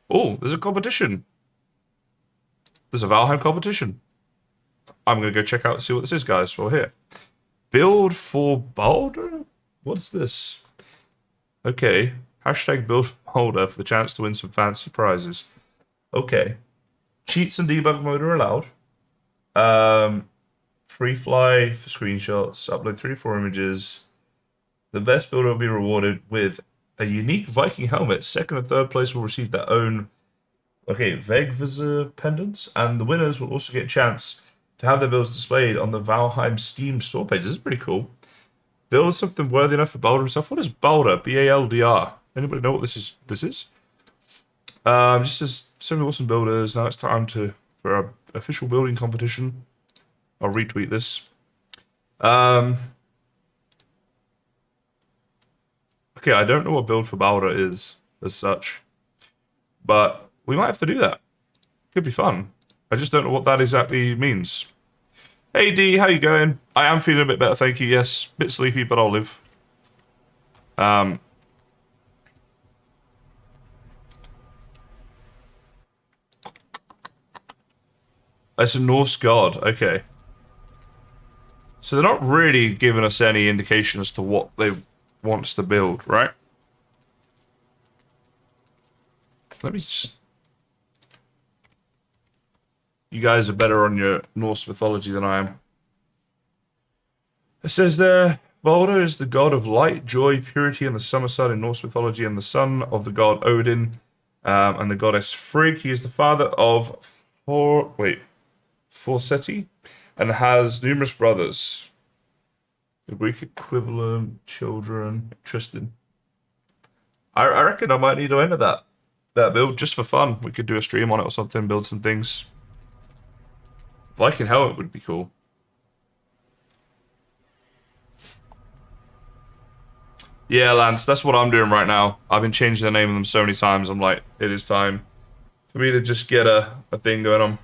there's a competition. There's a Valheim competition. I'm going to go check out and see what this is, guys. Well, here. Build for Boulder? What's this? Okay. Hashtag build for Boulder for the chance to win some fancy prizes. Okay. Cheats and debug mode are allowed. Free fly for screenshots. Upload 3 to 4 images. The best builder will be rewarded with a unique Viking helmet. Second and third place will receive their own Vegvisor pendants, and the winners will also get a chance to have their builds displayed on the Valheim Steam store page. This is pretty cool. Build something worthy enough for Balder himself. What is Balder? B-A-L-D-R. Anybody know what this is? Just as so many awesome builders. Now it's time for our official building competition. I'll retweet this. Okay, I don't know what build for Balder is as such, but we might have to do that. Could be fun. I just don't know what that exactly means. Hey D, how you going? I am feeling a bit better, thank you. Yes, bit sleepy, but I'll live. It's a Norse god, okay. So they're not really giving us any indication as to what they want us to build, right? Let me just... You guys are better on your Norse mythology than I am. It says there, Balder is the god of light, joy, purity, and the summer sun in Norse mythology, and the son of the god Odin, and the goddess Frigg. He is the father of Forseti, and has numerous brothers. The Greek equivalent, children. Interesting. I reckon I might need to enter that build just for fun. We could do a stream on it or something, build some things. Viking helmet would be cool. Yeah, Lance, that's what I'm doing right now. I've been changing the name of them so many times. I'm like, it is time for me to just get a thing going on.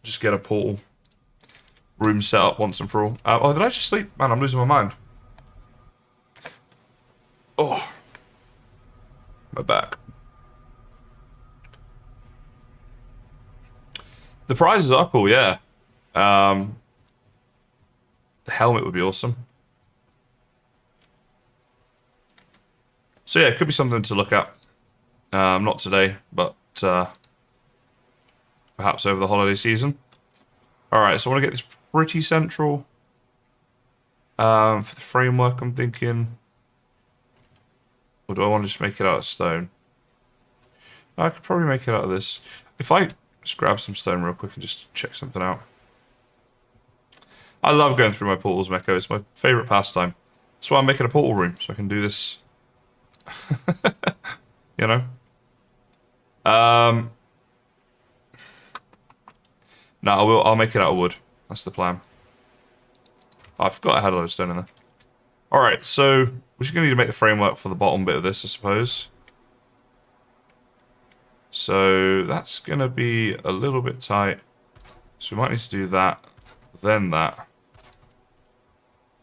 Just get a portal room set up once and for all. Oh, did I just sleep? Man, I'm losing my mind. Oh, my back. The prizes are cool, yeah. The helmet would be awesome. So yeah, it could be something to look at. Not today, but perhaps over the holiday season. Alright, so I want to get this pretty central. For the framework, I'm thinking... Or do I want to just make it out of stone? I could probably make it out of this. If I just grab some stone real quick and just check something out. I love going through my portals, Mecco. It's my favourite pastime. That's why I'm making a portal room, so I can do this. You know? No, I'll make it out of wood. That's the plan. Oh, I forgot I had a lot of stone in there. Alright, so we're just going to need to make the framework for the bottom bit of this, I suppose. So that's going to be a little bit tight. So we might need to do that, then that.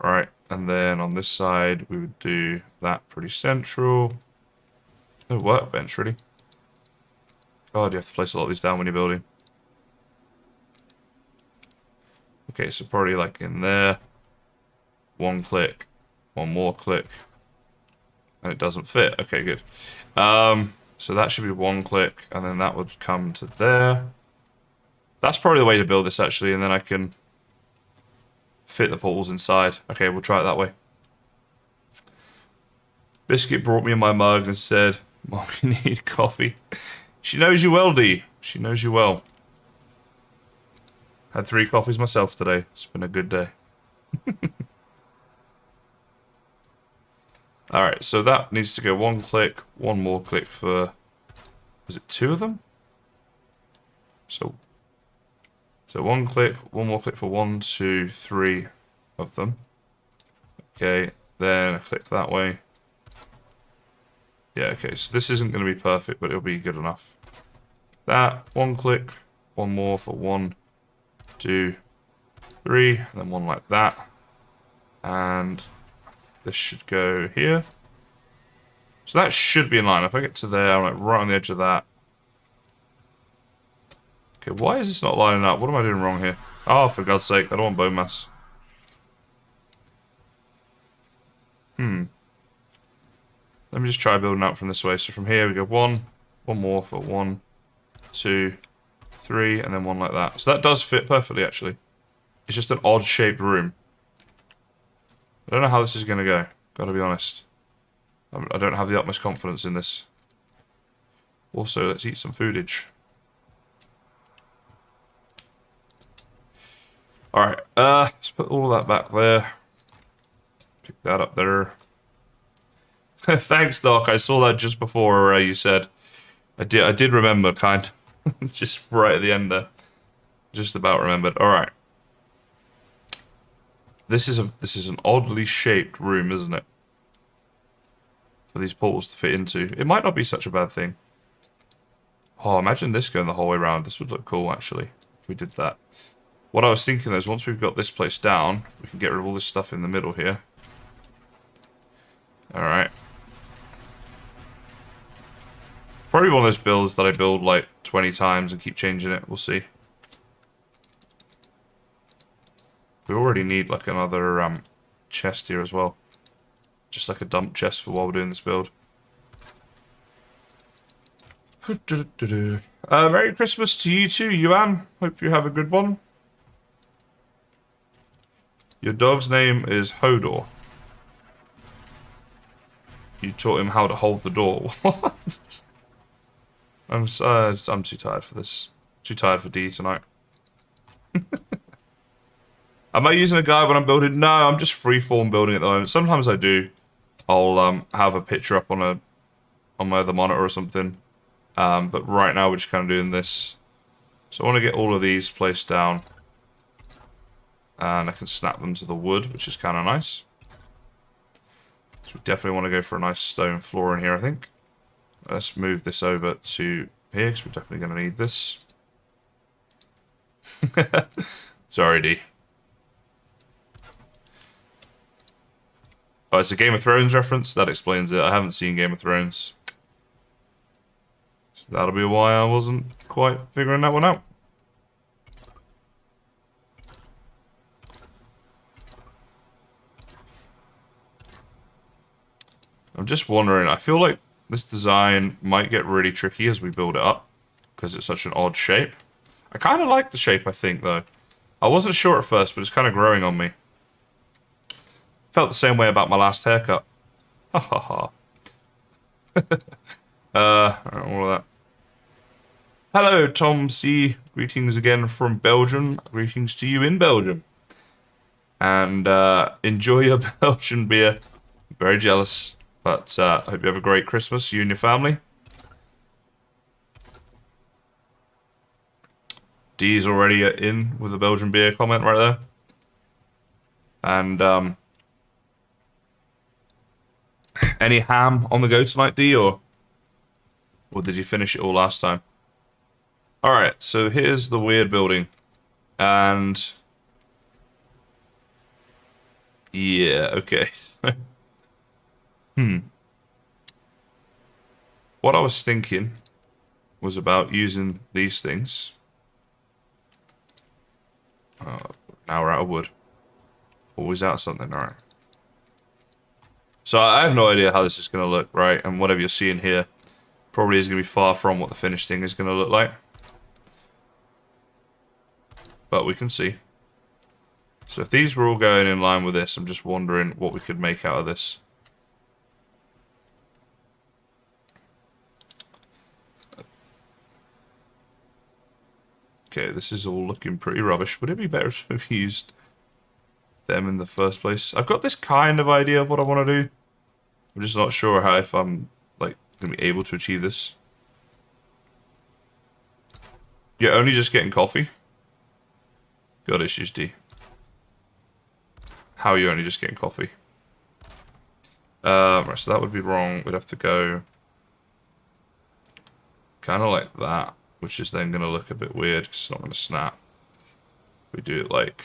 Right, and then on this side we would do that pretty central. No workbench, really. God, you have to place a lot of these down when you're building. Okay, so probably like in there. One click, one more click. And it doesn't fit. Okay, good. So that should be one click, and then that would come to there. That's probably the way to build this, actually, and then I can fit the portals inside. Okay, we'll try it that way. Biscuit brought me my mug and said, Mom, you need coffee. She knows you well, D. She knows you well. Had 3 coffees myself today. It's been a good day. Alright, so that needs to go one click, one more click for... Was it 2 of them? So one click, one more click for 1, 2, 3 of them. Okay, then I click that way. Yeah, okay, so this isn't going to be perfect, but it'll be good enough. That, one click, one more for 1, 2, 3, and then one like that. And this should go here. So that should be in line. If I get to there, I'm like right on the edge of that. Okay, why is this not lining up? What am I doing wrong here? Oh, for God's sake, I don't want bone mass. Let me just try building out from this way. So from here we go one more for 1, 2, 3, and then one like that. So that does fit perfectly, actually. It's just an odd-shaped room. I don't know how this is going to go, gotta be honest. I don't have the utmost confidence in this. Also, let's eat some foodage. Alright, let's put all that back there. Pick that up there. Thanks, Doc. I saw that just before you said. I did remember, kind of. Just right at the end there. Just about remembered. Alright. This is an oddly shaped room, isn't it? For these portals to fit into. It might not be such a bad thing. Oh, imagine this going the whole way around. This would look cool, actually, if we did that. What I was thinking is, once we've got this place down, we can get rid of all this stuff in the middle here. Alright. Probably one of those builds that I build like 20 times and keep changing it. We'll see. We already need like another chest here as well. Just like a dump chest for while we're doing this build. Merry Christmas to you too, Yuan. Hope you have a good one. Your dog's name is Hodor. You taught him how to hold the door. What? I'm too tired for this. Too tired for D tonight. Am I using a guide when I'm building? No, I'm just freeform building at the moment. Sometimes I do. I'll have a picture up on my other monitor or something. But right now we're just kind of doing this. So I want to get all of these placed down. And I can snap them to the wood, which is kind of nice. So we definitely want to go for a nice stone floor in here, I think. Let's move this over to here, because we're definitely going to need this. Sorry, D. Oh, it's a Game of Thrones reference? That explains it. I haven't seen Game of Thrones. So that'll be why I wasn't quite figuring that one out. I'm just wondering, I feel like this design might get really tricky as we build it up, because it's such an odd shape. I kind of like the shape, I think, though. I wasn't sure at first, but it's kind of growing on me. Felt the same way about my last haircut. Ha ha ha. All of that. Hello, Tom C. Greetings again from Belgium. Greetings to you in Belgium. And enjoy your Belgian beer. I'm very jealous. But I hope you have a great Christmas, you and your family. D's already in with the Belgian beer comment right there. And any ham on the go tonight, D, or did you finish it all last time? Alright, so here's the weird building. And yeah, okay. What I was thinking was about using these things. Now we're out of wood. Always out of something, alright. So I have no idea how this is going to look, right? And whatever you're seeing here probably is going to be far from what the finished thing is going to look like. But we can see. So if these were all going in line with this, I'm just wondering what we could make out of this. Okay, this is all looking pretty rubbish. Would it be better to have used them in the first place? I've got this kind of idea of what I want to do. I'm just not sure how, if I'm like going to be able to achieve this. You're only just getting coffee? Got issues, D. How are you only just getting coffee? Right, so that would be wrong. We'd have to go kind of like that, which is then going to look a bit weird because it's not going to snap. We do it like...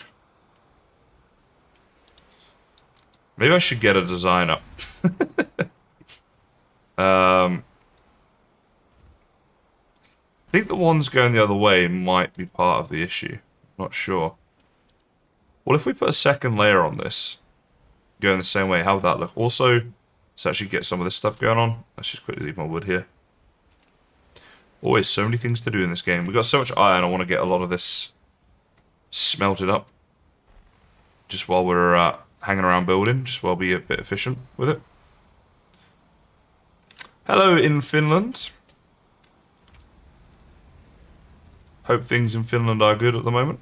Maybe I should get a design up. I think the ones going the other way might be part of the issue. Not sure. Well, if we put a second layer on this, going the same way, how would that look? Also, let's actually get some of this stuff going on. Let's just quickly leave my wood here. Always so many things to do in this game. We've got so much iron, I want to get a lot of this smelted up. Just while we're hanging around building, just while we're a bit efficient with it. Hello in Finland. Hope things in Finland are good at the moment.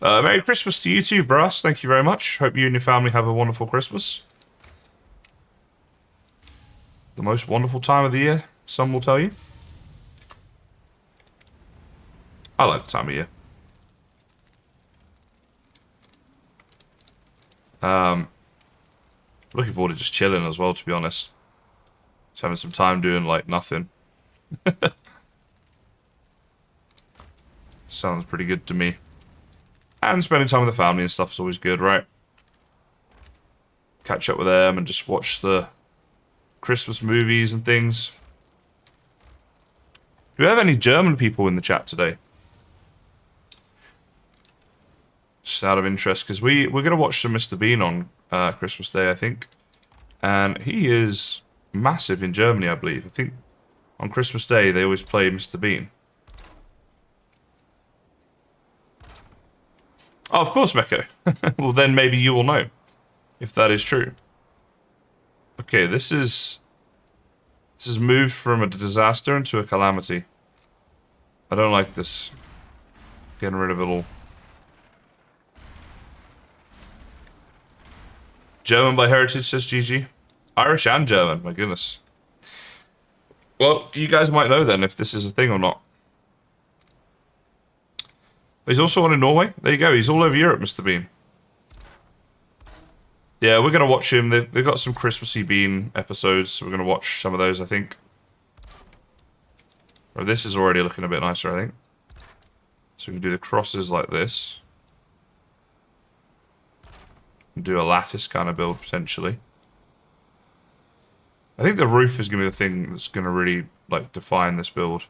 Merry Christmas to you too, Brass. Thank you very much. Hope you and your family have a wonderful Christmas. The most wonderful time of the year, some will tell you. I like the time of year. Looking forward to just chilling as well, to be honest. Just having some time doing, like, nothing. Sounds pretty good to me. And spending time with the family and stuff is always good, right? Catch up with them and just watch the Christmas movies and things. Do we have any German people in the chat today? Just out of interest, because we're going to watch some Mr. Bean on Christmas Day, I think. And he is massive in Germany, I believe. I think on Christmas Day they always play Mr. Bean. Oh, of course, Mecco. Well, then maybe you will know if that is true. Okay, this is moved from a disaster into a calamity. I don't like this. Getting rid of it all. German by heritage, says GG. Irish and German, my goodness. Well, you guys might know then if this is a thing or not. He's also one in Norway. There you go. He's all over Europe, Mr. Bean. Yeah, we're going to watch him. They've got some Christmassy Bean episodes, so we're going to watch some of those, I think. Or this is already looking a bit nicer, I think. So we can do the crosses like this. And do a lattice kind of build, potentially. I think the roof is going to be the thing that's going to really, like, define this build.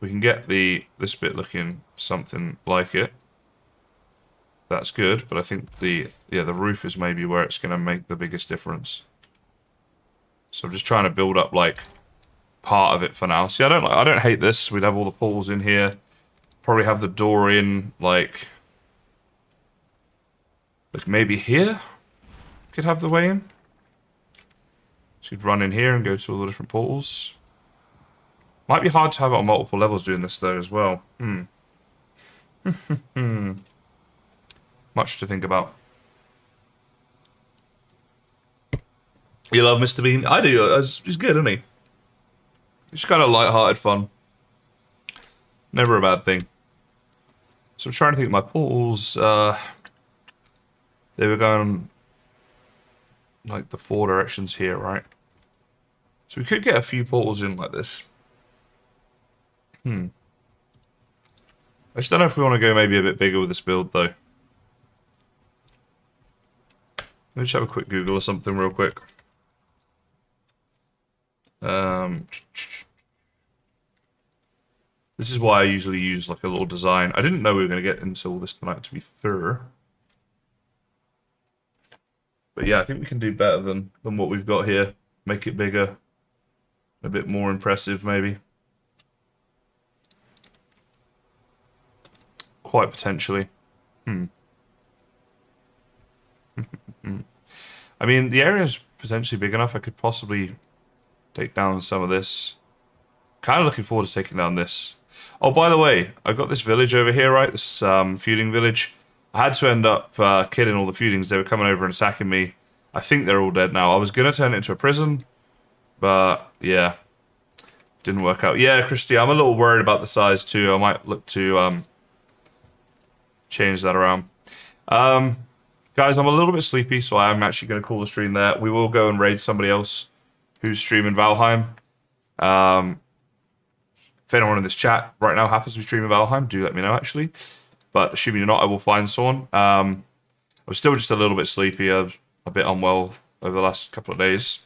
We can get this bit looking something like it. That's good, but I think the roof is maybe where it's going to make the biggest difference. So I'm just trying to build up like part of it for now. See, I don't hate this. We'd have all the portals in here. Probably have the door in like maybe here. Could have the way in. So you'd run in here and go to all the different portals. Might be hard to have it on multiple levels doing this though as well. Much to think about. You love Mr. Bean? I do. He's good, isn't he? It's kind of light-hearted fun. Never a bad thing. So I'm trying to think of my portals. They were going like the 4 directions here, right? So we could get a few portals in like this. I just don't know if we want to go maybe a bit bigger with this build, though. Let me just have a quick Google or something real quick. This is why I usually use like a little design. I didn't know we were going to get into all this tonight, to be fair. But yeah, I think we can do better than what we've got here. Make it bigger. A bit more impressive, maybe. Quite potentially. I mean, the area is potentially big enough. I could possibly take down some of this. Kind of looking forward to taking down this. Oh, by the way, I've got this village over here, right? This feuding village. I had to end up killing all the feudings. They were coming over and attacking me. I think they're all dead now. I was going to turn it into a prison, but yeah, didn't work out. Yeah, Christy, I'm a little worried about the size too. I might look to change that around. Guys, I'm a little bit sleepy, so I'm actually going to call the stream there. We will go and raid somebody else who's streaming Valheim. If anyone in this chat right now happens to be streaming Valheim, do let me know, actually. But assuming you're not, I will find someone. I was still just a little bit sleepy. I was a bit unwell over the last couple of days.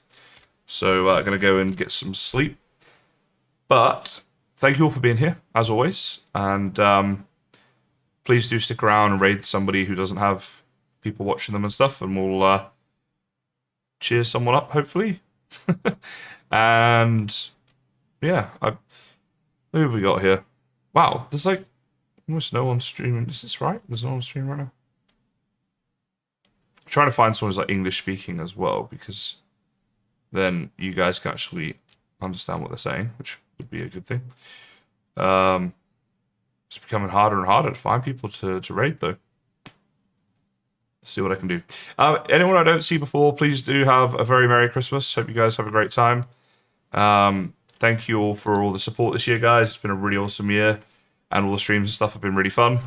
So I'm going to go and get some sleep. But thank you all for being here, as always. And please do stick around and raid somebody who doesn't have people watching them and stuff, and we'll cheer someone up, hopefully. And yeah, who have we got here? Wow, there's like almost no one streaming. Is this right? There's no one streaming right now. I'm trying to find someone who's like English speaking as well, because then you guys can actually understand what they're saying, which would be a good thing. It's becoming harder and harder to find people to raid, though. Let's see what I can do. Anyone I don't see before, please do have a very Merry Christmas. Hope you guys have a great time. Thank you all for all the support this year, guys. It's been a really awesome year, and all the streams and stuff have been really fun.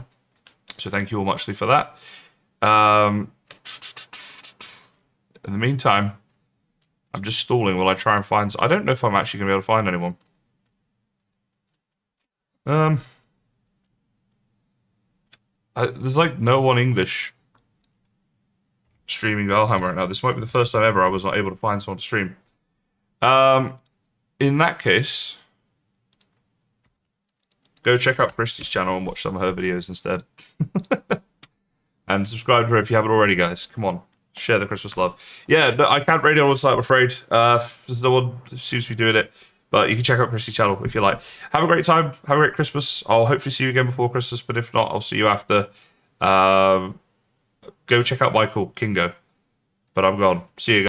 So thank you all muchly for that. In the meantime, I'm just stalling while I try and find... I don't know if I'm actually going to be able to find anyone. There's like no one English streaming Valheim right now. This might be the first time ever I was not able to find someone to stream. In that case, go check out Christy's channel and watch some of her videos instead. And subscribe to her if you haven't already, guys. Come on, share the Christmas love. Yeah, no, I can't radio on the site, I'm afraid. There's no one seems to be doing it. But you can check out Christy's channel if you like. Have a great time. Have a great Christmas. I'll hopefully see you again before Christmas, but if not, I'll see you after. Go check out Michael Kingo. But I'm gone. See you guys.